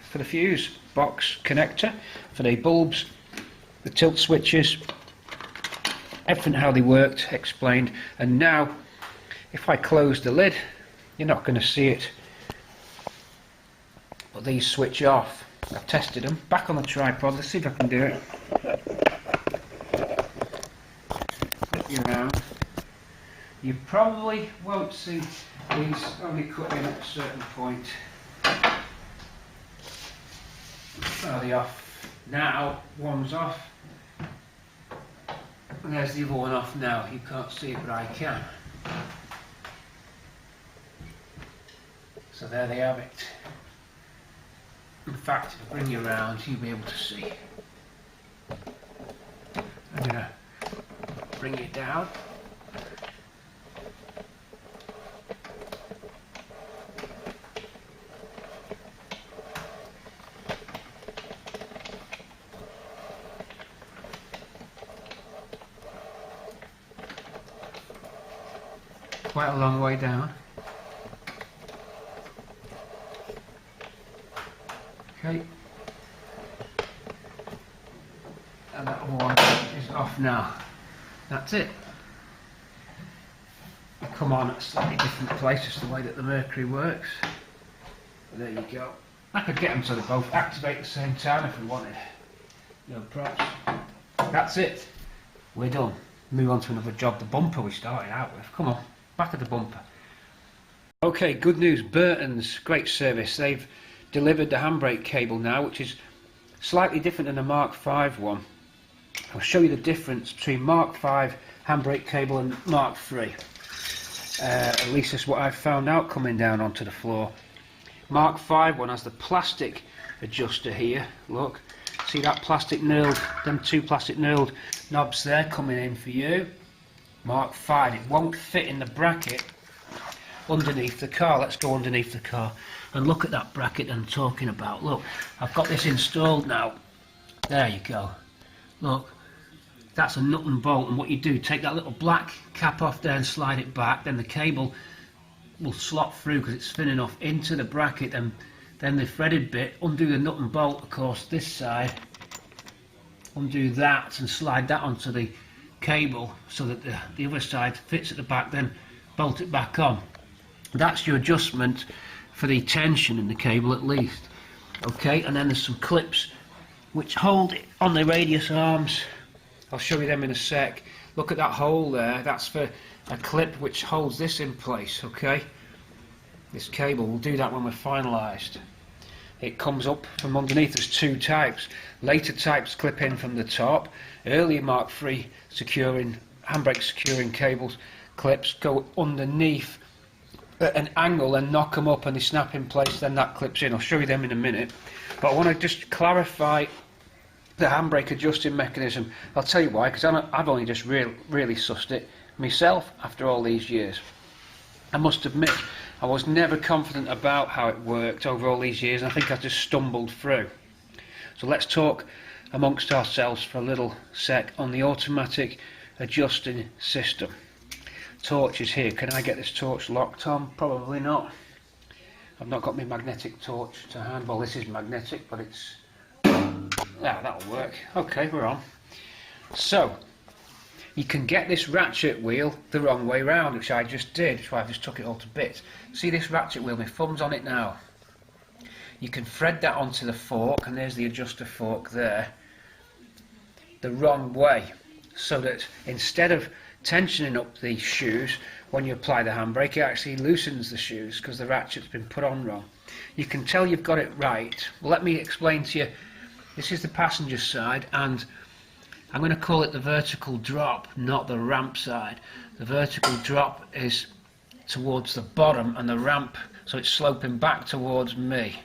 for the fuse box connector, for the bulbs, the tilt switches, everything how they worked, explained. And now, if I close the lid, you're not going to see it, but these switch off. I've tested them. Back on the tripod, let's see if I can do it. Flip you around. You probably won't see these only cut in at a certain point. Are they off now? One's off. And there's the other one off now. You can't see it, but I can. So there they have it. In fact, if I bring you around, you'll be able to see. I'm going to bring it down. Quite a long way down. Okay. And that one is off now. That's it. You come on at a slightly different place, just the way that the Mercury works. But there you go. I could get them so they both activate at the same time if we wanted. No props. That's it. We're done. Move on to another job. The bumper we started out with. Come on, back at the bumper. Okay, good news. Burton's, great service. They've delivered the handbrake cable now, which is slightly different than the Mark V one. I'll show you the difference between Mark V handbrake cable and Mark III. At least that's what I've found out coming down onto the floor. Mark V one has the plastic adjuster here. Look, see that plastic knurled, them two plastic knurled knobs there coming in for you. Mark V, it won't fit in the bracket underneath the car. Let's go underneath the car and look at that bracket I'm talking about. Look, I've got this installed now. There you go. Look, that's a nut and bolt, and what you do, take that little black cap off there and slide it back, then the cable will slot through because it's thin enough into the bracket, and then the threaded bit, undo the nut and bolt, of course, this side, undo that and slide that onto the cable so that the other side fits at the back, then bolt it back on. That's your adjustment for the tension in the cable at least. Okay, and then there's some clips which hold it on the radius arms. I'll show you them in a sec. Look at that hole there, that's for a clip which holds this in place, okay? This cable, we'll do that when we're finalised. It comes up from underneath. There's two types. Later types clip in from the top. Earlier Mark III securing, handbrake securing cables, clips go underneath at an angle and knock them up and they snap in place, then that clips in. I'll show you them in a minute. But I want to just clarify the handbrake adjusting mechanism. I'll tell you why, because I've only just really sussed it myself after all these years. I must admit, I was never confident about how it worked over all these years, and I think I just stumbled through. So let's talk amongst ourselves for a little sec on the automatic adjusting system. Torch is here. Can I get this torch locked on? Probably not. I've not got my magnetic torch to hand. Well, this is magnetic, but it's... yeah, that'll work. Okay, we're on. So, you can get this ratchet wheel the wrong way round, which I just did. That's why I just took it all to bits. See this ratchet wheel? My thumb's on it now. You can thread that onto the fork, and there's the adjuster fork there, the wrong way, so that instead of tensioning up the shoes when you apply the handbrake, it actually loosens the shoes because the ratchet's been put on wrong. You can tell you've got it right. Well, let me explain to you. This is the passenger side, and I'm going to call it the vertical drop, not the ramp side. The vertical drop is towards the bottom, and the ramp, so it's sloping back towards me.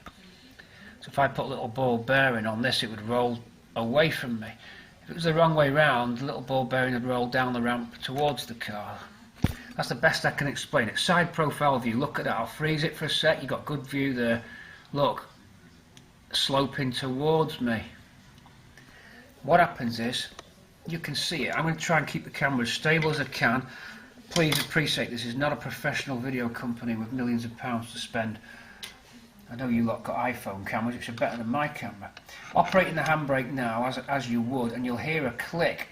So if I put a little ball bearing on this, it would roll away from me. If it was the wrong way round, the little ball bearing would roll down the ramp towards the car. That's the best I can explain it. Side profile view, look at that. I'll freeze it for a sec. You've got good view there. Look, sloping towards me. What happens is, you can see it. I'm going to try and keep the camera as stable as I can. Please appreciate this is not a professional video company with millions of pounds to spend. I know you lot got iPhone cameras which are better than my camera. Operating the handbrake now as you would, and you'll hear a click.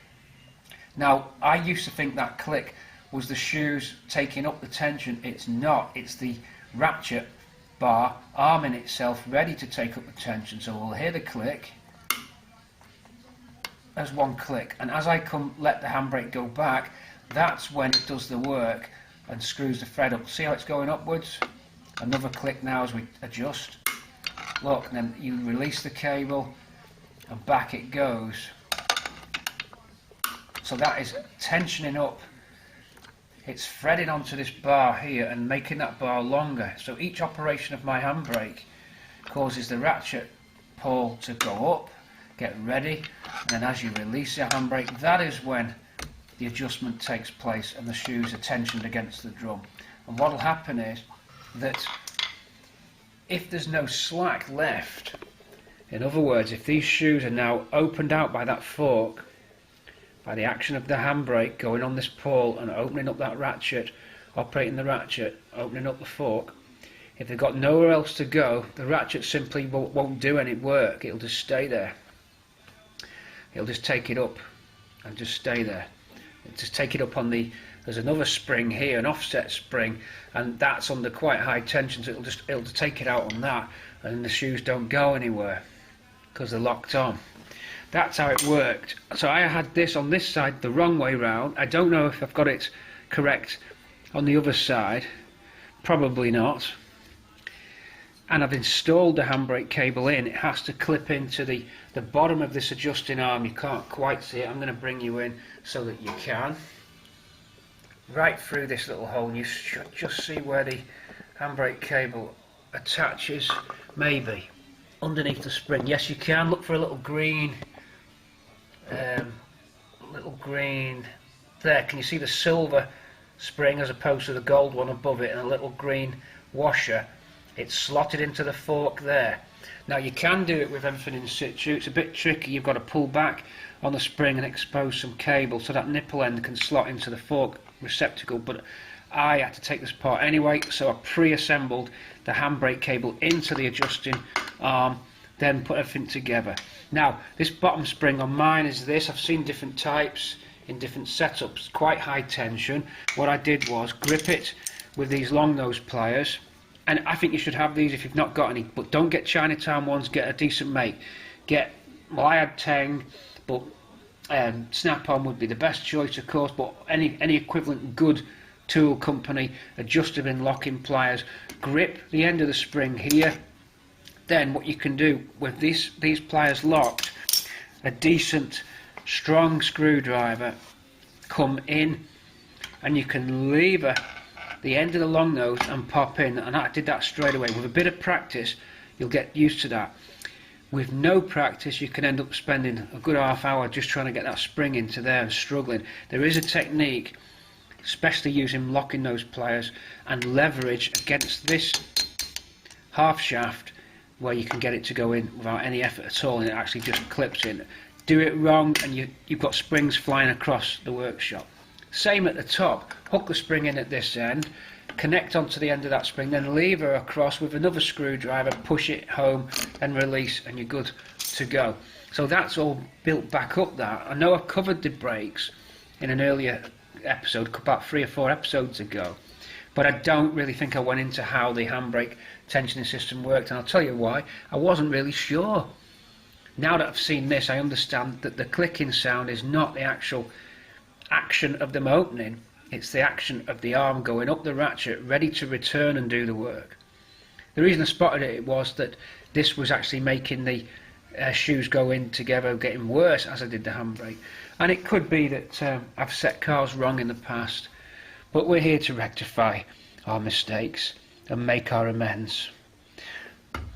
Now, I used to think that click was the shoes taking up the tension. It's not. It's the ratchet bar arming itself ready to take up the tension. So we'll hear the click. There's one click, and as I let the handbrake go back, that's when it does the work and screws the thread up. See how it's going upwards? Another click now as we adjust. Look, and then you release the cable and back it goes. So that is tensioning up. It's threading onto this bar here and making that bar longer. So each operation of my handbrake causes the ratchet pull to go up, get ready, and then as you release your handbrake, that is when the adjustment takes place and the shoes are tensioned against the drum. And what will happen is that if there's no slack left, in other words, if these shoes are now opened out by that fork, by the action of the handbrake going on this pawl and opening up that ratchet, operating the ratchet, opening up the fork, if they've got nowhere else to go, the ratchet simply won't do any work. It'll just stay there. It'll just take it up and just stay there. It'll just take it up on there's another spring here, an offset spring, and that's under quite high tension, so it'll just take it out on that, and the shoes don't go anywhere because they're locked on. That's how it worked. So I had this on this side the wrong way round. I don't know if I've got it correct on the other side, probably not. And I've installed the handbrake cable in. It has to clip into the bottom of this adjusting arm. You can't quite see it. I'm going to bring you in so that you can. Right through this little hole, and you should just see where the handbrake cable attaches, maybe underneath the spring. Yes, you can. Look for a little green there. Can you see the silver spring as opposed to the gold one above it, and a little green washer? It's slotted into the fork there. Now you can do it with everything in situ. It's a bit tricky. You've got to pull back on the spring and expose some cable so that nipple end can slot into the fork receptacle, but I had to take this apart anyway, so I pre-assembled the handbrake cable into the adjusting arm, then put everything together. Now this bottom spring on mine is this. I've seen different types in different setups, quite high tension. What I did was grip it with these long nose pliers, and I think you should have these if you've not got any, but don't get Chinatown ones, get a decent make. Well, I had Teng, but Snap-on would be the best choice, of course, but any equivalent good tool company, adjustive and locking pliers. Grip the end of the spring here. Then what you can do with these pliers locked, a decent strong screwdriver come in, and you can lever the end of the long nose and pop in, and I did that straight away. With a bit of practice you'll get used to that. With no practice you can end up spending a good half hour just trying to get that spring into there and struggling. There is a technique, especially using locking nose pliers and leverage against this half shaft, where you can get it to go in without any effort at all, and it actually just clips in. Do it wrong and you've got springs flying across the workshop. Same at the top. Hook the spring in at this end, connect onto the end of that spring, then lever across with another screwdriver, push it home and release, and you're good to go. So that's all built back up that. I know I've covered the brakes in an earlier episode, about 3 or 4 episodes ago, but I don't really think I went into how the handbrake tensioning system worked, and I'll tell you why. I wasn't really sure. Now that I've seen this, I understand that the clicking sound is not the actual action of them opening, it's the action of the arm going up the ratchet ready to return and do the work. The reason I spotted it was that this was actually making the shoes go in together, getting worse as I did the handbrake, and it could be that I've set cars wrong in the past, but we're here to rectify our mistakes and make our amends.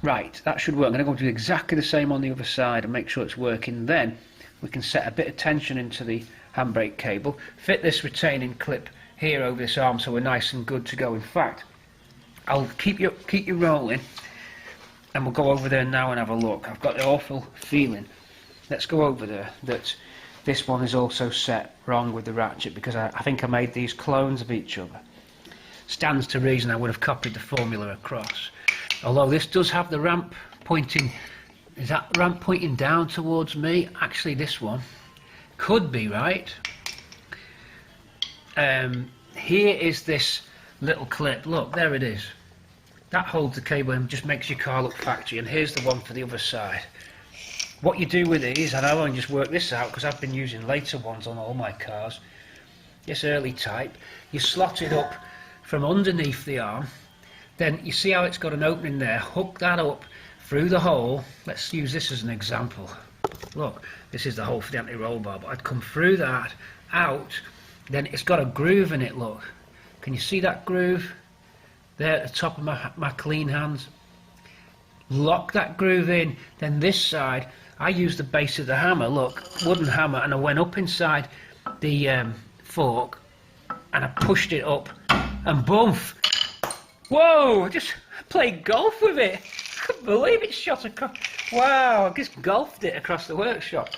Right, that should work. I'm going to go do exactly the same on the other side and make sure it's working. Then we can set a bit of tension into the handbrake cable, fit this retaining clip here over this arm so we're nice and good to go. In fact, I'll keep you rolling and we'll go over there now and have a look. I've got the awful feeling, let's go over there, that this one is also set wrong with the ratchet, because I think I made these clones of each other. Stands to reason I would have copied the formula across. Although this does have the ramp pointing, is that ramp pointing down towards me? Actually this one could be right. Here is this little clip, look, there it is. That holds the cable and just makes your car look factory, and here's the one for the other side. What you do with these, and I'll only just work this out because I've been using later ones on all my cars, this early type, you slot it up from underneath the arm, then you see how it's got an opening there, hook that up through the hole. Let's use this as an example. Look, this is the hole for the anti-roll bar, but I'd come through that, out, then it's got a groove in it, look. Can you see that groove? There at the top of my clean hands. Lock that groove in, then this side, I used the base of the hammer, look, wooden hammer, and I went up inside the fork and I pushed it up and bump. Whoa, I just played golf with it. I couldn't believe it shot across. Wow, I just golfed it across the workshop.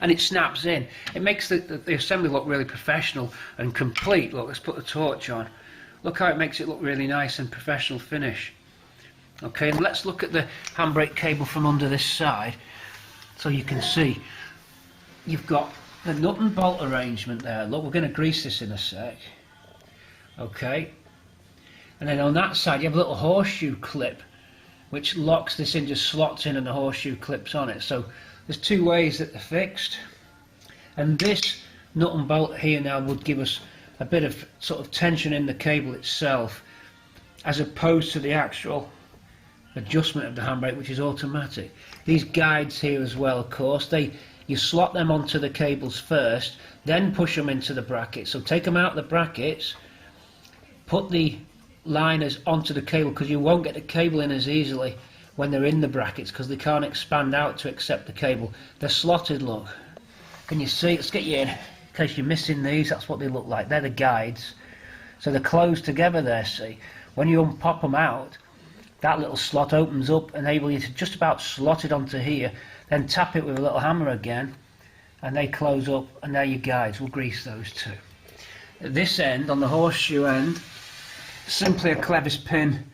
And it snaps in. It makes the assembly look really professional and complete. Look, let's put the torch on. Look how it makes it look really nice and professional finish. Okay, and let's look at the handbrake cable from under this side, so you can see. You've got the nut and bolt arrangement there. Look, we're going to grease this in a sec. Okay, and then on that side you have a little horseshoe clip, which locks this in, just slots in, and the horseshoe clips on it. So there's two ways that they're fixed, and this nut and bolt here now would give us a bit of sort of tension in the cable itself, as opposed to the actual adjustment of the handbrake, which is automatic. These guides here as well, of course, you slot them onto the cables first, then push them into the brackets. So take them out of the brackets, put the liners onto the cable, because you won't get the cable in as easily when they're in the brackets, because they can't expand out to accept the cable. They're slotted, look. Can you see? Let's get you in case you're missing these. That's what they look like. They're the guides. So they're closed together there, see. When you unpop them out, that little slot opens up, enable you to just about slot it onto here, then tap it with a little hammer again, and they close up, and there your guides. We'll grease those too. At this end, on the horseshoe end, simply a clevis pin,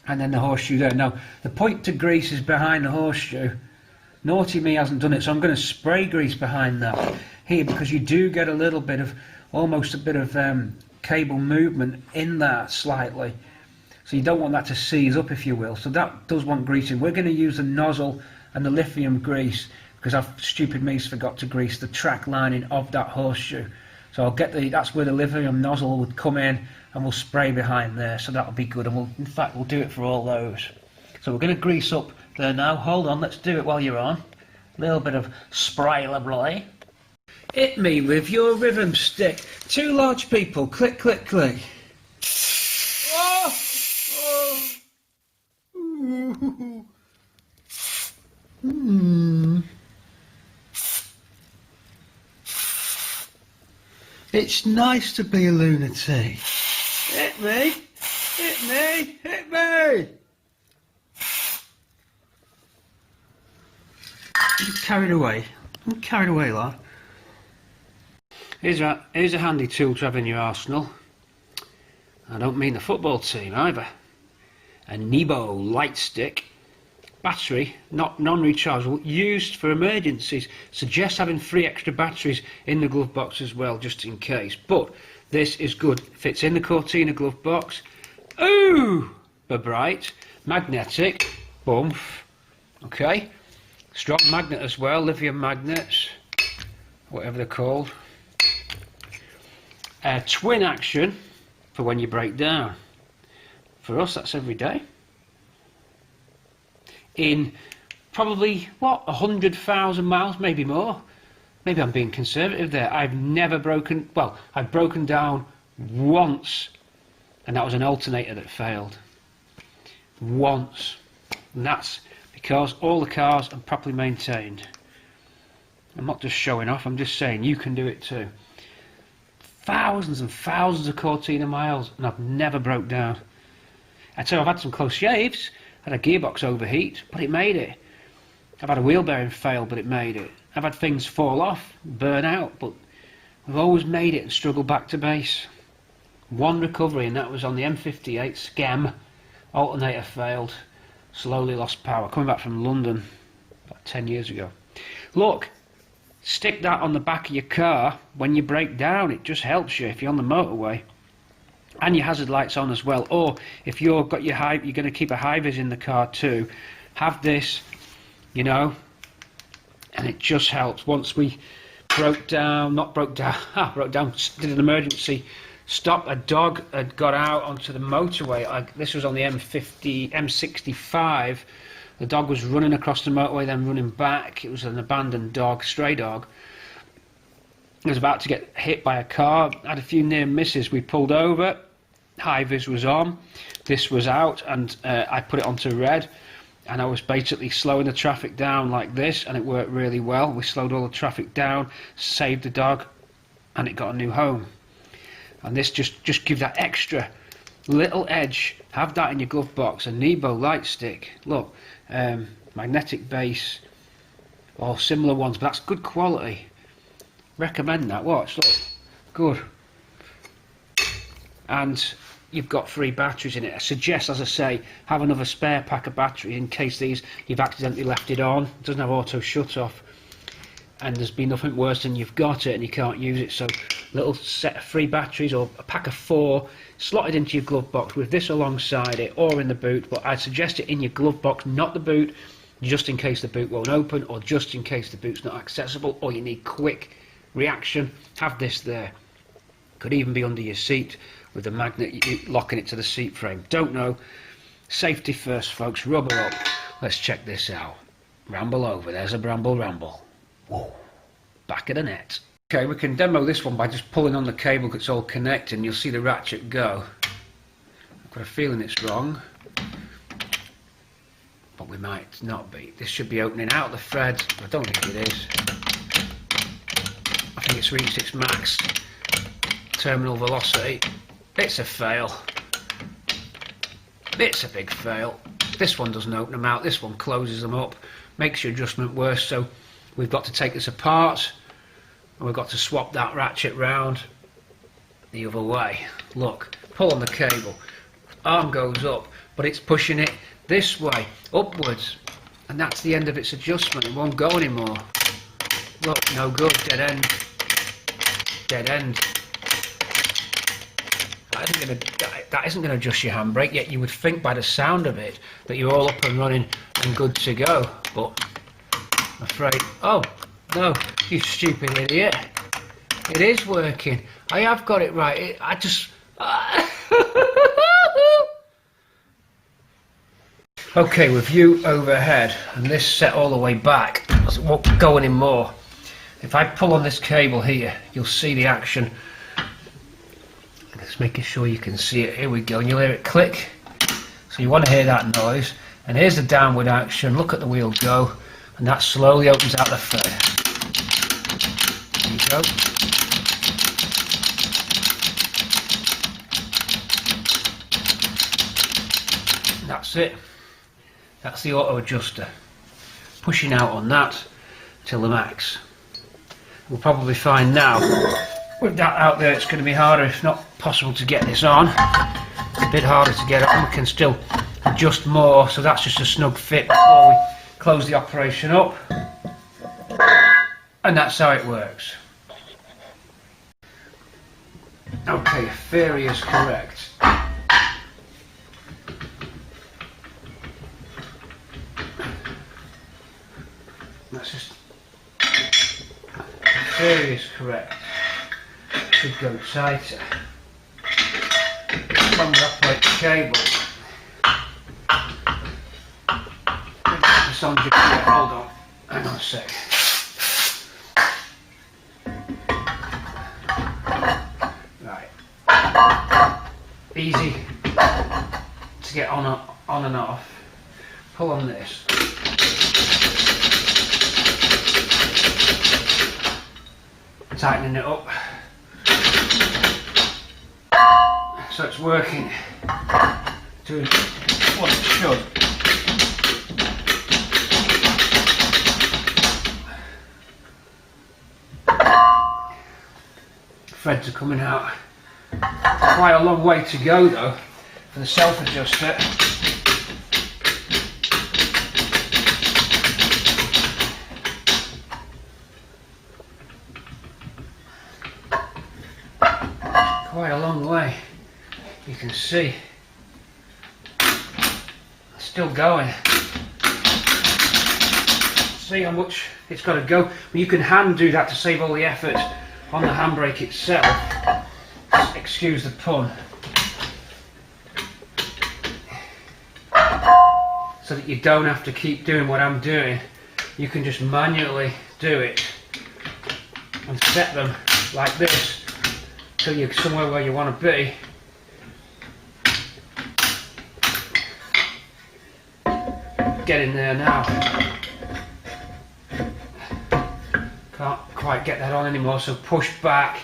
and then the horseshoe there. Now the point to grease is behind the horseshoe. Naughty me hasn't done it, so I'm going to spray grease behind that here, because you do get a little bit of, almost a bit of cable movement in that slightly, so you don't want that to seize up, if you will. So that does want greasing. We're going to use the nozzle and the lithium grease, because stupid me's forgot to grease the track lining of that horseshoe. So I'll get that's where the lithium nozzle would come in, and we'll spray behind there, so that'll be good. And in fact we'll do it for all those. So we're going to grease up there now. Hold on, let's do it while you're on. A little bit of spray liberally. Hit me with your rhythm stick. Two large people, click, click, click. Oh! Oh! Ooh. Mm. It's nice to be a lunatic. Hit me! Hit me! Hit me! I'm carried away. I'm carried away, lad. Here's a handy tool to have in your arsenal. I don't mean the football team either. A Nebo light stick. Battery, not non-rechargeable, used for emergencies. Suggest having 3 extra batteries in the glove box as well, just in case. But this is good. Fits in the Cortina glove box. Ooh! Bright. Magnetic. Bump. Okay. Strong magnet as well, lithium magnets. Whatever they're called. Twin action for when you break down. For us, that's every day. In probably, what, 100,000 miles, maybe more. Maybe I'm being conservative there. I've never broken, well, I've broken down once, and that was an alternator that failed. Once. And that's because all the cars are properly maintained. I'm not just showing off, I'm just saying you can do it too. Thousands and thousands of Cortina miles, and I've never broke down. I'd say I've had some close shaves. Had a gearbox overheat, but it made it. I've had a wheel bearing fail, but it made it. I've had things fall off, burn out, but we've always made it and struggled back to base. One recovery, and that was on the M58 Schem. Alternator failed, slowly lost power. Coming back from London about 10 years ago. Look, stick that on the back of your car when you break down. It just helps you if you're on the motorway. And your hazard lights on as well, or if you're going to keep a high vis in the car too, have this, you know, and it just helps. Once we did an emergency stop. A dog had got out onto the motorway. This was on the M65. The dog was running across the motorway, then running back. It was an abandoned dog, stray dog. It was about to get hit by a car. Had a few near misses. We pulled over. High vis was on. This was out, and I put it onto red. and I was basically slowing the traffic down like this, and it worked really well. We slowed all the traffic down, saved the dog, and it got a new home. And this just give that extra little edge. Have that in your glove box. A Nebo light stick, look, magnetic base, or similar ones, but that's good quality. Recommend that. Watch, look, good. And you've got 3 batteries in it. I suggest, as I say, have another spare pack of batteries in case these you've accidentally left it on. It doesn't have auto shut off, and there's been nothing worse than you've got it and you can't use it. So little set of 3 batteries, or a pack of 4 slotted into your glove box with this alongside it, or in the boot, but I'd suggest it in your glove box, not the boot, just in case the boot won't open, or just in case the boot's not accessible, or you need quick reaction. Have this there. Could even be under your seat with the magnet locking it to the seat frame. Don't know. Safety first, folks. Rubber up. Let's check this out. Ramble over. There's a Bramble ramble. Whoa. Back of the net. Okay, we can demo this one by just pulling on the cable that's all connected, and you'll see the ratchet go. I've got a feeling it's wrong, but we might not be. This should be opening out the thread. I don't think it is. I think it's reached its max terminal velocity. It's a fail. It's a big fail. This one doesn't open them out. This one closes them up. Makes your adjustment worse. So we've got to take this apart, and we've got to swap that ratchet round the other way. Look, pull on the cable. Arm goes up, but it's pushing it this way, upwards, and that's the end of its adjustment. It won't go anymore. Look, no good. Dead end. Dead end. That isn't going to adjust your handbrake, yet you would think by the sound of it that you're all up and running and good to go, but I'm afraid, oh no, you stupid idiot, it is working. I have got it right. I just okay, with view overhead and this set all the way back, it won't go anymore. If I pull on this cable here, you'll see the action. Just making sure you can see it. Here we go, and you'll hear it click. So you want to hear that noise. And here's the downward action. Look at the wheel go, and that slowly opens out the thread. There you go. And that's it. That's the auto adjuster. Pushing out on that till the max. We'll probably find now, with that out there, it's going to be harder, if not possible, to get this on. A bit harder to get on. We can still adjust more, so that's just a snug fit before we close the operation up. And that's how it works. Okay, theory is correct. That's just... theory is correct. Should go tighter. When we operate the cable, this on, hold on, hang on a sec. Right, easy to get on and off. Pull on this. Tightening it up. So it's working to what it should. Threads are coming out. Quite a long way to go though for the self-adjuster. Quite a long way. You can see it's still going. See how much it's got to go. But you can hand do that to save all the effort on the handbrake itself. Excuse the pun. So that you don't have to keep doing what I'm doing. You can just manually do it and set them like this till you're somewhere where you want to be. getting there now. Can't quite get that on anymore, so push back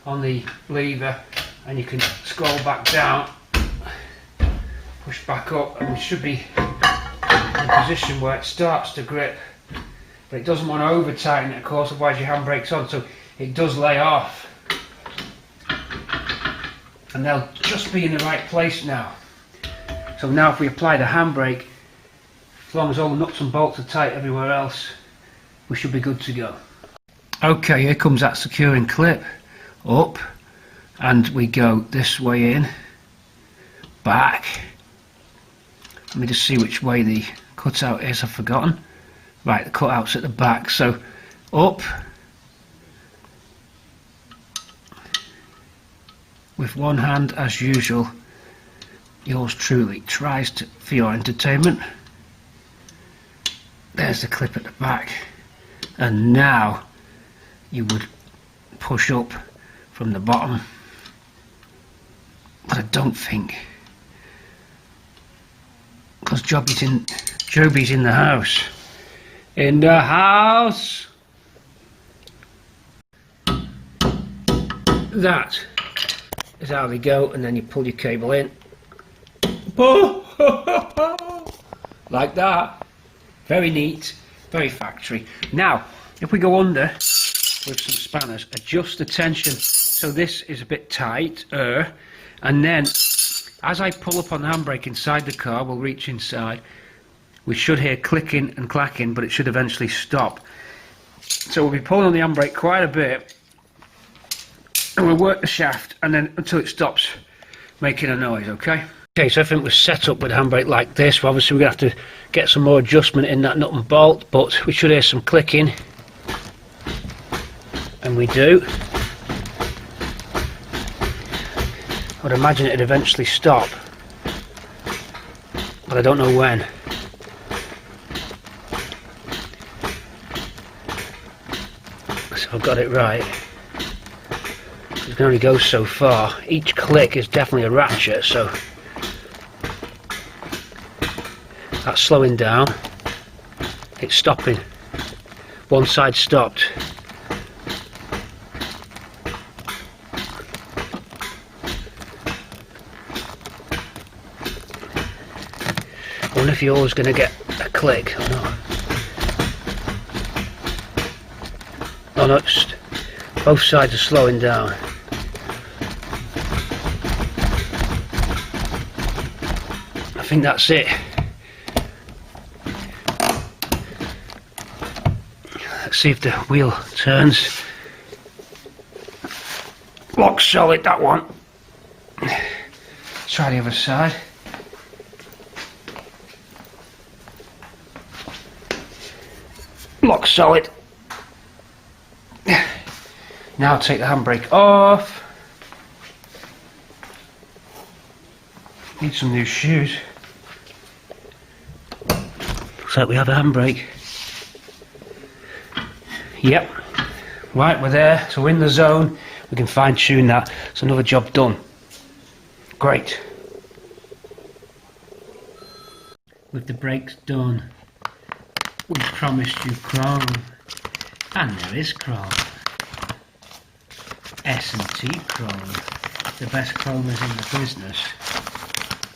on the lever and you can scroll back down, push back up, and we should be in a position where it starts to grip. But it doesn't want to over tighten it, of course, otherwise your handbrake's on, so it does lay off. And they'll just be in the right place now. So now if we apply the handbrake, as long as all the nuts and bolts are tight everywhere else, we should be good to go. Okay, here comes that securing clip. Up, and we go this way in, back. Let me just see which way the cutout is, I've forgotten. Right, the cutout's at the back, so up. With one hand, as usual, yours truly tries to, for your entertainment. There's the clip at the back. And now you would push up from the bottom. But I don't think, because Joby's in the house. In the house! That is how they go, and then you pull your cable in. Like that. Very neat, very factory. Now, if we go under with some spanners, adjust the tension. So this is a bit tight, and then as I pull up on the handbrake inside the car, we'll reach inside. We should hear clicking and clacking, but it should eventually stop. So we'll be pulling on the handbrake quite a bit, and we'll work the shaft, and then until it stops making a noise, okay? Okay, so everything was set up with the handbrake like this. Well, obviously we're going to have to get some more adjustment in that nut and bolt, but we should hear some clicking. And we do. I would imagine it'd eventually stop, but I don't know when. So I've got it right. It can only go so far. Each click is definitely a ratchet, so that's slowing down. It's stopping. One side stopped. I wonder if yours going to get a click or not. Oh no, both sides are slowing down. I think that's it. Let's see if the wheel turns. Lock solid, that one. Let's try the other side. Lock solid. Now take the handbrake off. Need some new shoes. Looks like we have a handbrake. Yep. Right, we're there. So we're in the zone. We can fine tune that. It's another job done. Great. With the brakes done, we promised you chrome. And there is chrome. S&T chrome. The best chromers in the business.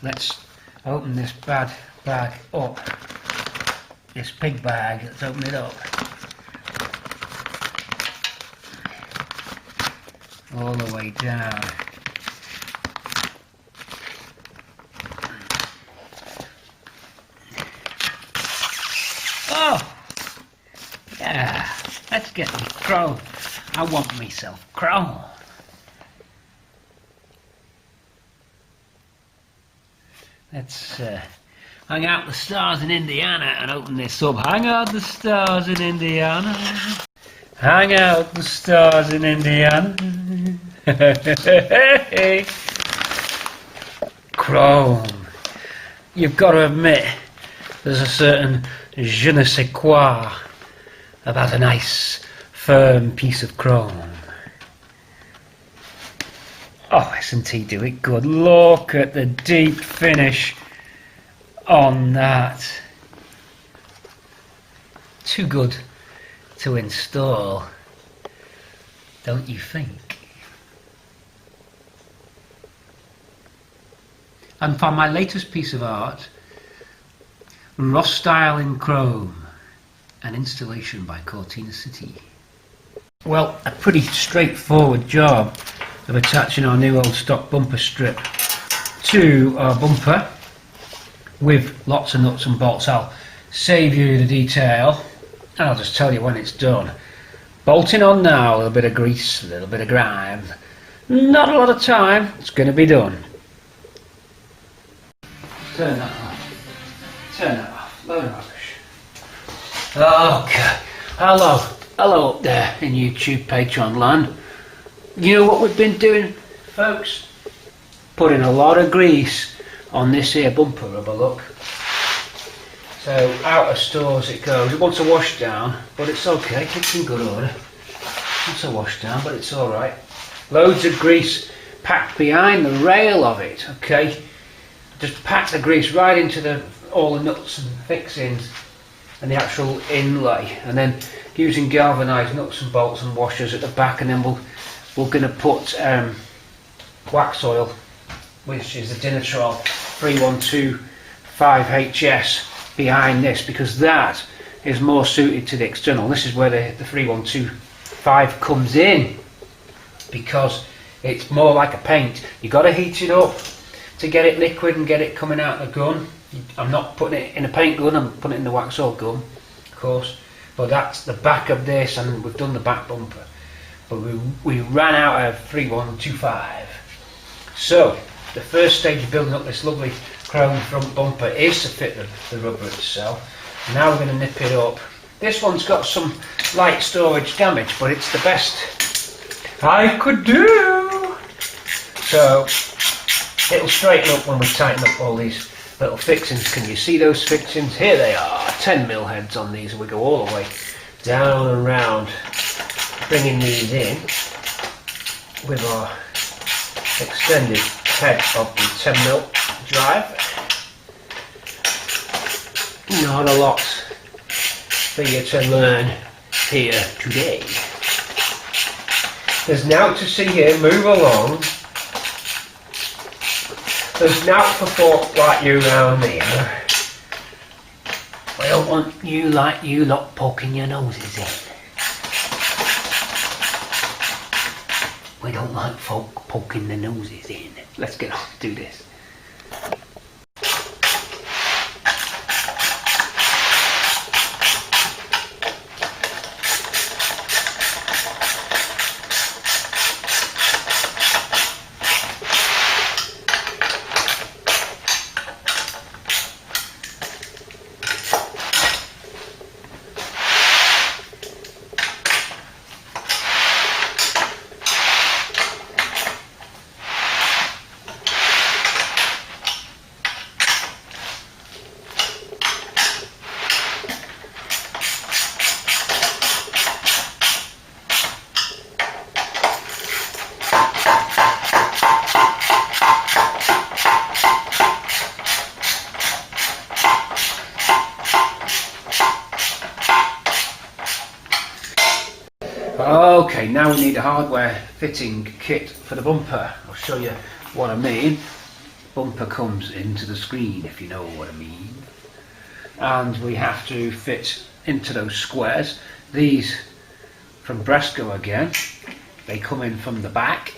Let's open this bad bag up. This pig bag, let's open it up. All the way down. Oh! Yeah, let's get me chrome. I want myself chrome. Let's hang out the stars in Indiana and open this up. Hang out the stars in Indiana. Hang out the stars in Indiana. Chrome. You've got to admit, there's a certain je ne sais quoi about a nice, firm piece of chrome. Oh, S&T do it good. Look at the deep finish on that. too good to install, don't you think? And for my latest piece of art, Ross style in chrome, an installation by Cortina City. Well, a pretty straightforward job of attaching our new old stock bumper strip to our bumper with lots of nuts and bolts. I'll save you the detail and I'll just tell you when it's done. Bolting on now, a little bit of grease, a little bit of grime, not a lot of time, it's going to be done. Turn that off, turn that off, load of rubbish. Okay, hello up there in YouTube Patreon land. You know what we've been doing, folks? Putting a lot of grease on this here bumper rubber, look. So out of stores it goes. It wants a wash down, but it's okay, it's in good order. It's a wash down, but it's alright. Loads of grease packed behind the rail of it, okay? Just pack the grease right into all the nuts and fixings and the actual inlay, and then using galvanised nuts and bolts and washers at the back, and then we're going to put wax oil, which is the Dinatrol 3125HS, behind this, because that is more suited to the external. This is where the 3125 comes in, because it's more like a paint. You've got to heat it up to get it liquid and get it coming out of the gun. I'm not putting it in a paint gun, I'm putting it in the wax oil gun, of course. But that's the back of this, and we've done the back bumper. But we ran out of 3125. So the first stage of building up this lovely chrome front bumper is to fit the rubber itself. Now we're going to nip it up. This one's got some light storage damage, but it's the best I could do. So it'll straighten up when we tighten up all these little fixings. Can you see those fixings? Here they are, 10mm heads on these, and we go all the way down and round, bringing these in with our extended head of the 10mm drive. Not a lot for you to learn here today. There's now to see here, move along. There's now for folk like you round here. I don't want you like you lot poking your noses in. We don't like folk poking their noses in. Let's get on, do this. Okay, now we need a hardware fitting kit for the bumper. I'll show you what I mean. Bumper comes into the screen, if you know what I mean. And we have to fit into those squares. These from Resto again. They come in from the back.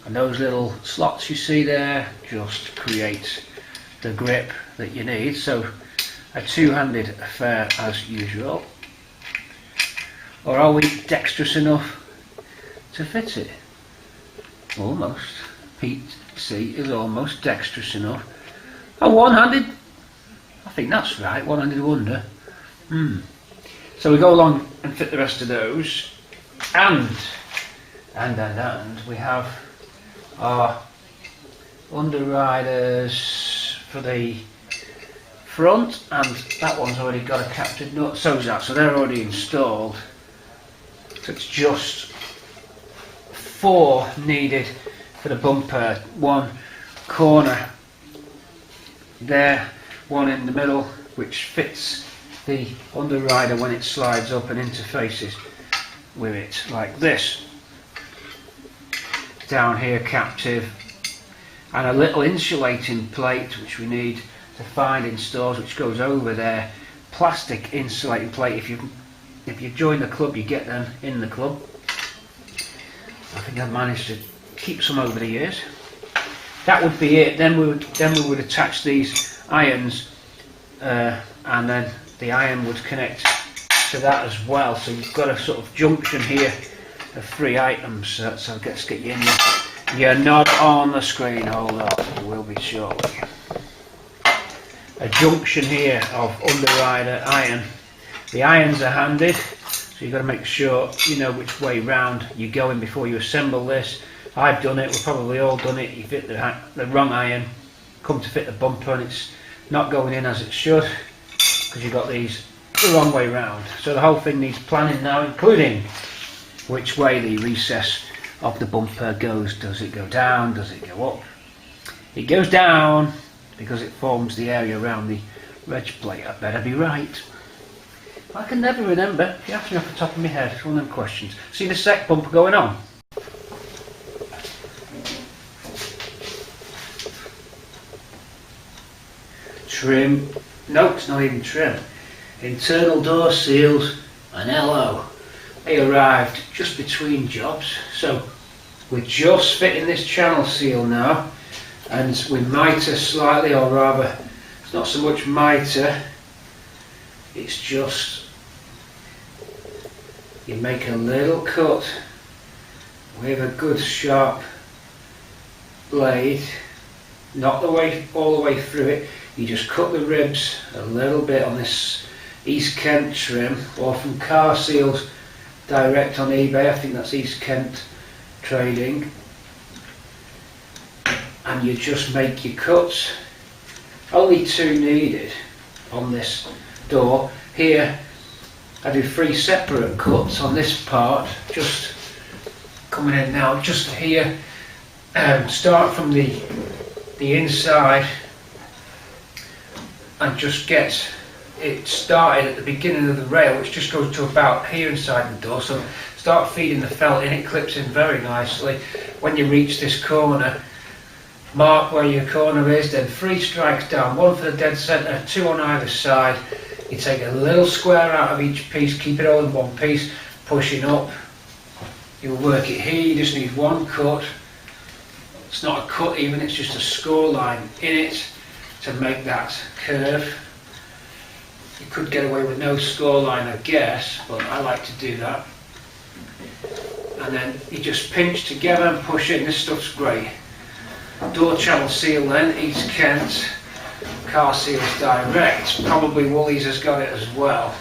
And those little slots you see there just create the grip that you need. So a two-handed affair as usual. Or are we dexterous enough to fit it? Almost. Pete C is almost dexterous enough. A one-handed? I think that's right, one-handed wonder. So we go along and fit the rest of those. And we have our underriders for the front, and that one's already got a captured nut. So's that, so they're already installed. So it's just 4 needed for the bumper. One corner there, one in the middle, which fits the underrider when it slides up and interfaces with it like this. Down here captive, and a little insulating plate which we need to find in stores, which goes over there. Plastic insulating plate. If you join the club, you get them in the club. I think I've managed to keep some over the years. That would be it. Then we would attach these irons, and then the iron would connect to that as well. So you've got a sort of junction here of 3 items. So let's get you in your nod on the screen. Hold on, it will be shortly. A junction here of underrider iron. The irons are handed, so you've got to make sure you know which way round you're going before you assemble this. I've done it, we've probably all done it. You fit the wrong iron, come to fit the bumper, and it's not going in as it should because you've got these the wrong way round. So the whole thing needs planning now, including which way the recess of the bumper goes. Does it go down? Does it go up? It goes down because it forms the area around the reg plate. I better be right. I can never remember. If you ask me off the top of my head, it's one of them questions. See the sec bumper going on? Trim. No, it's not even trim. Internal door seals and LO. They arrived just between jobs. So we're just fitting this channel seal now, and we mitre slightly, or rather, it's not so much mitre, it's just you make a little cut with a good sharp blade, not all the way through it. You just cut the ribs a little bit on this East Kent trim, or from Car Seals direct on eBay. I think that's East Kent Trading. And you just make your cuts. Only 2 needed on this door. Here I do 3 separate cuts on this part, just coming in now, just here. Start from the inside and just get it started at the beginning of the rail, which just goes to about here inside the door. So start feeding the felt in, it clips in very nicely. When you reach this corner, mark where your corner is, then 3 strikes down, 1 for the dead centre, 2 on either side. You take a little square out of each piece, keep it all in one piece, pushing up. You'll work it here, you just need 1 cut. It's not a cut even, it's just a score line in it to make that curve. You could get away with no score line, I guess, but I like to do that. And then you just pinch together and push in. This stuff's great. Door channel seal then, East Kent, Car Seals Direct. Probably Woolies has got it as well.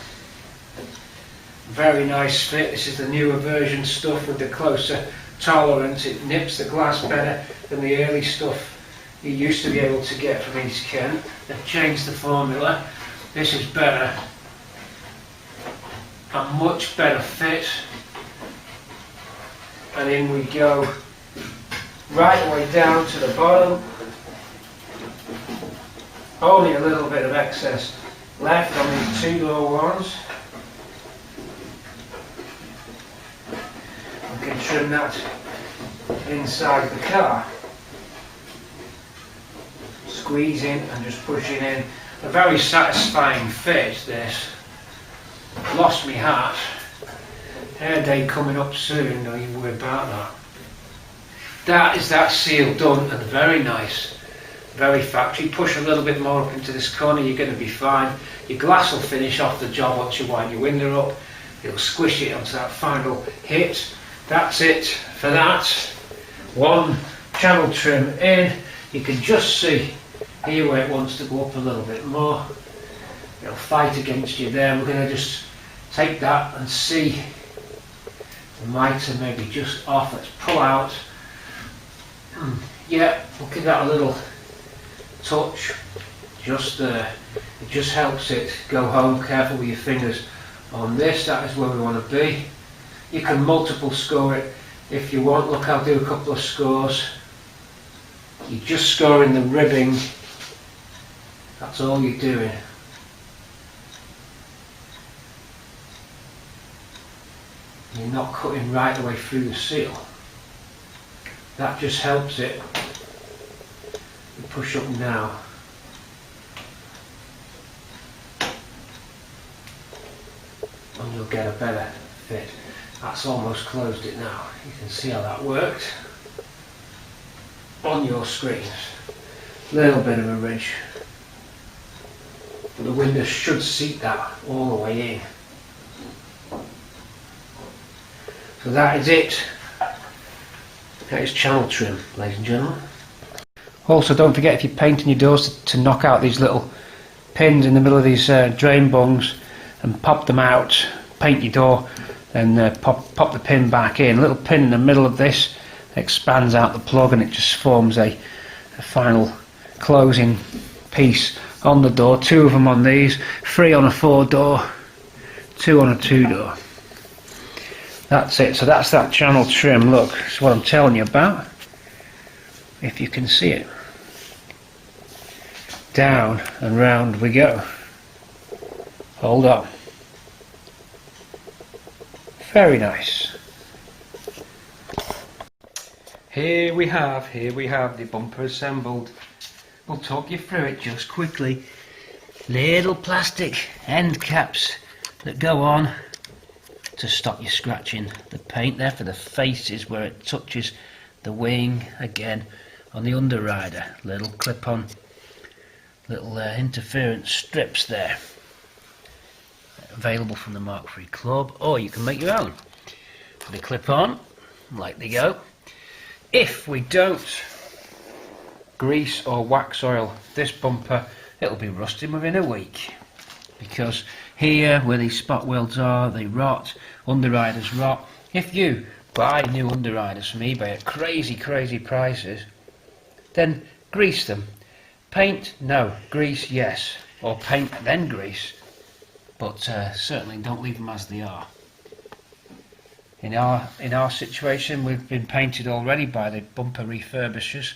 Very nice fit. This is the newer version stuff with the closer tolerance. It nips the glass better than the early stuff you used to be able to get from East Kent. They've changed the formula. This is better. A much better fit. And in we go, right the way down to the bottom. Only a little bit of excess left on these 2 lower ones. We can trim that inside the car. Squeezing and just pushing in. A very satisfying fit, this. Lost me hat. Hair day coming up soon, don't you worry about that. That is that seal done, and very nice. Very factory. Push a little bit more up into this corner, you're going to be fine. Your glass will finish off the job once you wind your window up. It'll squish it onto that final hit. That's it for that. 1 channel trim in. You can just see here where it wants to go up a little bit more. It'll fight against you there. We're going to just take that and see the mitre maybe just off. Let's pull out. Yeah, we'll give that a little touch just there. It just helps it go home. Careful with your fingers on this. That is where we want to be. You can multiple score it if you want. Look, I'll do a couple of scores. You're just scoring the ribbing. That's all you're doing. You're not cutting right the way through the seal. That just helps it. You push up now. And you'll get a better fit. That's almost closed it now. You can see how that worked on your screens. Little bit of a ridge, but the window should seat that all the way in. So that is it. That is channel trim, ladies and gentlemen. Also, don't forget, if you're painting your doors, to knock out these little pins in the middle of these drain bungs and pop them out. Paint your door and pop the pin back in. A little pin in the middle of this expands out the plug and it just forms a final closing piece on the door. 2 of them on these, 3 on a 4 door, 2 on a 2 door. That's it. So that's that channel trim. Look, that's what I'm telling you about. If you can see it. Down and round we go. Hold on. Very nice. Here we have the bumper assembled. We'll talk you through it just quickly. Little plastic end caps that go on to stop you scratching the paint there for the faces where it touches the wing. Again on the underrider, little clip-on, little interference strips there. Available from the Mk3 Club, or you can make your own. They clip on like they go. If we don't grease or wax oil this bumper, it'll be rusting within a week, because here where these spot welds are, they rot, underriders rot. If you buy new underriders from eBay at crazy prices, then grease them. Paint, no. Grease, yes. Or paint then grease, but certainly don't leave them as they are. In our situation, we've been painted already by the bumper refurbishers.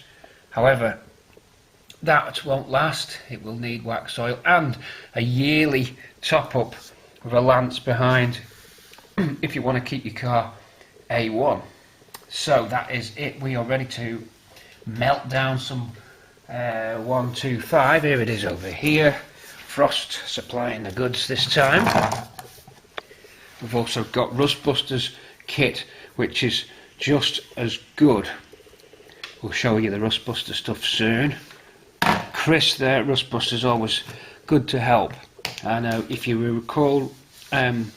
However, that won't last. It will need wax oil and a yearly top up with a lance behind if you want to keep your car A1. So that is it. We are ready to melt down some 125. Here it is over here. Frost supplying the goods this time. We've also got Rust Busters kit, which is just as good. We'll show you the Rust Buster stuff soon. Chris there at Rust Busters, always good to help. And if you recall, on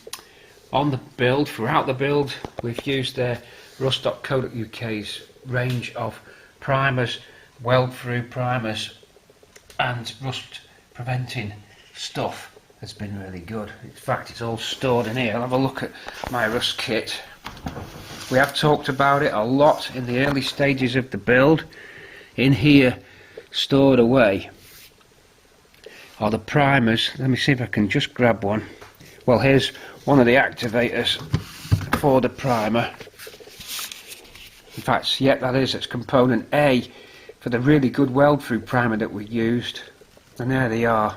the build, throughout the build, we've used their rust.co.uk's range of primers, weld through primers and rust preventing stuff. Has been really good. In fact, it's all stored in here. I'll have a look at my rust kit. We have talked about it a lot in the early stages of the build. In here, stored away, are the primers. Let me see if I can just grab one. Well, here's one of the activators for the primer. In fact, yeah, that is, it's component A for the really good weld through primer that we used. And there they are.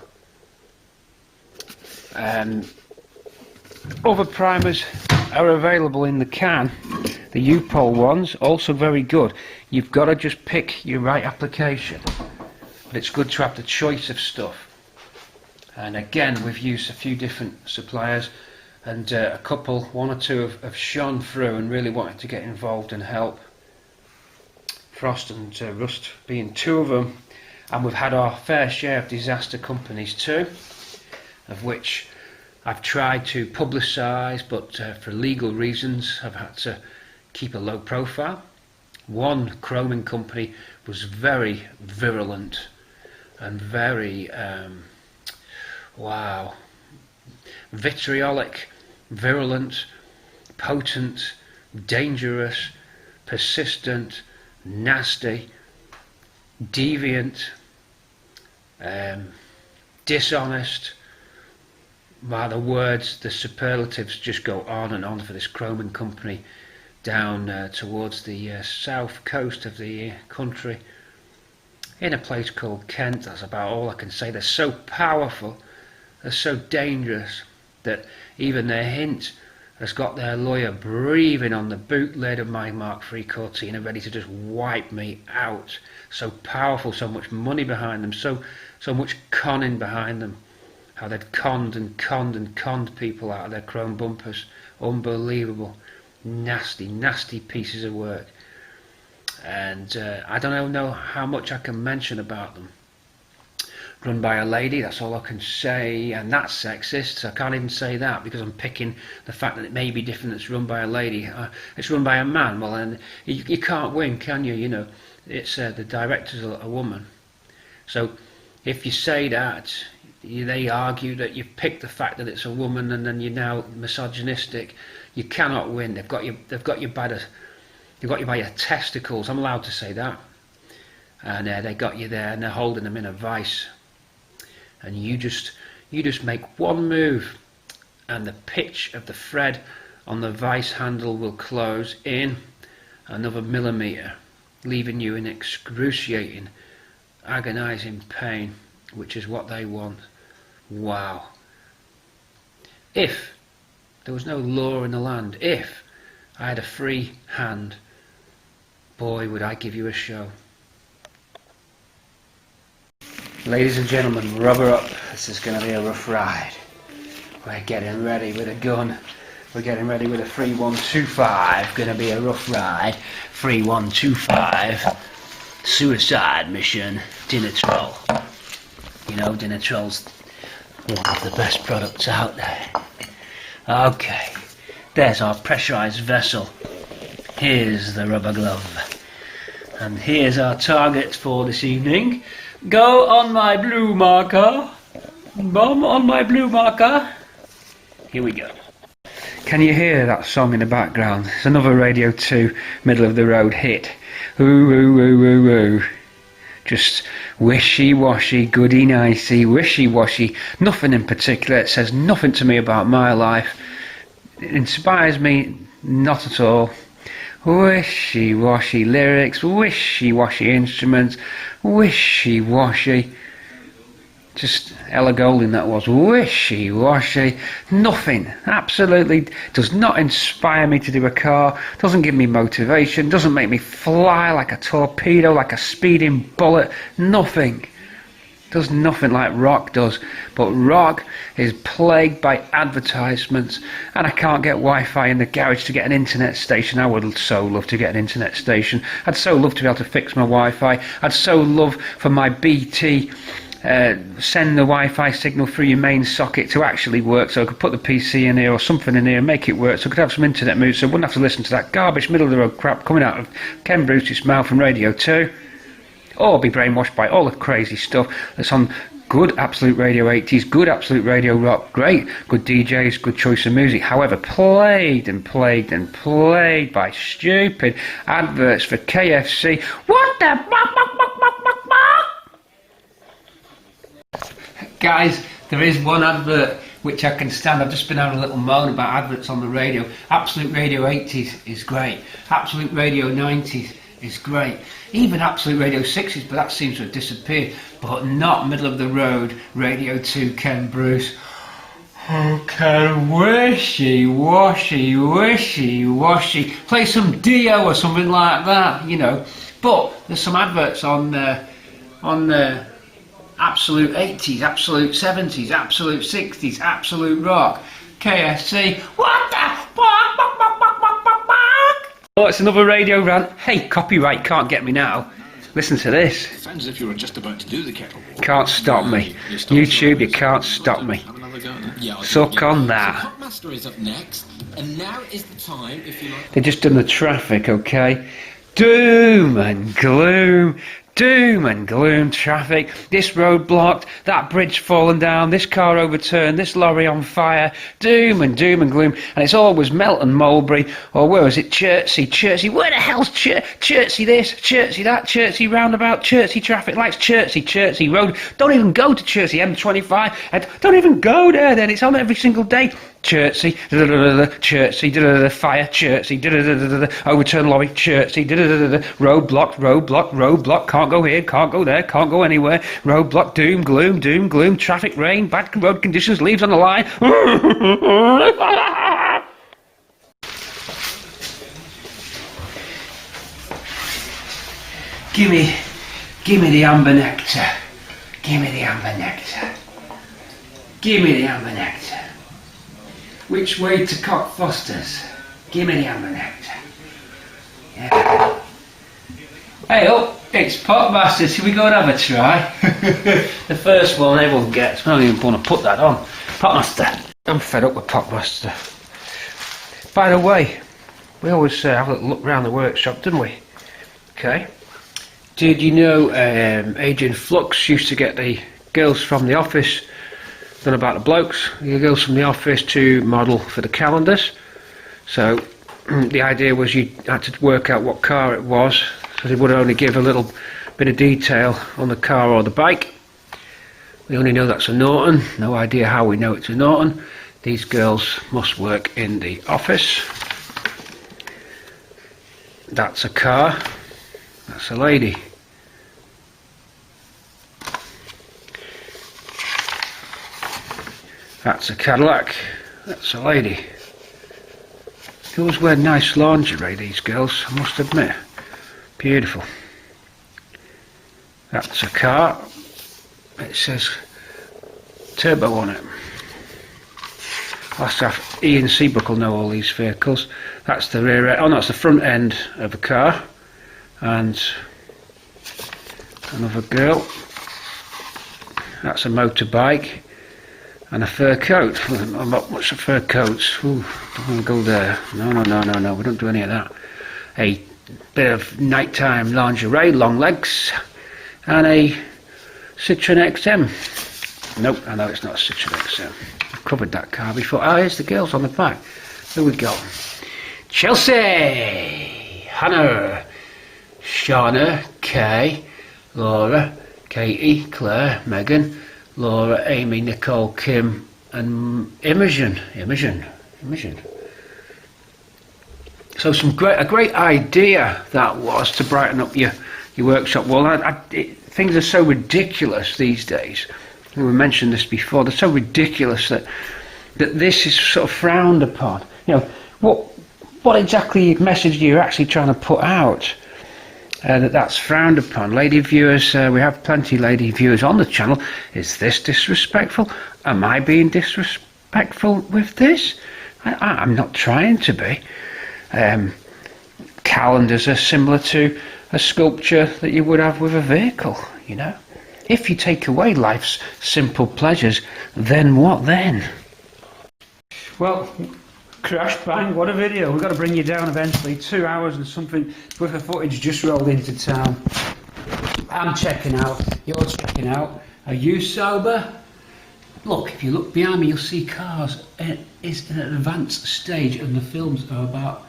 Other primers are available in the can. The U-Pol ones, also very good. You've got to just pick your right application. But it's good to have the choice of stuff. And again, we've used a few different suppliers, and a couple, 1 or 2 have shone through and really wanted to get involved and help. Frost and Rust being 2 of them. And we've had our fair share of disaster companies too, of which I've tried to publicise, but for legal reasons I've had to keep a low profile. One chroming company was very virulent and very vitriolic, virulent, potent, dangerous, persistent, nasty, deviant, dishonest. The words, the superlatives just go on and on for this chroming company down towards the south coast of the country, in a place called Kent. That's about all I can say. They're so powerful, they're so dangerous, that even their hint has got their lawyer breathing on the boot lid of my Mk3 Cortina, ready to just wipe me out. So powerful, so much money behind them, so much conning behind them. How they'd conned and conned and conned people out of their chrome bumpers. Unbelievable. Nasty, nasty pieces of work. And I don't know how much I can mention about them. Run by a lady, that's all I can say, and that's sexist, so I can't even say that because I'm picking the fact that it may be different. It's run by a lady, it's run by a man. Well, and you can't win, can you? You know, it's the director's a woman. So if you say that, they argue that you've picked the fact that it's a woman, and then you're now misogynistic. You cannot win. They've got you by your testicles. I'm allowed to say that. And they got you there, and they're holding them in a vice. And you just make one move, and the pitch of the thread on the vice handle will close in another millimetre, leaving you in excruciating, agonising pain, which is what they want. Wow. If there was no law in the land, if I had a free hand, boy, would I give you a show. Ladies and gentlemen, rubber up. This is going to be a rough ride. We're getting ready with a gun. We're getting ready with a 3125. Going to be a rough ride. 3125. Suicide mission. Dinatrol. You know, Dinatrol's one of the best products out there. Okay. There's our pressurized vessel. Here's the rubber glove. And here's our target for this evening. Go on my blue marker. Bomb on my blue marker. Here we go. Can you hear that song in the background? It's another Radio 2 middle of the road hit. Ooh, ooh, ooh, ooh, ooh. Just wishy-washy, goody-nicey, wishy-washy. Nothing in particular. It says nothing to me about my life. It inspires me not at all. Wishy-washy lyrics, wishy-washy instruments, wishy-washy. Just Ella Golding that was. Wishy-washy. Nothing. Absolutely does not inspire me to do a car. Doesn't give me motivation. Doesn't make me fly like a torpedo, like a speeding bullet. Nothing. Does nothing like rock does. But rock is plagued by advertisements, and I can't get Wi-Fi in the garage to get an internet station. I would so love to get an internet station. I'd so love to be able to fix my Wi-Fi. I'd so love for my BT send the Wi-Fi signal through your main socket to actually work, so I could put the PC in here or something in here and make it work, so I could have some internet moves, so I wouldn't have to listen to that garbage middle of the road crap coming out of Ken Bruce's mouth from Radio 2. Or be brainwashed by all the crazy stuff that's on good Absolute Radio 80s, good Absolute Radio Rock, great, good DJs, good choice of music. However, plagued and plagued and plagued by stupid adverts for KFC. What the Guys, there is one advert which I can stand. I've just been having a little moan about adverts on the radio. Absolute Radio 80s is great. Absolute Radio 90s is great. Even Absolute Radio 60s, but that seems to have disappeared. But not middle of the road Radio 2 Ken Bruce. Okay, wishy-washy, wishy-washy. Play some Dio or something like that, you know. But there's some adverts on Absolute 80s, Absolute 70s, Absolute 60s, Absolute Rock, KFC. What the fuck? Oh, it's another radio rant. Hey, copyright can't get me now. Listen to this. Sounds as if you were just about to do the kettle. Can't stop me. YouTube, you can't stop me. Suck on that. Master is up next, and now is the time if you like. They've just done the traffic, okay? Doom and gloom. Doom and gloom traffic, this road blocked, that bridge fallen down, this car overturned, this lorry on fire, doom and gloom, and it's always Melton Mulberry, or where was it, Chertsey, where the hell's Chertsey this, Chertsey that, Chertsey roundabout, Chertsey traffic lights, Chertsey road, don't even go to Chertsey, M25, and don't even go there then, it's on every single day. Chertsey, Chertsey, fire, Chertsey, overturned lorry, Chertsey, roadblock, can't go here, can't go there, can't go anywhere, roadblock, doom, gloom, traffic, rain, bad road conditions, leaves on the line. Gimme the amber nectar. Gimme the amber nectar. Gimme the amber nectar. Which way to Cockfosters? Gimme the amber nectar. Yeah. Hey up, it's Potmaster. Should we go and have a try? The first one everyone gets. I don't even want to put that on. Potmaster. I'm fed up with Potmaster. By the way, we always have a little look around the workshop, didn't we? Okay. Did you know Agent Flux used to get the girls from the office, done about the blokes, the girls from the office to model for the calendars. So the idea was you had to work out what car it was, so they would only give a little bit of detail on the car or the bike. We only know that's a Norton, no idea how we know it's a Norton. These girls must work in the office. That's a car, that's a lady. That's a Cadillac, that's a lady. They always wear nice lingerie, these girls, I must admit. Beautiful. That's a car. It says turbo on it. Last half, Ian Seabrook will know all these vehicles. That's the rear end, oh no, that's the front end of a car. And another girl. That's a motorbike. And a fur coat. Not much of fur coats. Ooh, don't want to go there. No, we don't do any of that. A bit of nighttime lingerie, long legs, and a Citroen XM. Nope, I know it's not a Citroen XM. I've covered that car before. Oh, here's the girls on the back. Who we got? Chelsea, Hannah, Shauna, Kay, Laura, Katie, Claire, Megan, Laura, Amy, Nicole, Kim, and Imogen. So a great idea that was to brighten up your workshop. Well, things are so ridiculous these days. We mentioned this before. They're so ridiculous that this is sort of frowned upon. You know, what exactly message are you actually trying to put out? That's frowned upon. Lady viewers, we have plenty of lady viewers on the channel. Is this disrespectful? Am I being disrespectful with this? I'm not trying to be. Calendars are similar to a sculpture that you would have with a vehicle, you know. If you take away life's simple pleasures, then what then? Well, crash bang, what a video. We've got to bring you down eventually. 2 hours and something worth of footage just rolled into town. I'm checking out, you're checking out. Are you sober? Look, if you look behind me, you'll see cars. It's at an advanced stage and the films are about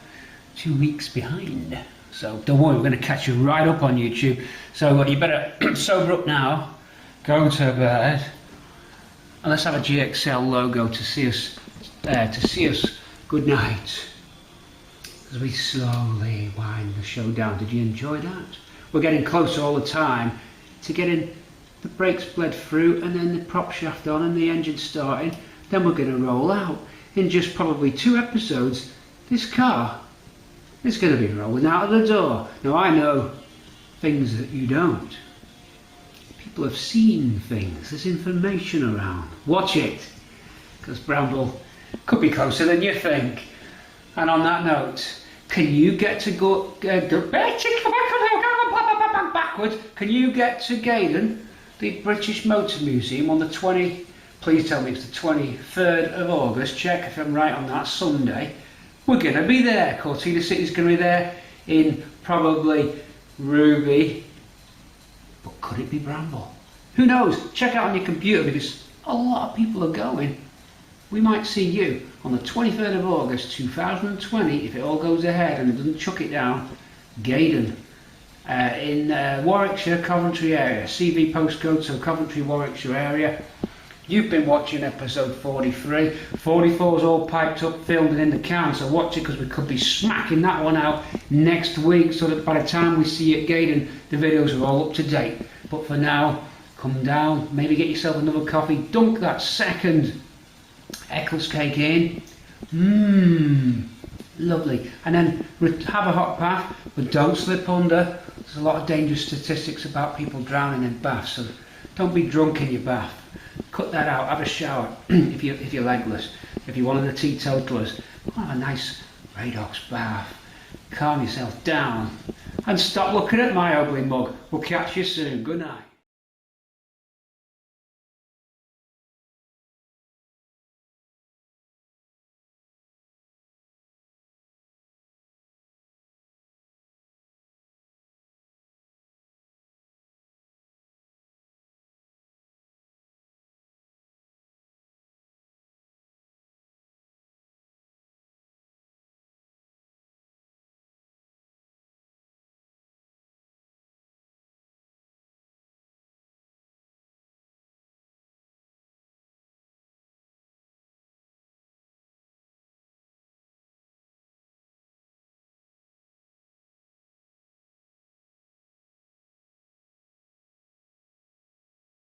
2 weeks behind. So don't worry, we're going to catch you right up on YouTube. So you better sober up now, go to bed, and let's have a GXL logo to see us good night. As we slowly wind the show down. Did you enjoy that? We're getting closer all the time to getting the brakes bled through and then the prop shaft on and the engine starting. Then we're going to roll out. In just probably 2 episodes, this car is going to be rolling out of the door. Now I know things that you don't. People have seen things. There's information around. Watch it, because Bramble could be closer than you think. And on that note, can you get to go backwards? Can you get to Gaydon, the British Motor Museum, on the please tell me it's the 23rd of August, check if I'm right on that, Sunday. We're going to be there. Cortina City's going to be there in probably Ruby, but could it be Bramble? Who knows? Check out on your computer because a lot of people are going. We might see you on the 23rd of August 2020 if it all goes ahead and it doesn't chuck it down. Gaydon in Warwickshire, Coventry area, CV postcode, so Coventry, Warwickshire area. You've been watching episode 43. 44 is all piped up, filmed and in the can, so watch it because we could be smacking that one out next week so that by the time we see you at Gaydon, the videos are all up to date. But for now, come down, maybe get yourself another coffee, dunk that second Eccles cake in. Lovely. And then have a hot bath, but don't slip under. There's a lot of dangerous statistics about people drowning in baths, so don't be drunk in your bath. Cut that out. Have a shower if you're legless. If you're one of the teetotalers, have a nice Radox bath. Calm yourself down and stop looking at my ugly mug. We'll catch you soon. Good night.